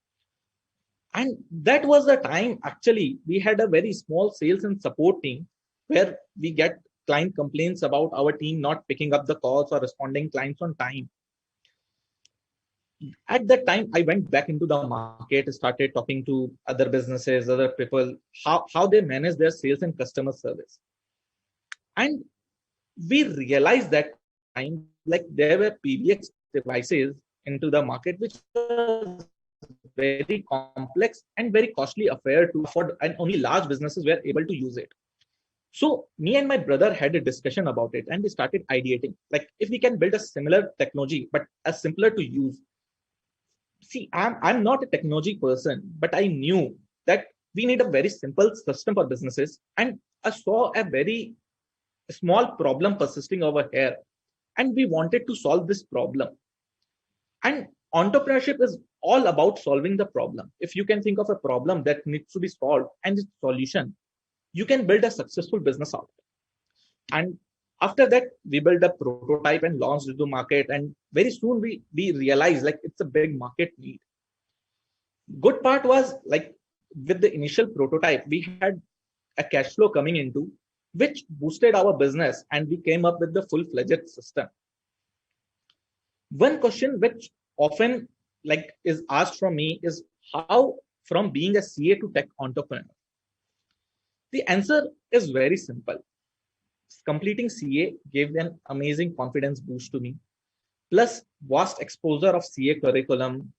I: And that was the time, actually, we had a very small sales and support team where we get client complaints about our team not picking up the calls or responding clients on time. At that time, I went back into the market, started talking to other businesses, other people, how they manage their sales and customer service. And we realized that time, like there were PBX devices into the market, which was very complex and very costly affair to afford, and only large businesses were able to use it. So me and my brother had a discussion about it, and we started ideating, like if we can build a similar technology, but a simpler to use. See, I'm not a technology person, but I knew that we need a very simple system for businesses, and I saw a very small problem persisting over here, and we wanted to solve this problem. And entrepreneurship is all about solving the problem. If you can think of a problem that needs to be solved and its solution, you can build a successful business out of it. And after that, we built a prototype and launched it to market. And very soon we realized like it's a big market need. Good part was like with the initial prototype, we had a cash flow coming into which boosted our business, and we came up with the full-fledged system. One question which often like is asked from me is how from being a CA to tech entrepreneur. The answer is very simple. Completing CA gave an amazing confidence boost to me. Plus, vast exposure of CA curriculum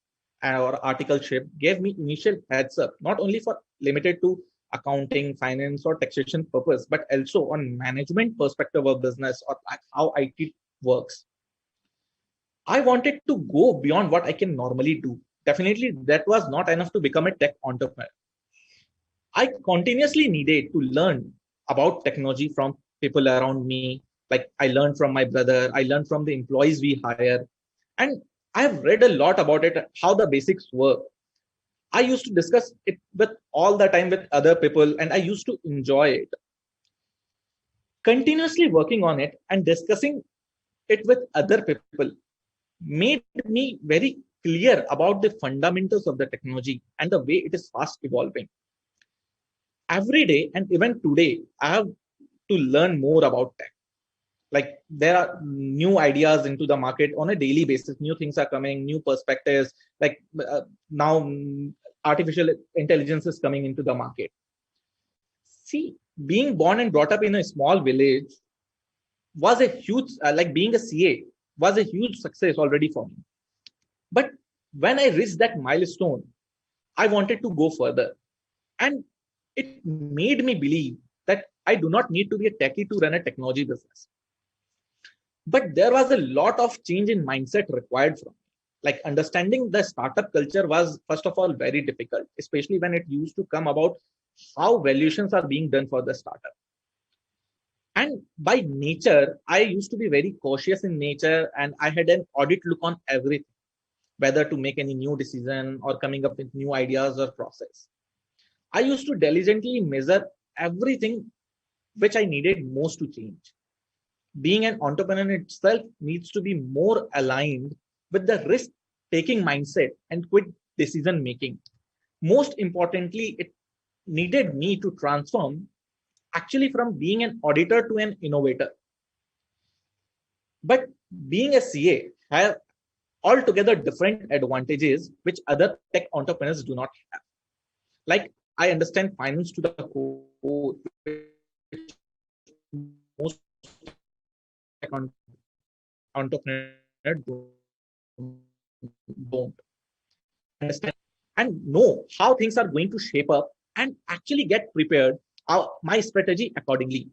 I: or articleship gave me initial heads up, not only for limited to accounting, finance, or taxation purpose, but also on management perspective of business or how IT works. I wanted to go beyond what I can normally do. Definitely, that was not enough to become a tech entrepreneur. I continuously needed to learn about technology from people around me. Like I learned from my brother, I learned from the employees we hire, and I've read a lot about it, how the basics work. I used to discuss it with all the time with other people, and I used to enjoy it. Continuously working on it and discussing it with other people made me very clear about the fundamentals of the technology and the way it is fast evolving. Every day and even today, I have to learn more about tech. Like there are new ideas into the market on a daily basis. New things are coming, new perspectives. Like now, artificial intelligence is coming into the market. See, being born and brought up in a small village was a huge, like being a CA was a huge success already for me. But when I reached that milestone, I wanted to go further. And it made me believe that I do not need to be a techie to run a technology business. But there was a lot of change in mindset required from me. Like understanding the startup culture was, first of all, very difficult, especially when it used to come about how valuations are being done for the startup. And by nature, I used to be very cautious in nature, and I had an audit look on everything, whether to make any new decision or coming up with new ideas or process. I used to diligently measure everything which I needed most to change. Being an entrepreneur itself needs to be more aligned with the risk-taking mindset and quick decision making. Most importantly, it needed me to transform actually from being an auditor to an innovator. But being a CA has altogether different advantages which other tech entrepreneurs do not have. Like I understand finance to the core, which most entrepreneurs don't. Understand and know how things are going to shape up and actually get prepared my strategy accordingly.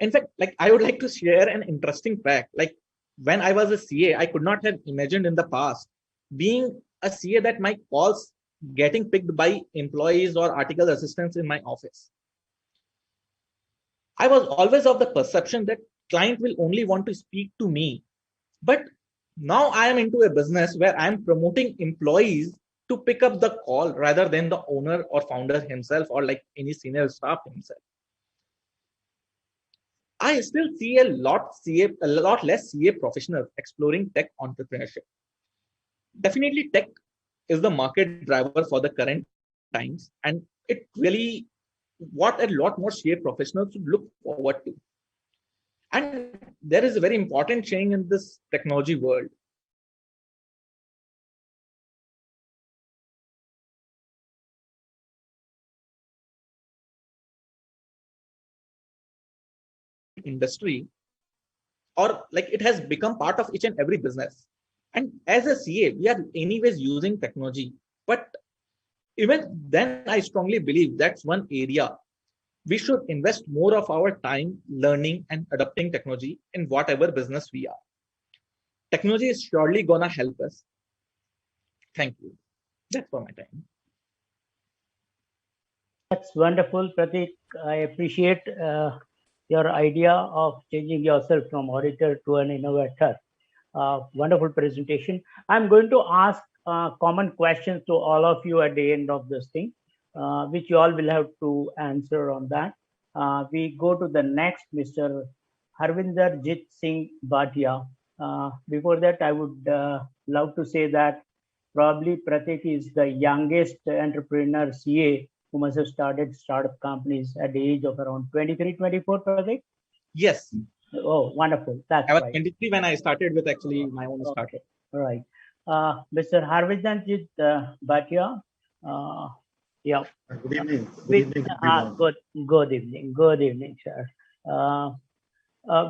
I: In fact, like I would like to share an interesting fact. Like when I was a CA, I could not have imagined in the past being a CA that my calls getting picked by employees or article assistants in my office. I was always of the perception that client will only want to speak to me. But now I am into a business where I am promoting employees to pick up the call rather than the owner or founder himself or like any senior staff himself. I still see a lot less CA professionals exploring tech entrepreneurship. Definitely, tech is the market driver for the current times, and it really what a lot more CA professionals should look forward to. And there is a very important change in this technology world. industry, or like it has become part of each and every business. And as a CA, we are anyways using technology. But even then, I strongly believe that's one area we should invest more of our time learning and adopting technology in whatever business we are. Technology is surely gonna help us. Thank you. That's for my time.
G: That's wonderful, Pratik. I appreciate your idea of changing yourself from auditor to an innovator. Wonderful presentation. I'm going to ask common questions to all of you at the end of this thing, which you all will have to answer on that. We go to the next, Mr. Harvinder Jit Singh Bhatia. Before that, I would love to say that probably Pratik is the youngest entrepreneur CA who must have started startup companies at the age of around 23, 24, Pratik?
I: Yes.
G: Oh, wonderful. That's
I: I was
G: right.
I: 23 when I started with actually my own startup.
G: All right. Mr. Harvindanjit Bhatia. Yeah.
J: Good evening. Good evening, everyone.
G: Good evening. Good evening, sir.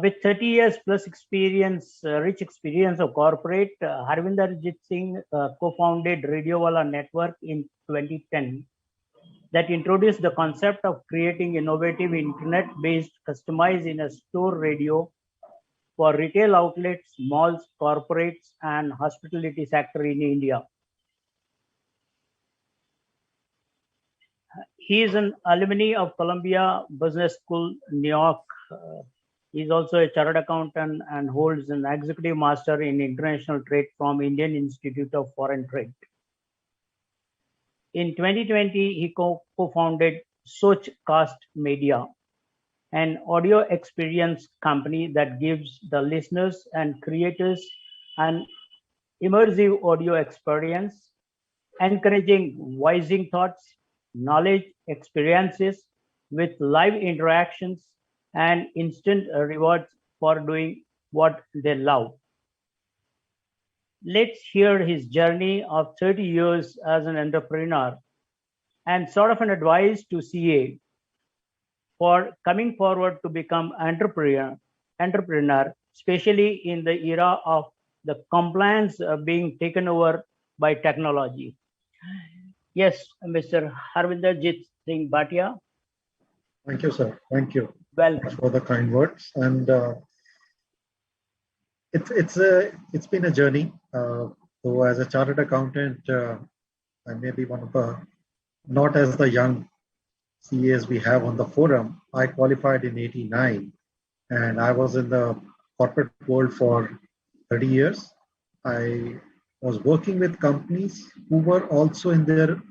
G: With 30 years plus experience, rich experience of corporate, Harvinderjit Singh co-founded Radiowala Network in 2010 that introduced the concept of creating innovative internet-based customized in-a-store radio for retail outlets, malls, corporates, and hospitality sector in India. He is an alumni of Columbia Business School, New York. He is also a chartered accountant and holds an executive master in international trade from Indian Institute of Foreign Trade. In 2020, he co-founded Sochcast Media, an audio experience company that gives the listeners and creators an immersive audio experience, encouraging voicing thoughts, knowledge, experiences with live interactions and instant rewards for doing what they love. Let's hear his journey of 30 years as an entrepreneur and sort of an advice to CA for coming forward to become entrepreneur, especially in the era of the compliance being taken over by technology. Yes, Mr. Harvinderjit Singh Bhatia.
J: Thank you, sir. Thank you.
G: Welcome.
J: For the kind words. And it's been a journey. So as a chartered accountant, I may be one of the not as the young CAs we have on the forum. I qualified in '89, and I was in the corporate world for 30 years. I was working with companies who were also in their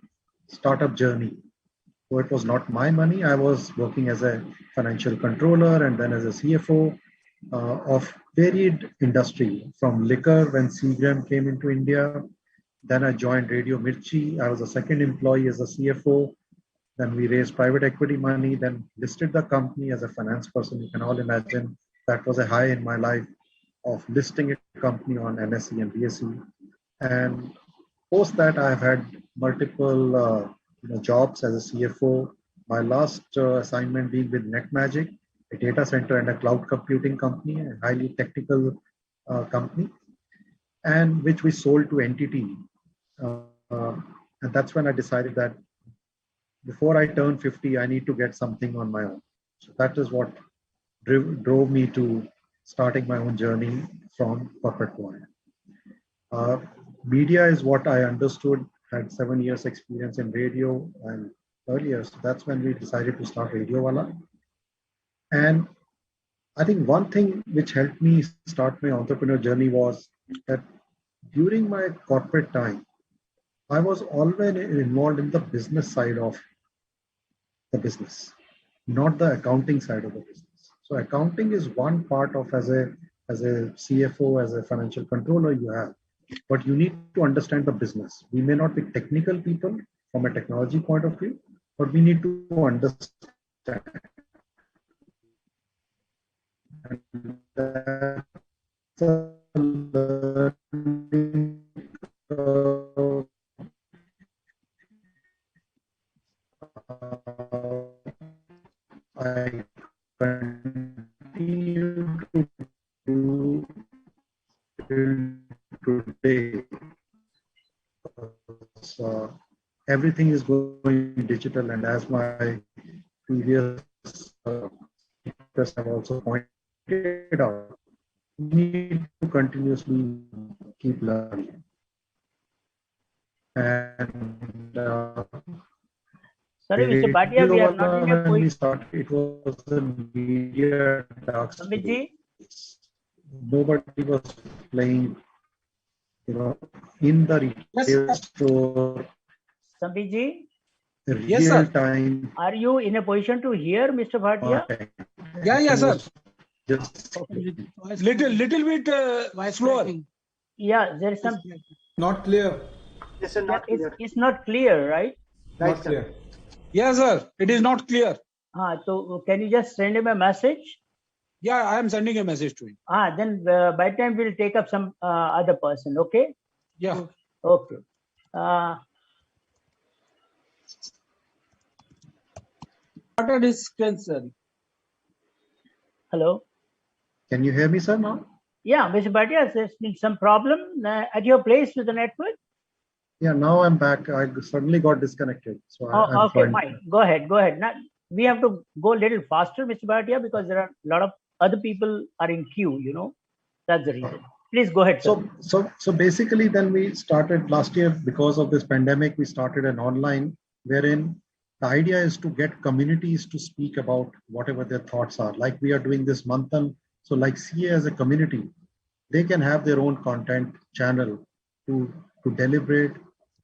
J: startup journey. So it was not my money. I was working as a financial controller and then as a CFO of varied industry, from liquor when Seagram came into India. Then I joined Radio Mirchi. I was a second employee as a CFO. Then we raised private equity money, then listed the company as a finance person. You can all imagine that was a high in my life of listing a company on NSE and BSE. And post that, I've had multiple jobs as a CFO. My last assignment being with NetMagic, a data center and a cloud computing company, a highly technical company, and which we sold to NTT. And that's when I decided that before I turn 50, I need to get something on my own. So that is what drove me to starting my own journey from corporate world. Media is what I understood, had 7 years experience in radio and earlier. So that's when we decided to start Radiowala. And I think one thing which helped me start my entrepreneur journey was that during my corporate time, I was always involved in the business side of the business, not the accounting side of the business. So accounting is one part of as a CFO, as a financial controller you have, but you need to understand the business. We may not be technical people from a technology point of view, but we need to understand. And that's a learning curve. I continue everything is going digital, and as my previous speakers have also pointed out, we need to continuously keep learning. And
G: Sorry, Mr. Bhatia, we are not in a
J: when we started, it was a media dark
G: Sambit
J: space. Nobody was playing, in the retail store.
G: Sambit
A: Yes, sir.
J: Real time.
G: Are you in a position to hear Mr. Bhatia?
A: Yeah, sir.
J: Just
G: Okay.
A: Little bit slower.
G: Yeah, there is some.
A: Not clear.
K: Yes, sir, not clear.
G: It's not clear, right?
K: Right,
A: Not
K: sir.
A: clear. Yes, sir. It is not clear.
G: So can you just send him a message?
A: Yeah, I am sending a message to him.
G: Then by the time we'll take up some other person, okay?
A: Yeah.
G: Okay.
A: Started his screen, sir.
G: Hello?
J: Can you hear me, sir, now?
G: Yeah, Mr. Bhatia, there's been some problem at your place with the network?
J: Yeah, now I'm back. I suddenly got disconnected. So I'm
G: okay, fine. Go ahead. Now, we have to go a little faster, Mr. Bhatia, because there are a lot of other people are in queue, That's the reason. Please go ahead, sir.
J: So basically then we started last year, because of this pandemic, we started an online wherein the idea is to get communities to speak about whatever their thoughts are. Like we are doing this Manthan. So like CA as a community, they can have their own content channel to deliberate,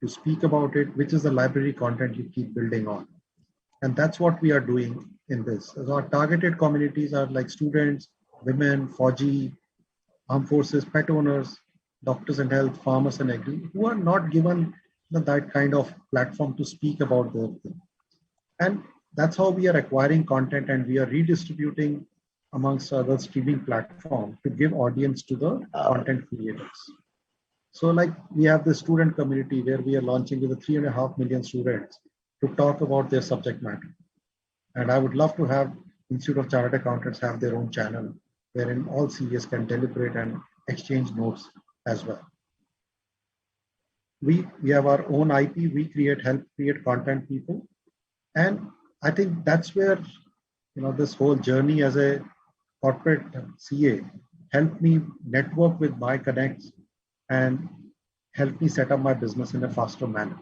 J: to speak about it, which is the library content you keep building on. And that's what we are doing in this. So our targeted communities are like students, women, Fauji, armed forces, pet owners, doctors and health, farmers and agri, who are not given that kind of platform to speak about their thing. And that's how we are acquiring content, and we are redistributing amongst other streaming platforms to give audience to the content creators. So like we have the student community where we are launching with 3.5 million students to talk about their subject matter. And I would love to have Institute of Chartered Accountants have their own channel wherein all CAs can deliberate and exchange notes as well. We have our own IP, we help create content people. And I think that's where, this whole journey as a corporate CA helped me network with my connects and help me set up my business in a faster manner.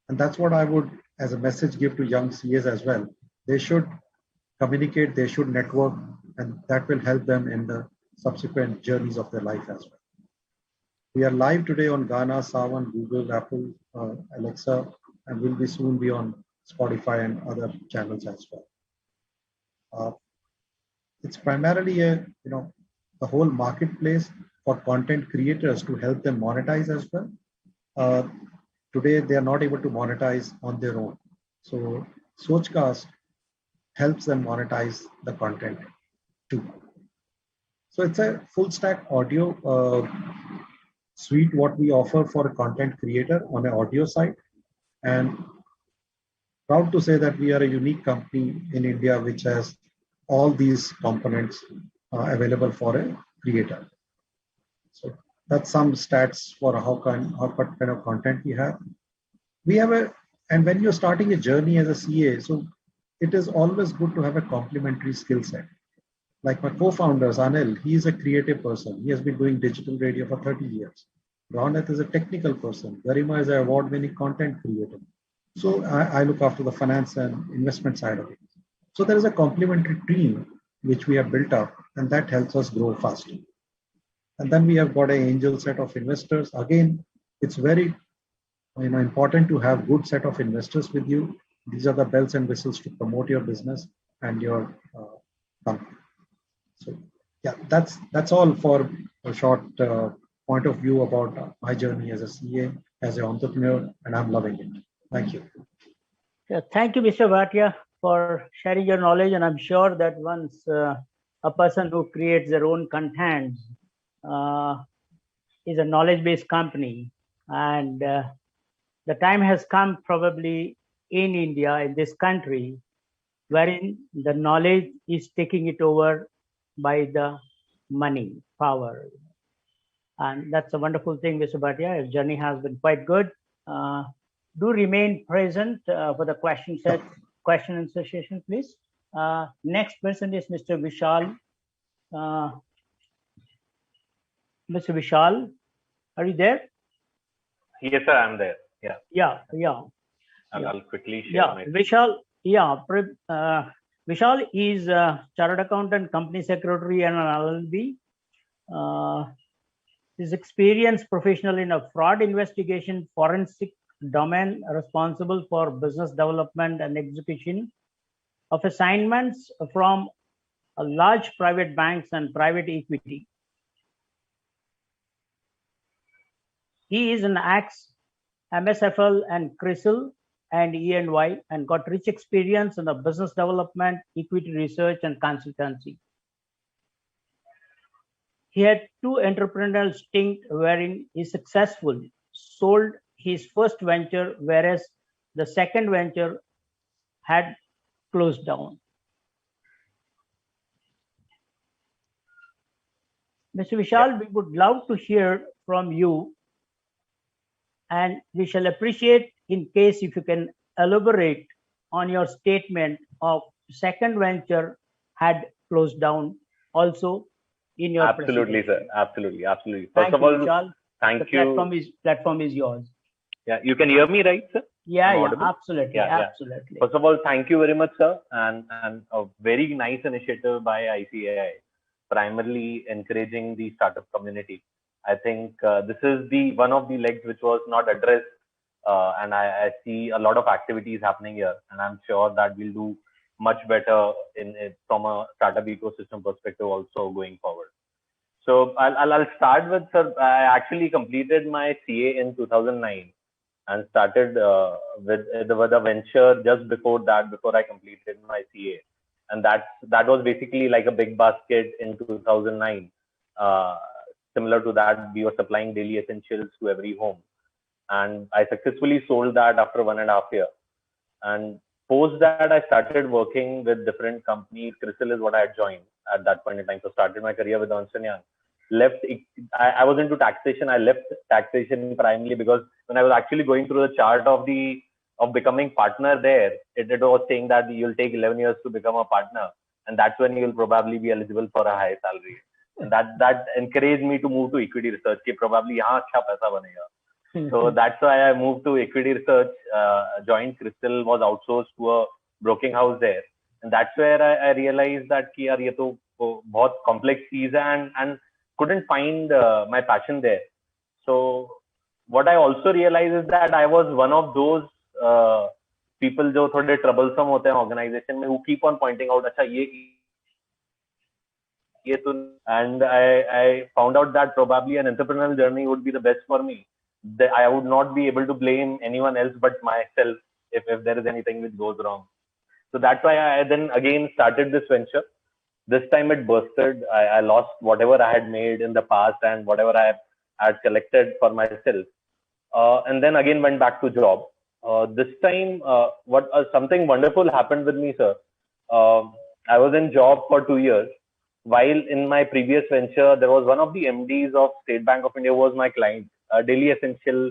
J: And that's what I would, as a message, give to young CAs as well. They should communicate, they should network, and that will help them in the subsequent journeys of their life as well. We are live today on Ghana, Savan, Google, Apple, Alexa, and will be soon be on Spotify and other channels as well. It's primarily the whole marketplace for content creators to help them monetize as well. Today, they are not able to monetize on their own. So Sochcast helps them monetize the content too. So it's a full stack audio suite what we offer for a content creator on an audio side. And proud to say that we are a unique company in India which has all these components available for a creator. So that's some stats for what kind of content we have. We have and when you're starting a journey as a CA, so it is always good to have a complementary skill set. Like my co-founders, Anil, he is a creative person. He has been doing digital radio for 30 years. Ronit is a technical person. Garima is an award-winning content creator. So I look after the finance and investment side of it. So there is a complementary team which we have built up, and that helps us grow faster. And then we have got an angel set of investors. Again, it's very important to have good set of investors with you. These are the bells and whistles to promote your business and your company. So yeah, that's all for a short point of view about my journey as a CA, as an entrepreneur, and I'm loving it. Thank you.
G: Yeah, thank you, Mr. Bhatia, for sharing your knowledge. And I'm sure that once a person who creates their own content is a knowledge-based company, and the time has come probably in India, in this country, wherein the knowledge is taking it over by the money, power. And that's a wonderful thing, Mr. Bhatia. Your journey has been quite good. do remain present for the question and answer session, please. Next person is Mr. Vishal. Mr. Vishal, are you there?
K: Yes, sir, I'm there. Yeah. I'll quickly share my.
G: Vishal. Vishal is a chartered accountant, company secretary, and an LLB. His experienced professional in a fraud investigation, forensic domain, responsible for business development and execution of assignments from large private banks and private equity. He is an MSFL and CRISIL and E&Y and got rich experience in the business development, equity research, and consultancy. He had 2 entrepreneurial stints wherein he successfully sold his first venture, whereas the second venture had closed down. Mr. Vishal, we would love to hear from you, and we shall appreciate in case if you can elaborate on your statement of second venture had closed down also in your
K: Absolutely, sir. Absolutely.
G: First of all, Vishal,
K: thank you.
G: Platform is yours.
K: Yeah, you can hear me, right, sir?
G: Yeah, absolutely. Absolutely.
K: First of all, thank you very much, sir, and a very nice initiative by ICAI, primarily encouraging the startup community. I think this is one of the legs which was not addressed, and I see a lot of activities happening here, and I'm sure that we'll do much better from a startup ecosystem perspective also going forward. So I'll start with, sir. I actually completed my CA in 2009 and started with a venture just before that, before I completed my CA, and that was basically like a big basket in 2009. Similar to that, we were supplying daily essentials to every home, and I successfully sold that after 1.5 years. And post that, I started working with different companies. CRISIL is what I had joined at that point in time. So started my career with Ernst & Young. I was into taxation. I left taxation primarily because when I was actually going through the chart of becoming partner there, it was saying that you'll take 11 years to become a partner, and that's when you'll probably be eligible for a high salary. And that encouraged me to move to equity research. Probably yahan acha paisa banega. So that's why I moved to equity research. Joined CRISIL, was outsourced to a broking house there, and that's where I realized that ki yaar ye to bahut complex cheez hai, and couldn't find my passion there. So what I also realized is that I was one of those people जो थोड़े troublesome होते हैं organization में, who keep on pointing out अच्छा ये तो, and I found out that probably an entrepreneurial journey would be the best for me. I would not be able to blame anyone else but myself if there is anything which goes wrong. So that's why I then again started this venture. This time it bursted. I lost whatever I had made in the past and whatever I had collected for myself. And then again went back to job. This time, something wonderful happened with me, sir. I was in job for 2 years. While in my previous venture, there was one of the MDs of State Bank of India was my client, a daily essential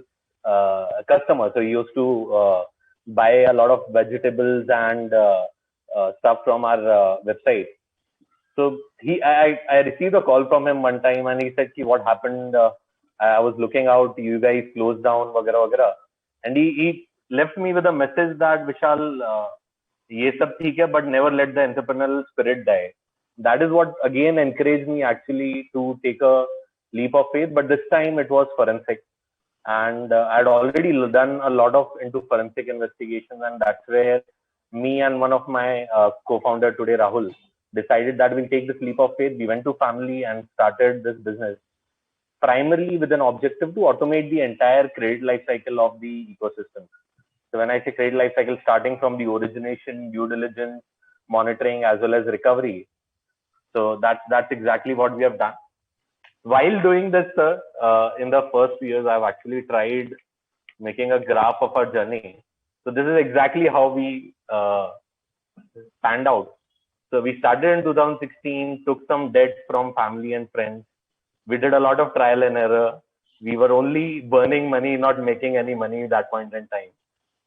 K: customer. So he used to buy a lot of vegetables and stuff from our website. So I received a call from him one time, and he said, what happened? I was looking out, you guys closed down, वगैरह वगैरह. And he left me with a message that Vishal, ये सब ठीक है, but never let the entrepreneurial spirit die. That is what again encouraged me actually to take a leap of faith, but this time it was forensic, and I had already done a lot into forensic investigations, and that's where me and one of my co-founder today, Rahul, decided that we'll take this leap of faith. We went to family and started this business primarily with an objective to automate the entire credit life cycle of the ecosystem. So when I say credit life cycle, starting from the origination, due diligence, monitoring, as well as recovery. So that's exactly what we have done. While doing this, sir, in the first few years, I've actually tried making a graph of our journey. So this is exactly how we panned out. So we started in 2016, took some debt from family and friends. We did a lot of trial and error. We were only burning money, not making any money at that point in time.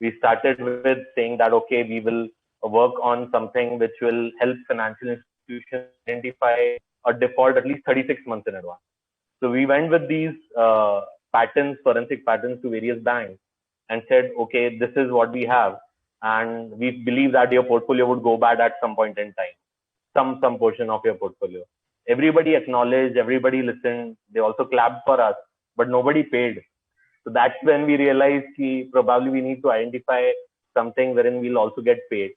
K: We started with saying that, okay, we will work on something which will help financial institutions identify a default at least 36 months in advance. So we went with these patterns, forensic patterns to various banks and said, okay, this is what we have. And we believe that your portfolio would go bad at some point in time, some portion of your portfolio. Everybody acknowledged, everybody listened. They also clapped for us, but nobody paid. So that's when we realized probably we need to identify something wherein we'll also get paid.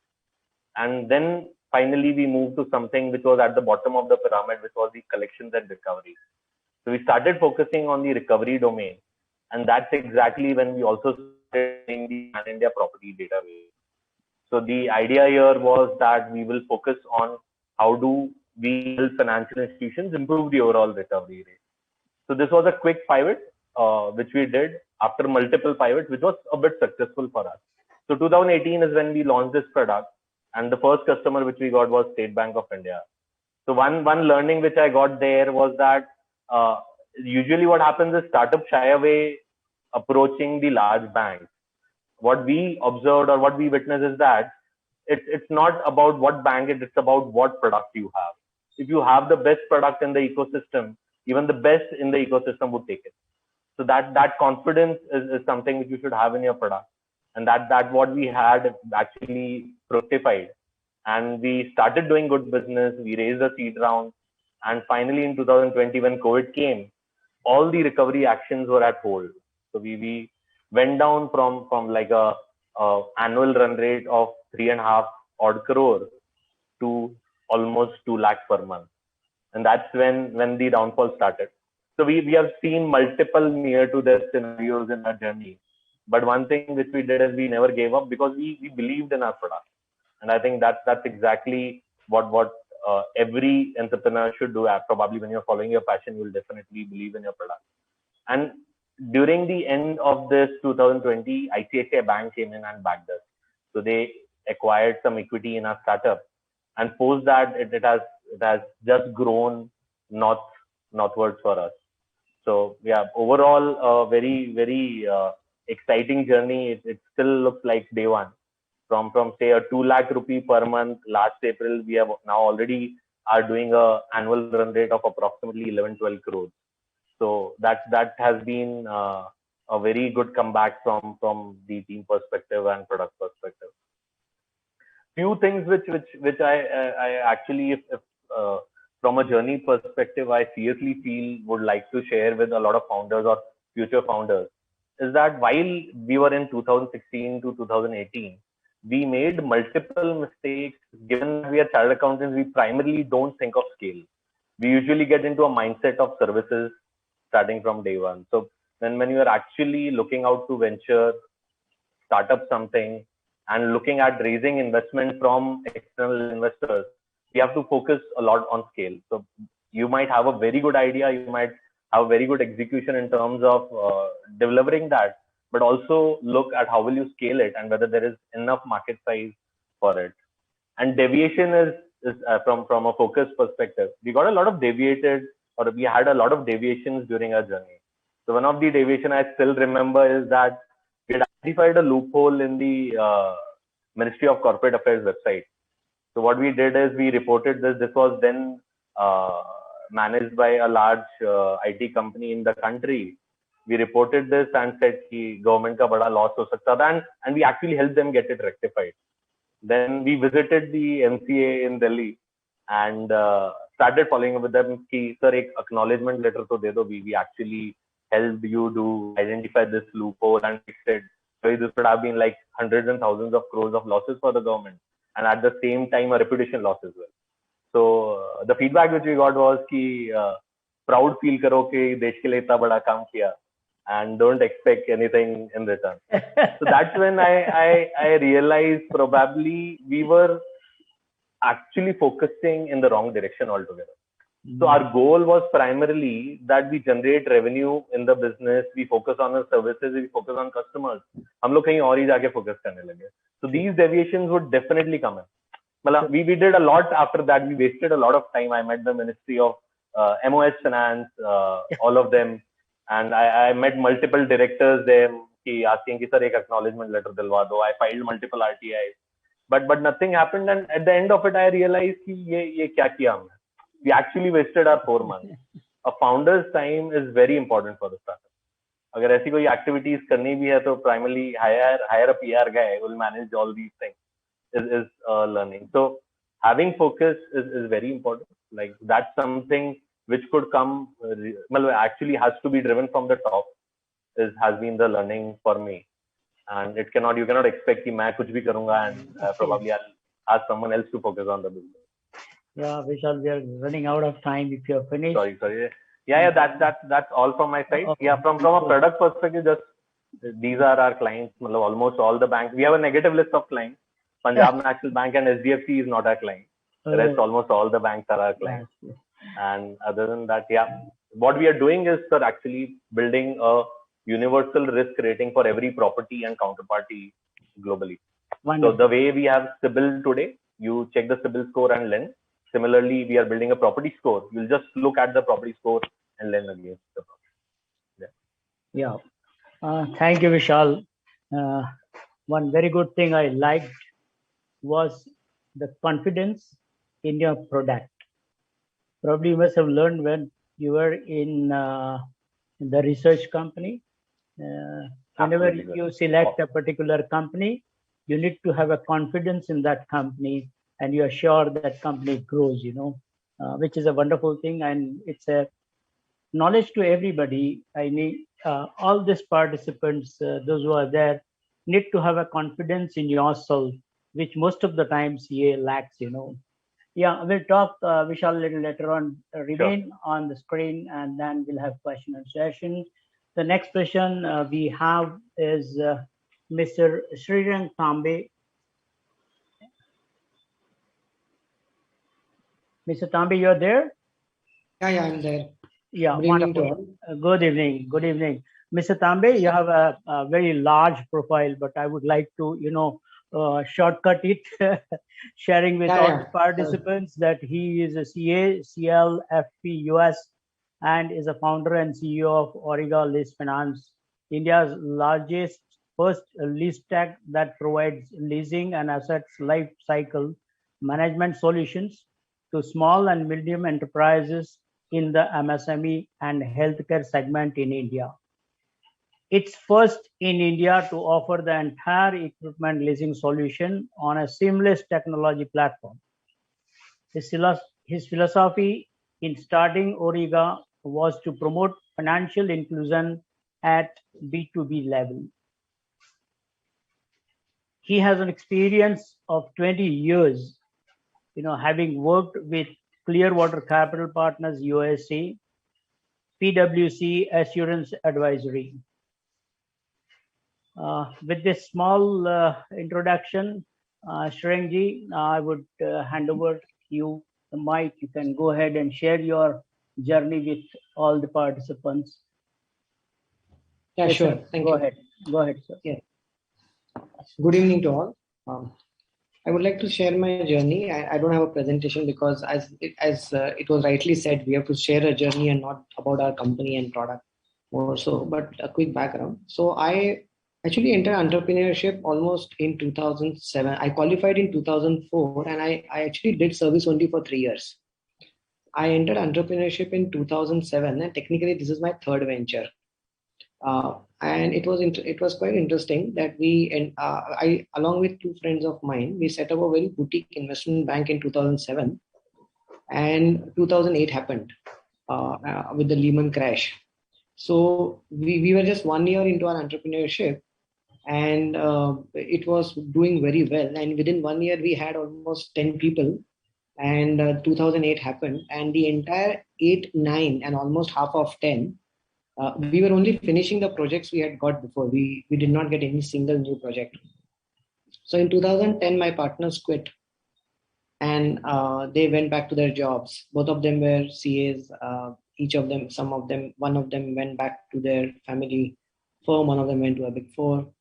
K: And then finally we moved to something which was at the bottom of the pyramid, which was the collections and recovery. So we started focusing on the recovery domain. And that's exactly when we also started in the Pan India property database. So the idea here was that we will focus on how do we help financial institutions improve the overall recovery rate. So this was a quick pivot, which we did after multiple pivots, which was a bit successful for us. So 2018 is when we launched this product, and the first customer which we got was State Bank of India. So one learning which I got there was that usually what happens is startups shy away approaching the large banks. What we observed or what we witnessed is that it's not about what bank it is, it's about what product you have. If you have the best product in the ecosystem, even the best in the ecosystem would take it. So that confidence is something which you should have in your product. And that what we had actually fructified. And we started doing good business. We raised a seed round. And finally in 2020, when COVID came, all the recovery actions were at hold. So we went down from like a annual run rate of 3.5 odd crore to almost 2 lakh per month. And that's when the downfall started. So we have seen multiple near to death scenarios in our journey. But one thing which we did is we never gave up because we believed in our product. And I think that's exactly what every entrepreneur should do. Probably when you're following your passion, you'll definitely believe in your product. And during the end of this 2020, ICAI Bank came in and backed us. So they acquired some equity in our startup. And post that, it has just grown northwards for us. So yeah, overall, very, very exciting journey. It still looks like day one. From say a 2 lakh rupee per month last April, we have now already are doing a annual run rate of approximately 11-12 crores. So that has been a very good comeback from the team perspective and product perspective. Few things which I actually, if from a journey perspective, I seriously feel would like to share with a lot of founders or future founders is that while we were in 2016 to 2018, we made multiple mistakes. Given that we are chartered accountants, we primarily don't think of scale. We usually get into a mindset of services starting from day one. So when you are actually looking out to venture, start up something, and looking at raising investment from external investors, we have to focus a lot on scale. So you might have a very good idea, you might have very good execution in terms of delivering that, but also look at how will you scale it and whether there is enough market size for it. And deviation is from a focus perspective. We got a lot of we had a lot of deviations during our journey. So one of the deviation I still remember is that we had identified a loophole in the Ministry of Corporate Affairs website. So what we did is we reported this. This was then managed by a large IT company in the country. We reported this and said कि government का बड़ा loss हो सकता था, and we actually helped them get it rectified. Then we visited the MCA in Delhi and started following up with them कि sir एक acknowledgement letter तो दे दो. We actually helped you to identify this loophole and fix it. So this would have been like hundreds and thousands of crores of losses for the government, and at the same time a reputation loss as well. So the feedback which we got was कि proud feel करो कि देश के लिए इतना बड़ा काम किया, and don't expect anything in return. So that's when I realized probably we were actually focusing in the wrong direction altogether. So our goal was primarily that we generate revenue in the business, we focus on the services, we focus on customers. हम लोग कहीं और ही जाके focus करने लगे. So these deviations would definitely come in. We did a lot after that. We wasted a lot of time. I met the Ministry of MOS Finance, all of them. And I met multiple directors there. asking कि sir एक acknowledgement letter दिलवा दो. I filed multiple RTIs, but nothing happened. And at the end of it, I realized कि ये क्या किया हमने. We actually wasted our 4 months. A founder's time is very important for the startup. अगर ऐसी कोई activities करनी भी है तो primarily hire a PR guy who will manage all these things is learning. So having focus is very important. Like that's something which could come, actually has to be driven from the top. Has been the learning for me, and you cannot expect कि मैं कुछ भी करूँगा and probably I'll ask someone else to focus on the business.
G: Yeah, Vishal, we are running out of time. If you're finished.
K: Sorry. Yeah, that's all from my side.
G: Okay.
K: Yeah, from a product perspective, just these are our clients. Almost all the banks. We have a negative list of clients. Punjab National Bank and SDFC is not our client. The rest, almost all the banks are our clients. And other than that, yeah, what we are doing is actually building a universal risk rating for every property and counterparty globally. Wonderful. So the way we have CIBIL today, you check the CIBIL score and lend. Similarly, we are building a property score. You'll just look at the property score and lend against the property.
G: Yeah. Thank you, Vishal. One very good thing I liked was the confidence in your product. Probably you must have learned when you were in the research company. Whenever you select a particular company, you need to have a confidence in that company, and you are sure that company grows, which is a wonderful thing. And it's a knowledge to everybody. I mean, all these participants, those who are there, need to have a confidence in yourself, which most of the time CA lacks, Yeah, we'll talk, Vishal, a little later on. Remain on the screen, and then we'll have question and session. The next question we have is Mr. Srirang Tambe. Mr. Tambe, you're there?
L: Yeah, I'm there.
G: Yeah,
L: good evening to all.
G: Good evening. Good evening. Mr. Tambe, you have a very large profile, but I would like to, shortcut it, sharing with all the participants that he is a CA, CL, FP, US, and is a founder and CEO of Origa Lease Finance, India's largest first lease tech that provides leasing and assets life cycle management solutions to small and medium enterprises in the MSME and healthcare segment in India. It's first in India to offer the entire equipment leasing solution on a seamless technology platform. His philosophy in starting Origa was to promote financial inclusion at B2B level. He has an experience of 20 years, having worked with Clearwater Capital Partners USA, PwC Assurance Advisory. With this small introduction, Srirangji, I would hand over to you the mic. You can go ahead and share your journey with all the participants.
L: Yeah, yes, sure. Thank you.
G: Go ahead, sir.
L: Yeah. Good evening to all. I would like to share my journey. I don't have a presentation because as it was rightly said, we have to share a journey and not about our company and product more so, but a quick background. So I actually entered entrepreneurship almost in 2007. I qualified in 2004 and I actually did service only for 3 years. I entered entrepreneurship in 2007 and technically this is my third venture. And it was quite interesting that I along with 2 friends of mine, we set up a very boutique investment bank in 2007, and 2008 happened with the Lehman crash. So we were just 1 year into our entrepreneurship, and it was doing very well. And within 1 year, we had almost 10 people. And 2008 happened, and the entire 8, 9, and almost half of 10. We were only finishing the projects we had got before. We did not get any single new project. So in 2010, my partners quit and they went back to their jobs. Both of them were CAs. One of them went back to their family firm. One of them went to a Big Four.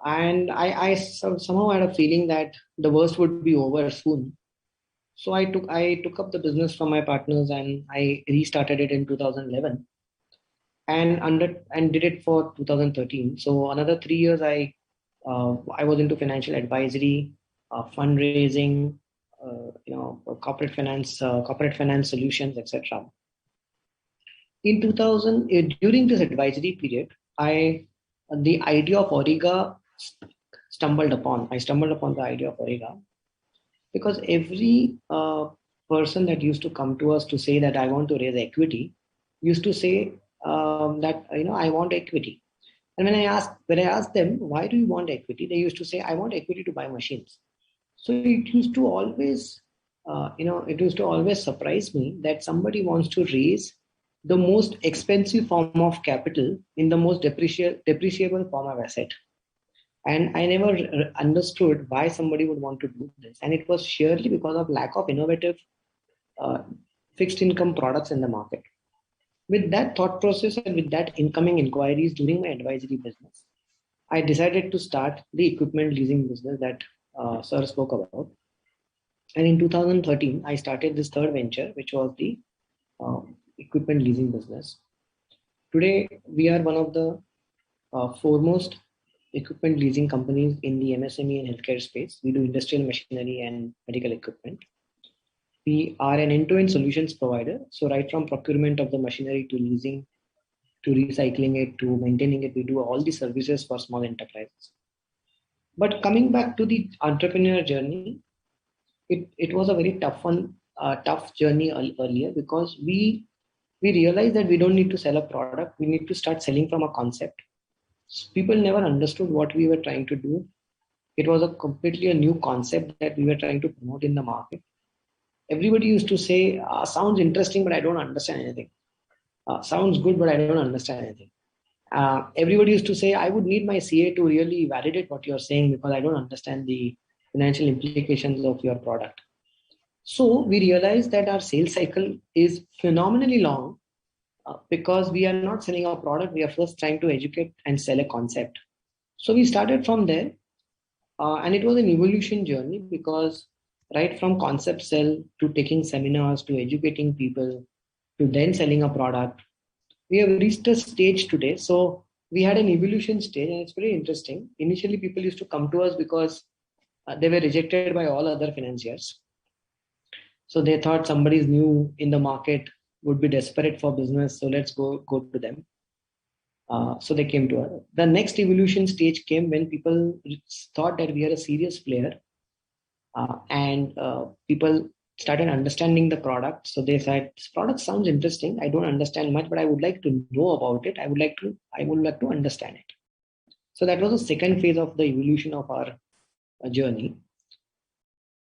L: And I somehow had a feeling that the worst would be over soon. So I took up the business from my partners and I restarted it in 2011. and did it for 2013. So another 3 years, I was into financial advisory, fundraising, corporate finance solutions, etc. In 2000, during this advisory period, the idea of Origa stumbled upon. I stumbled upon the idea of Origa because every person that used to come to us to say that I want to raise equity used to say that I want equity. And when I asked them, why do you want equity? They used to say, I want equity to buy machines. So it used to always, surprise me that somebody wants to raise the most expensive form of capital in the most depreciable form of asset. And I never understood why somebody would want to do this. And it was sheerly because of lack of innovative fixed income products in the market. With that thought process and with that incoming inquiries during my advisory business, I decided to start the equipment leasing business that Sir spoke about. And in 2013, I started this third venture, which was the equipment leasing business. Today, we are one of the foremost equipment leasing companies in the MSME and healthcare space. We do industrial machinery and medical equipment. We are an end-to-end solutions provider. So right from procurement of the machinery to leasing, to recycling it, to maintaining it, we do all the services for small enterprises. But coming back to the entrepreneur journey, it was a very tough journey earlier because we realized that we don't need to sell a product. We need to start selling from a concept. So people never understood what we were trying to do. It was a completely new concept that we were trying to promote in the market. Everybody used to say, sounds interesting, but I don't understand anything. Sounds good, but I don't understand anything. Everybody used to say, I would need my CA to really validate what you're saying because I don't understand the financial implications of your product. So we realized that our sales cycle is phenomenally long because we are not selling a product. We are first trying to educate and sell a concept. So we started from there and it was an evolution journey because right from concept sell to taking seminars to educating people to then selling a product, we have reached a stage today. So we had an evolution stage and it's very interesting. Initially, people used to come to us because they were rejected by all other financiers. So they thought somebody is new in the market, would be desperate for business. So let's go to them. So they came to us. The next evolution stage came when people thought that we are a serious player and people started understanding the product. So they said, this product sounds interesting. I don't understand much, but I would like to know about it. I would like to understand it. So that was the second phase of the evolution of our journey.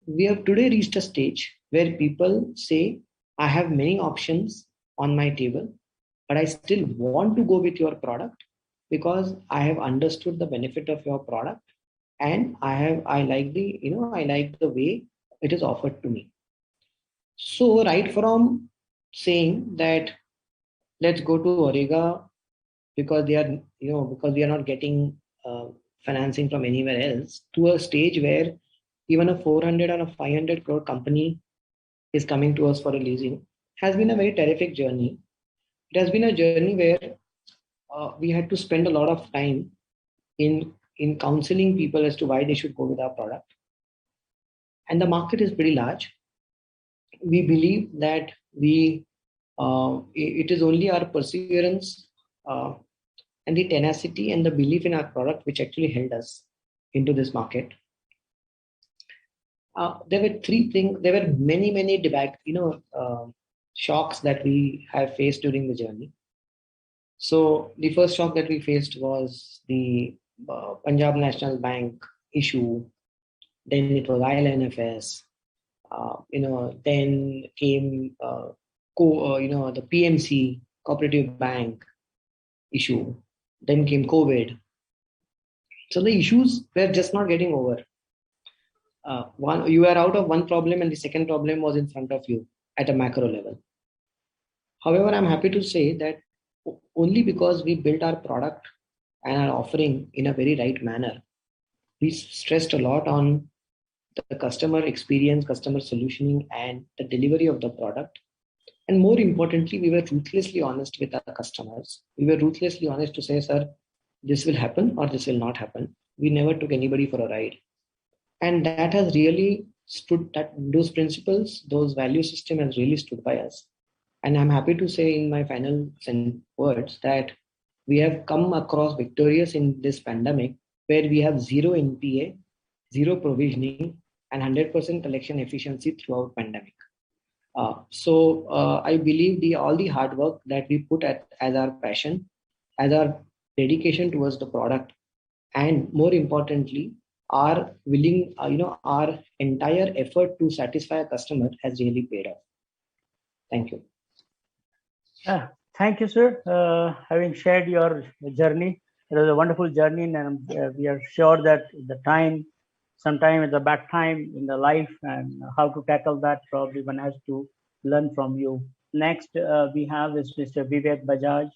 L: We have today reached a stage where people say, I have many options on my table, but I still want to go with your product because I have understood the benefit of your product and I like the way it is offered to me. So right from saying that let's go to Origa because we are not getting financing from anywhere else, to a stage where even a 400 or a 500 crore company is coming to us for a leasing, has been a very terrific journey. It has been a journey where we had to spend a lot of time in counseling people as to why they should go with our product. And the market is pretty large. We believe that it is only our perseverance and the tenacity and the belief in our product which actually held us into this market. There were three things. There were many shocks that we have faced during the journey. So the first shock that we faced was the Punjab National Bank issue. Then it was ILNFS. Then came the PMC, Cooperative Bank issue. Then came COVID. So the issues were just not getting over. You were out of one problem and the second problem was in front of you at a macro level. However, I'm happy to say that only because we built our product and our offering in a very right manner, we stressed a lot on the customer experience, customer solutioning, and the delivery of the product. And more importantly, we were ruthlessly honest with our customers. We were ruthlessly honest to say, sir, this will happen or this will not happen. We never took anybody for a ride. And that has really stood, that those principles, those value system has really stood by us. And I'm happy to say in my final words that we have come across victorious in this pandemic, where we have zero NPA, zero provisioning, and 100% collection efficiency throughout pandemic. I believe all the hard work that we put as our passion, as our dedication towards the product, and more importantly, our our entire effort to satisfy a customer has really paid off. Thank you.
G: Thank you, sir. Having shared your journey, it was a wonderful journey, and we are sure that sometime is a bad time in the life, and how to tackle that, probably one has to learn from you. Next, we have is Mr. Vivek Bajaj.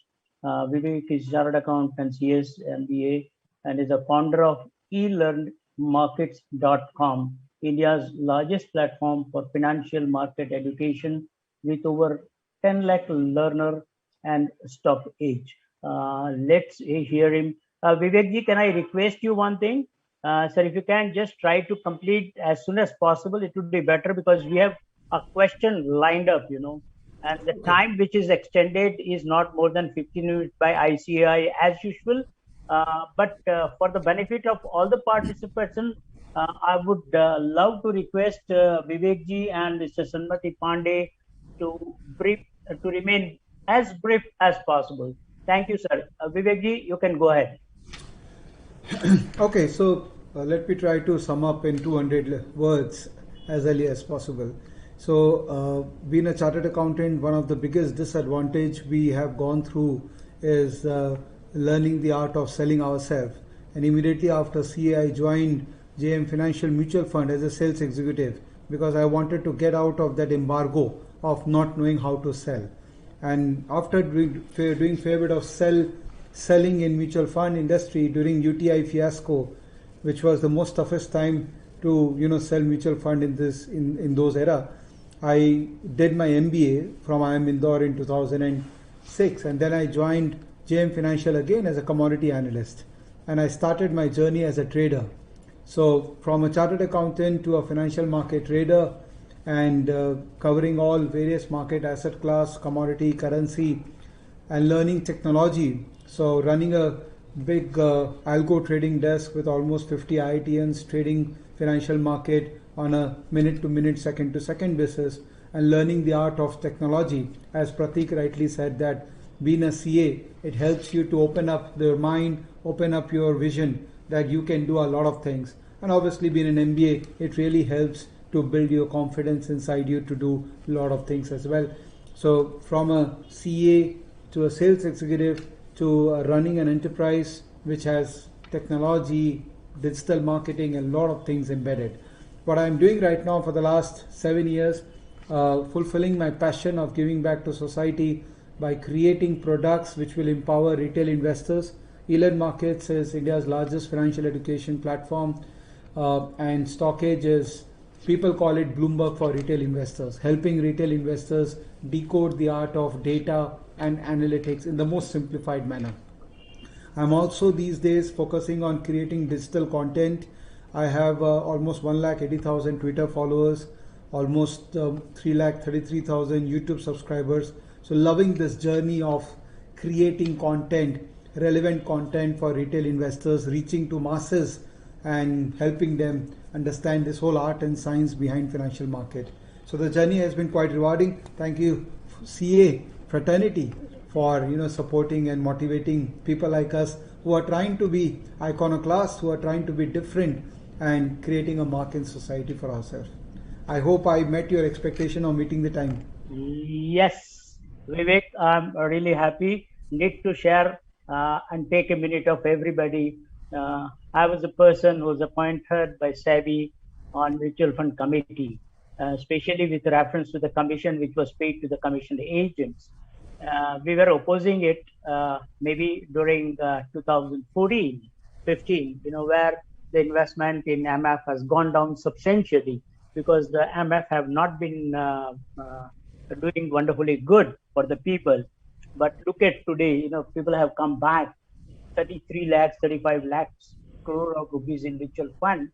G: Vivek is Chartered Accountant, CS, MBA, and is a founder of elearnedmarkets.com, India's largest platform for financial market education, with over 10 lakh learner and stock age. Let's hear him. Vivek ji, can I request you one thing? Sir, if you can just try to complete as soon as possible, it would be better, because we have a question lined up, and the time which is extended is not more than 15 minutes by ICAI as usual. But for the benefit of all the participants, I would love to request Vivek ji and Mr. Sanmati Pandey to remain as brief as possible. Thank you, sir. Vivek ji, you can go ahead.
M: Okay, so let me try to sum up in 200 words as early as possible. So, being a chartered accountant, one of the biggest disadvantage we have gone through is learning the art of selling ourselves. And immediately after CA, I joined JM Financial Mutual Fund as a sales executive, because I wanted to get out of that embargo of not knowing how to sell. And after doing fair bit of selling in mutual fund industry during UTI fiasco, which was the most toughest time to sell mutual fund in those era, I did my MBA from IIM Indore in 2006, and then I joined JM Financial again as a commodity analyst, and I started my journey as a trader. So from a chartered accountant to a financial market trader, and covering all various market asset class, commodity, currency, and learning technology. So running a big algo trading desk with almost 50 IITians trading financial market on a minute-to-minute, second-to-second basis, and learning the art of technology. As Pratik rightly said, that being a CA, it helps you to open up your mind, open up your vision, that you can do a lot of things. And obviously being an MBA, it really helps to build your confidence inside you to do a lot of things as well. So from a CA to a sales executive to running an enterprise which has technology, digital marketing, and a lot of things embedded. What I'm doing right now for the last 7 years, fulfilling my passion of giving back to society by creating products which will empower retail investors. Elearned Markets is India's largest financial education platform, and Stockage is, people call it Bloomberg for retail investors, helping retail investors decode the art of data and analytics in the most simplified manner. I'm also these days focusing on creating digital content. I have almost 180,000 Twitter followers, almost 333,000 YouTube subscribers. So loving this journey of creating content, relevant content for retail investors, reaching to masses and helping them understand this whole art and science behind financial market. So the journey has been quite rewarding. Thank you, CA fraternity, for supporting and motivating people like us who are trying to be iconoclast, who are trying to be different and creating a mark in society for ourselves. I hope I met your expectation of meeting the time.
G: Yes, Vivek, I'm really happy. Need to share and take a minute of everybody. I was a person who was appointed by SEBI on mutual fund committee, especially with reference to the commission which was paid to the commissioned agents. We were opposing it maybe during 2014-15, where the investment in MF has gone down substantially, because the MF have not been doing wonderfully good for the people. But look at today, people have come back 33 lakhs, 35 lakhs crore of rupees in mutual fund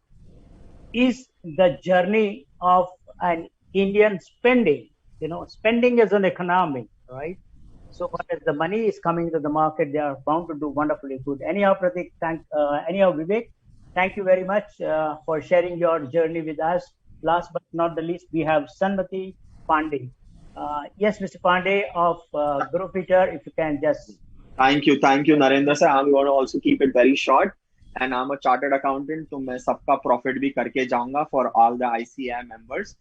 G: is the journey of an Indian spending. Spending is an economy, right? So far as the money is coming to the market, they are bound to do wonderfully good. Anyhow, Pratik, anyhow, Vivek, thank you very much for sharing your journey with us. Last but not the least, we have Sanmati Pandey. Yes, Mr. Pandey of GrowFeature, if you can just.
N: Thank you, Narendra sir. I'm going to also keep it very short. And I'm a chartered accountant, so मैं सबका profit भी करके जाऊंगा for all the ICAI members.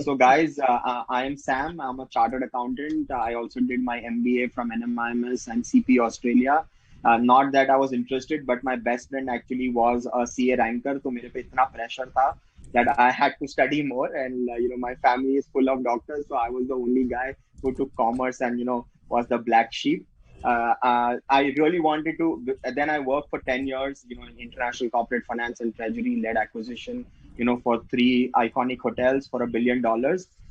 N: So guys, I am Sam. I'm a chartered accountant. I also did my MBA from NMIMS and CP Australia. Not that I was interested, but my best friend actually was a CA ranker, so मेरे पे इतना pressure था that I had to study more. And my family is full of doctors, so I was the only guy who took commerce and was the black sheep. I really wanted to. Then I worked for 10 years, in international corporate finance and treasury, led acquisition, for 3 iconic hotels for $1 billion.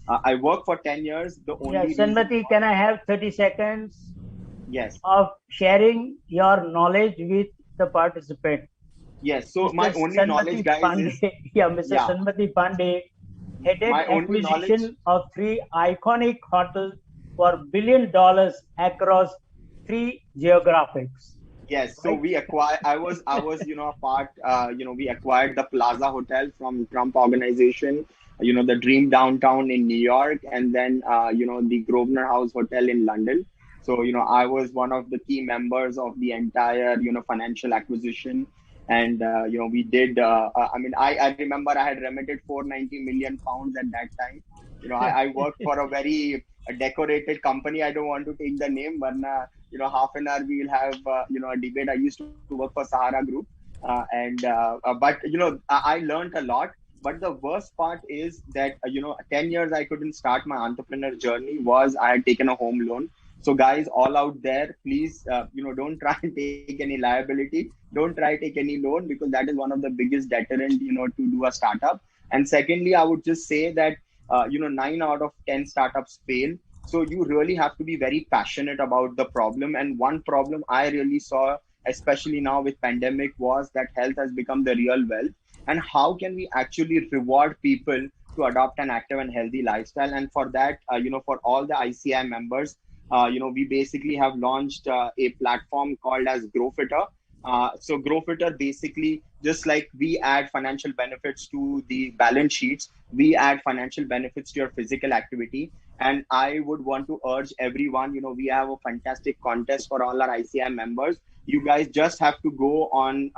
N: I worked for 10 years. The only
G: Yeah, Sanmati, can I have 30 seconds?
N: Yes.
G: Of sharing your knowledge with the participant.
N: Yes. So
G: Mr.
N: my only
G: Sanmati
N: knowledge, guys,
G: Pandey,
N: is
G: Mr. Sanmati Pandey headed
N: my only
G: acquisition
N: knowledge
G: of 3 iconic hotels for $1 billion across 3 geographics.
N: Yes, so we acquired. I was, a part. We acquired the Plaza Hotel from Trump Organization. The Dream Downtown in New York, and then the Grosvenor House Hotel in London. So I was one of the key members of the entire financial acquisition, and we did. I remember I had remitted 490 million pounds at that time. I worked for a very decorated company. I don't want to take the name, but half an hour we'll have a debate. I used to work for Sahara Group, but I learned a lot. But the worst part is that 10 years I couldn't start my entrepreneur journey was I had taken a home loan. So guys, all out there, please, don't try and take any liability. Don't try take any loan, because that is one of the biggest deterrent, to do a startup. And secondly, I would just say that 9 out of 10 startups fail. So you really have to be very passionate about the problem. And one problem I really saw, especially now with pandemic, was that health has become the real wealth. And how can we actually reward people to adopt an active and healthy lifestyle? And for that, for all the ICI members, we basically have launched a platform called as GrowFitter. So GrowFitter basically, just like we add financial benefits to the balance sheets, we add financial benefits to your physical activity. And I would want to urge everyone, we have a fantastic contest for all our ICI members. You guys just have to go on,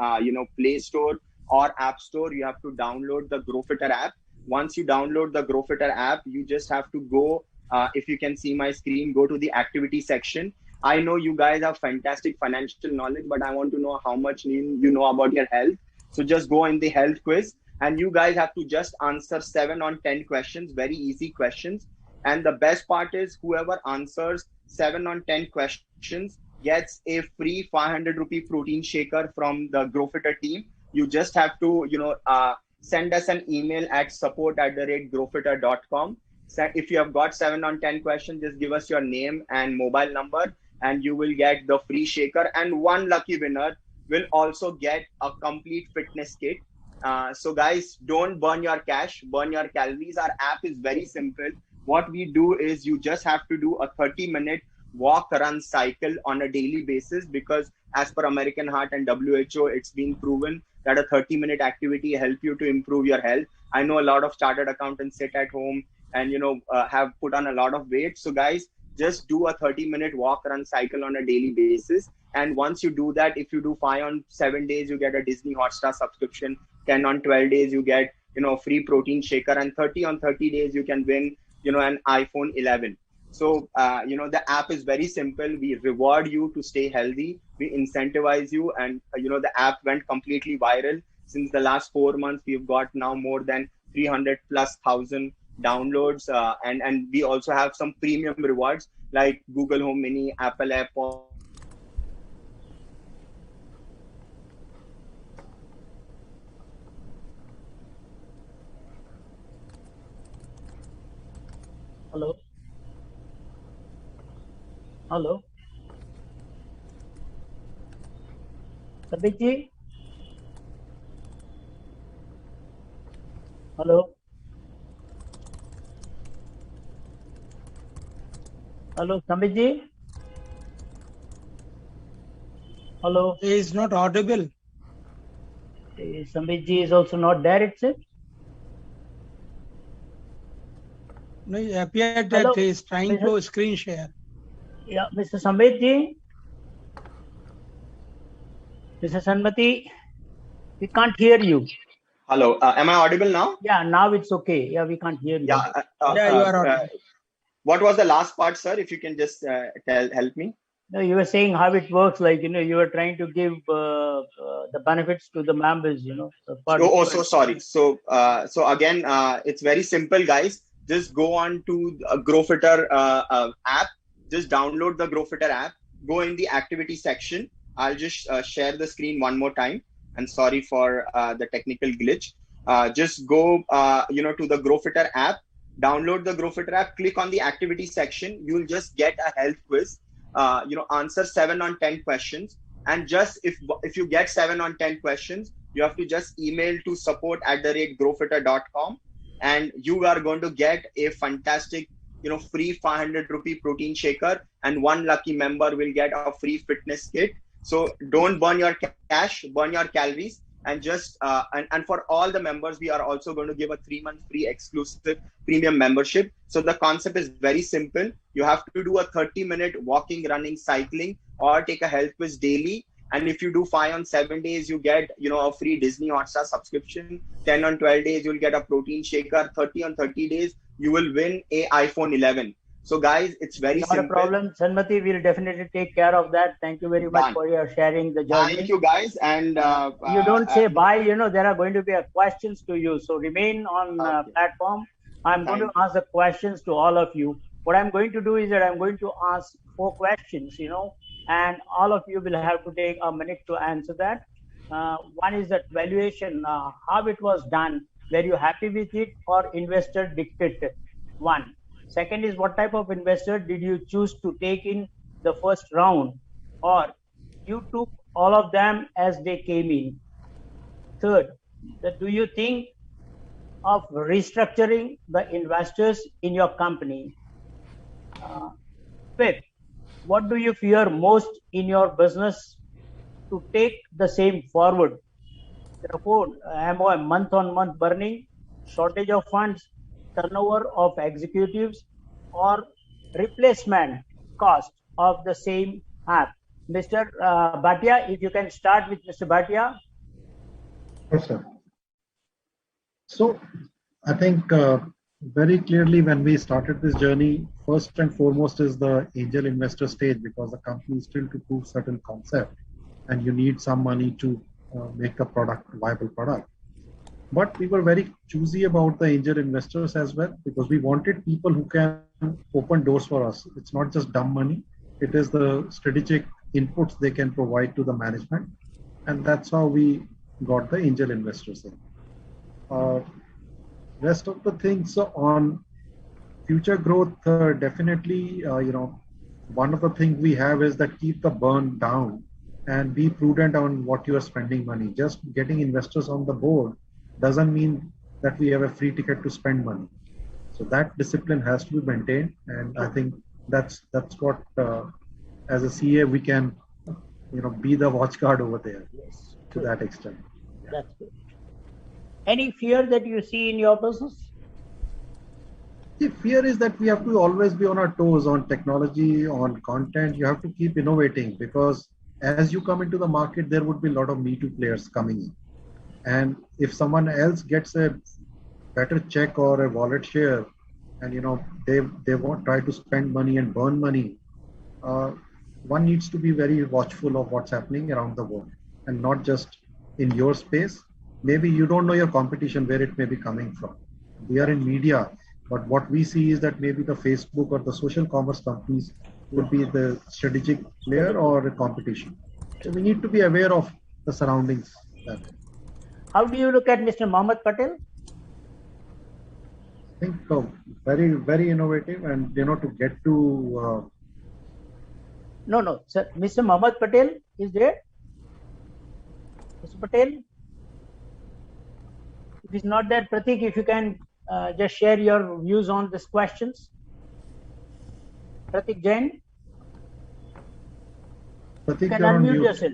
N: Play Store or App Store. You have to download the GrowFitter app. Once you download the GrowFitter app, you just have to go, if you can see my screen, go to the activity section. I know you guys have fantastic financial knowledge, but I want to know how much you know about your health. So just go in the health quiz, and you guys have to just answer 7 on 10 questions, very easy questions. And the best part is, whoever answers 7 on 10 questions gets a free 500 rupee protein shaker from the GrowFitter team. You just have to, send us an email at support@growfitter.com. If you have got 7 on 10 questions, just give us your name and mobile number, and you will get the free shaker. And one lucky winner will also get a complete fitness kit. So guys, don't burn your cash, burn your calories. Our app is very simple. What we do is, you just have to do a 30-minute walk, run, cycle on a daily basis, because as per American Heart and WHO, it's been proven that a 30-minute activity help you to improve your health. I know a lot of chartered accountants sit at home and have put on a lot of weight. So guys, just do a 30-minute walk, run, cycle on a daily basis. And once you do that, if you do 5 on 7 days, you get a Disney Hotstar subscription. 10 on 12 days, you get free protein shaker. And 30 on 30 days, you can win an iPhone 11. So the app is very simple. We reward you to stay healthy, we incentivize you, and the app went completely viral. Since the last 4 months, we've got now more than 300 plus thousand downloads, and we also have some premium rewards like Google Home Mini, Apple AirPods.
G: Hello. Hello. Sabitji? Hello. Hello, Sabitji? Hello.
O: He is not audible.
G: Sabitji is also not there, it seems.
O: No, it appeared
G: Hello,
O: that he is trying
G: Mr.
O: to screen share.
G: Yeah, Mr. Sambitji, Mr. Sanmati, we can't hear you.
N: Hello, am I audible now?
G: Yeah, now it's okay. Yeah, we can't hear you.
N: Yeah.
O: Yeah, you are audible.
N: What was the last part, sir? If you can just help me.
G: No, you were saying how it works, like, you were trying to give the benefits to the members,
N: So sorry. So again, it's very simple, guys. Just go on to GrowFitter app. Just download the GrowFitter app. Go in the activity section. I'll just share the screen one more time. And sorry for the technical glitch. Just go, to the GrowFitter app. Download the GrowFitter app. Click on the activity section. You'll just get a health quiz. Answer 7 on 10 questions. And just if you get 7 on 10 questions, you have to just email to support@growfitter.com, and you are going to get a fantastic, free 500 rupee protein shaker, and one lucky member will get a free fitness kit. So don't burn your cash, burn your calories, and just and for all the members, we are also going to give a 3-month free exclusive premium membership. So the concept is very simple. You have to do a 30-minute walking, running, cycling, or take a health quiz daily. And if you do 5 on 7 days, you get, a free Disney Hotstar subscription. 10 on 12 days, you'll get a protein shaker. 30 on 30 days, you will win a iPhone 11. So guys, it's very
G: not
N: simple.
G: a problem. Sanmati will definitely take care of that. Thank you very much for your sharing the journey.
N: Thank you, guys. And
G: you don't say bye, there are going to be questions to you. So remain on platform. I'm going to ask the questions to all of you. What I'm going to do is that I'm going to ask 4 questions, and all of you will have to take a minute to answer that. One is that valuation, how it was done. Were you happy with it, or investor dictated? One. Second is, what type of investor did you choose to take in the first round, or you took all of them as they came in? Third, do you think of restructuring the investors in your company? Fifth, what do you fear most in your business to take the same forward? Therefore, MO, month-on-month burning, shortage of funds, turnover of executives, or replacement cost of the same app. Mr. Bhatia, if you can start with Mr. Bhatia.
J: Yes, sir. So I think very clearly when we started this journey, first and foremost is the angel investor stage, because the company is still to prove certain concept and you need some money to make the product a viable product. But we were very choosy about the angel investors as well, because we wanted people who can open doors for us. It's not just dumb money. It is the strategic inputs they can provide to the management. And that's how we got the angel investors in. Rest of the things on future growth, definitely, one of the things we have is that keep the burn down and be prudent on what you are spending money. Just getting investors on the board doesn't mean that we have a free ticket to spend money. So that discipline has to be maintained, and I think that's what as a CA we can be the watch guard over there. Yes, to that extent.
G: That's good. Any fear that you see in your business?
J: The fear is that we have to always be on our toes on technology, on content. You have to keep innovating, because as you come into the market, there would be a lot of Me Too players coming in. And if someone else gets a better check or a wallet share, and they won't try to spend money and burn money, one needs to be very watchful of what's happening around the world, and not just in your space. Maybe you don't know your competition, where it may be coming from. We are in media, but what we see is that maybe the Facebook or the social commerce companies would be the strategic player or a competition. So we need to be aware of the surroundings.
G: How do you look at Mr. Mohammed Patel?
J: I think very, very innovative, and to get to
G: No, sir. Mr. Mohammed Patel is there? Mr. Patel? If he's not there, Pratik, if you can just share your views on these questions. Pratik Jain? You can unmute yourself.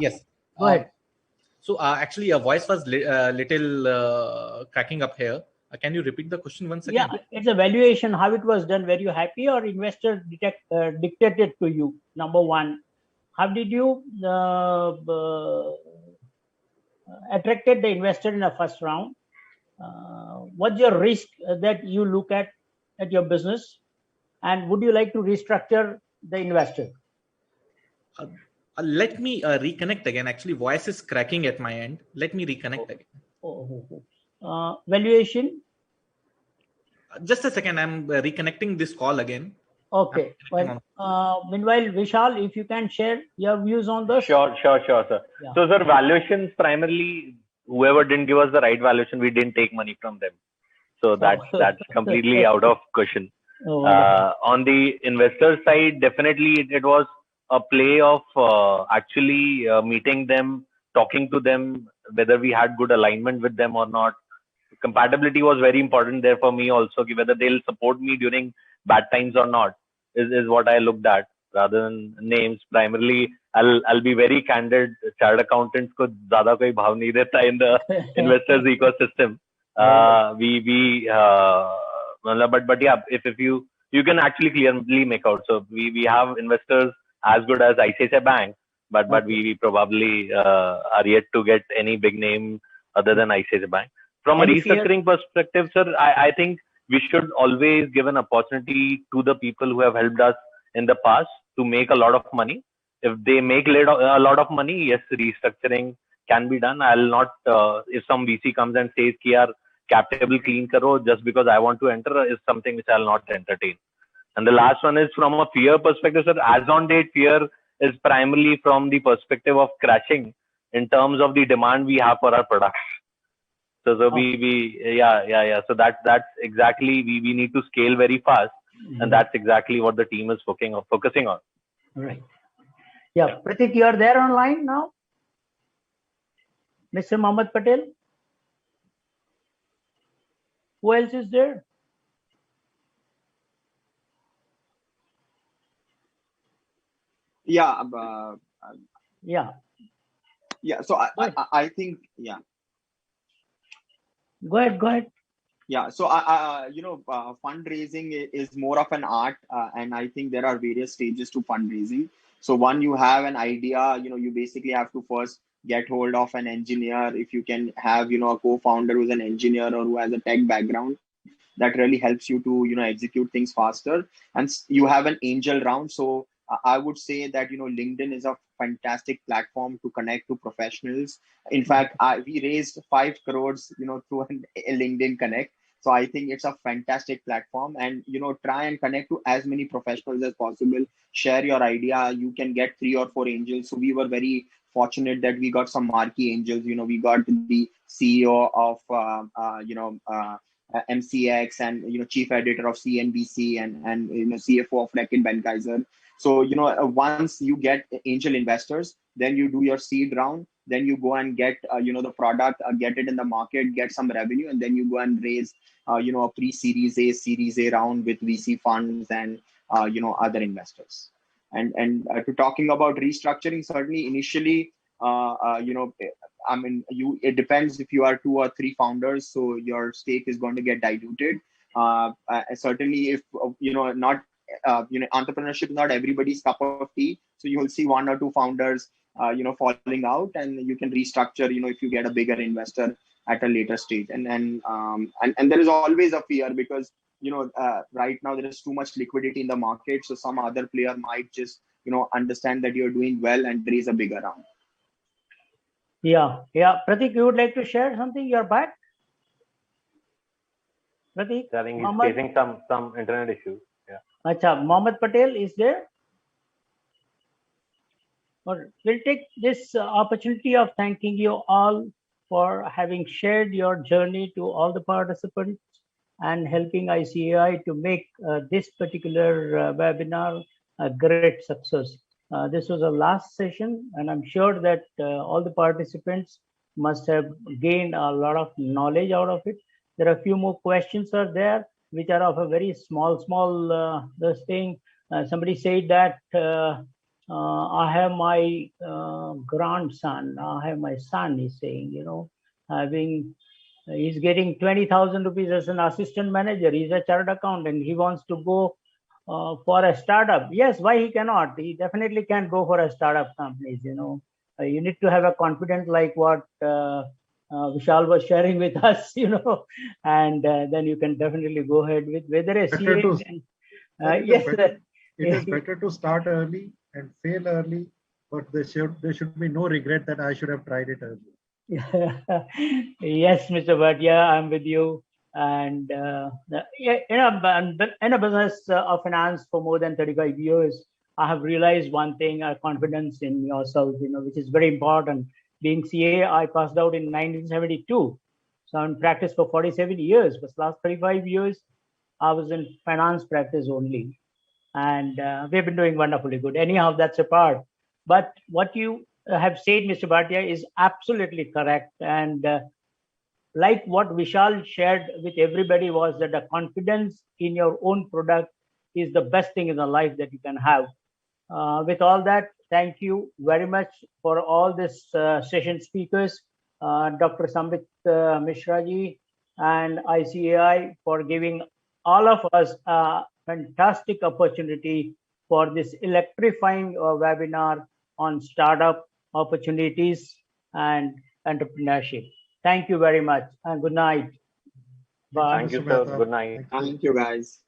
I: Yes.
G: Go ahead.
I: So actually, your voice was little cracking up here. Can you repeat the question once again?
G: Yeah, it's a valuation, how it was done. Were you happy or investor dictated to you? Number one. How did you attracted the investor in the first round? What's your risk that you look at your business? And would you like to restructure the investor?
I: Let me reconnect again. Actually, voice is cracking at my end. Let me reconnect again.
G: Valuation?
I: Just a second. I'm reconnecting this call again.
G: Okay. Well, meanwhile, Vishal, if you can share your views on this.
K: Sure, sir.
G: Yeah.
K: So, sir, valuations primarily, whoever didn't give us the right valuation, we didn't take money from them. So that's completely out of question. On the investor side, definitely it was a play of actually meeting them, talking to them, whether we had good alignment with them or not. Compatibility was very important there for me also, whether they'll support me during bad times or not is what I looked at rather than names. Primarily, I'll be very candid. Chartered accountants ko zyada koi bhav nahi deta in the investors ecosystem. But yeah, if you can actually clearly make out. So we have investors as good as ICICI Bank, but we probably are yet to get any big name other than ICICI Bank. From a restructuring perspective, sir, I think we should always give an opportunity to the people who have helped us in the past to make a lot of money. If they make a lot of money, yes, restructuring can be done. I'll not, if some VC comes and says, "Yaar, cap table clean karo," just because I want to enter, is something which I'll not entertain. And the last one is from a fear perspective, sir. As on date, fear is primarily from the perspective of crashing in terms of the demand we have for our products. So So that's exactly we need to scale very fast, and that's exactly what the team is focusing on.
G: Right. Yeah, Pratik, you are there online now, Mr. Mohammed Patel. Who else is there?
N: Yeah. So I think
G: Go ahead.
N: Yeah. So fundraising is more of an art, and I think there are various stages to fundraising. So one, you have an idea. You basically have to first get hold of an engineer. If you can have a co-founder who's an engineer or who has a tech background, that really helps you to execute things faster. And you have an angel round. So I would say that LinkedIn is a fantastic platform to connect to professionals. In fact, we raised 5 crores through a LinkedIn Connect. So I think it's a fantastic platform, and try and connect to as many professionals as possible. Share your idea. You can get 3 or 4 angels. So we were very fortunate that we got some marquee angels. We got the CEO of MCX, and chief editor of CNBC, and CFO of Reckitt Benckiser. So once you get angel investors, then you do your seed round, then you go and get the product, get it in the market, get some revenue, and then you go and raise a pre-series A, series A round with VC funds and other investors. And to talking about restructuring, certainly initially it depends if you are 2 or 3 founders, so your stake is going to get diluted. Certainly, if not, entrepreneurship is not everybody's cup of tea. So you will see 1 or 2 founders, falling out, and you can restructure, if you get a bigger investor at a later stage. And there is always a fear because right now there is too much liquidity in the market, so some other player might just understand that you're doing well and raise a bigger round.
G: Yeah. Pratik, you would like to share something? You're back. Pratik,
K: I think he's facing some internet issues. Yeah.
G: Acha, Mohammed Patel is there. We'll take this opportunity of thanking you all for having shared your journey to all the participants and helping ICAI to make this particular webinar a great success. This was a last session, and I'm sure that all the participants must have gained a lot of knowledge out of it. There are a few more questions are there, which are of a very small this thing. Somebody said that I have my grandson, I have my son, he's saying, he's getting 20,000 rupees as an assistant manager. He's a chartered accountant. He wants to go for a startup. Yes, why he cannot? He definitely can go for a startup companies, you need to have a confidence like what Vishal was sharing with us, and then you can definitely go ahead with whether a CA. Yes,
J: it is better to start early and fail early, but there should be no regret that I should have tried it early.
G: Yes, Mr. Bhatia, I'm with you. And in a business of finance for more than 35 years, I have realized one thing: confidence in yourself, which is very important. Being CA, I passed out in 1972, so I'm in practice for 47 years. But last 35 years, I was in finance practice only, and we've been doing wonderfully good. Anyhow, that's a part. But what you have said, Mr. Bhatia, is absolutely correct. And like what Vishal shared with everybody was that the confidence in your own product is the best thing in the life that you can have. With all that, thank you very much for all this session speakers, Dr. Sambit Mishra ji and ICAI for giving all of us a fantastic opportunity for this electrifying webinar on startup opportunities and entrepreneurship. Thank you very much and good night. Bye.
K: Thank you, sir. Good night.
N: Thank you, guys.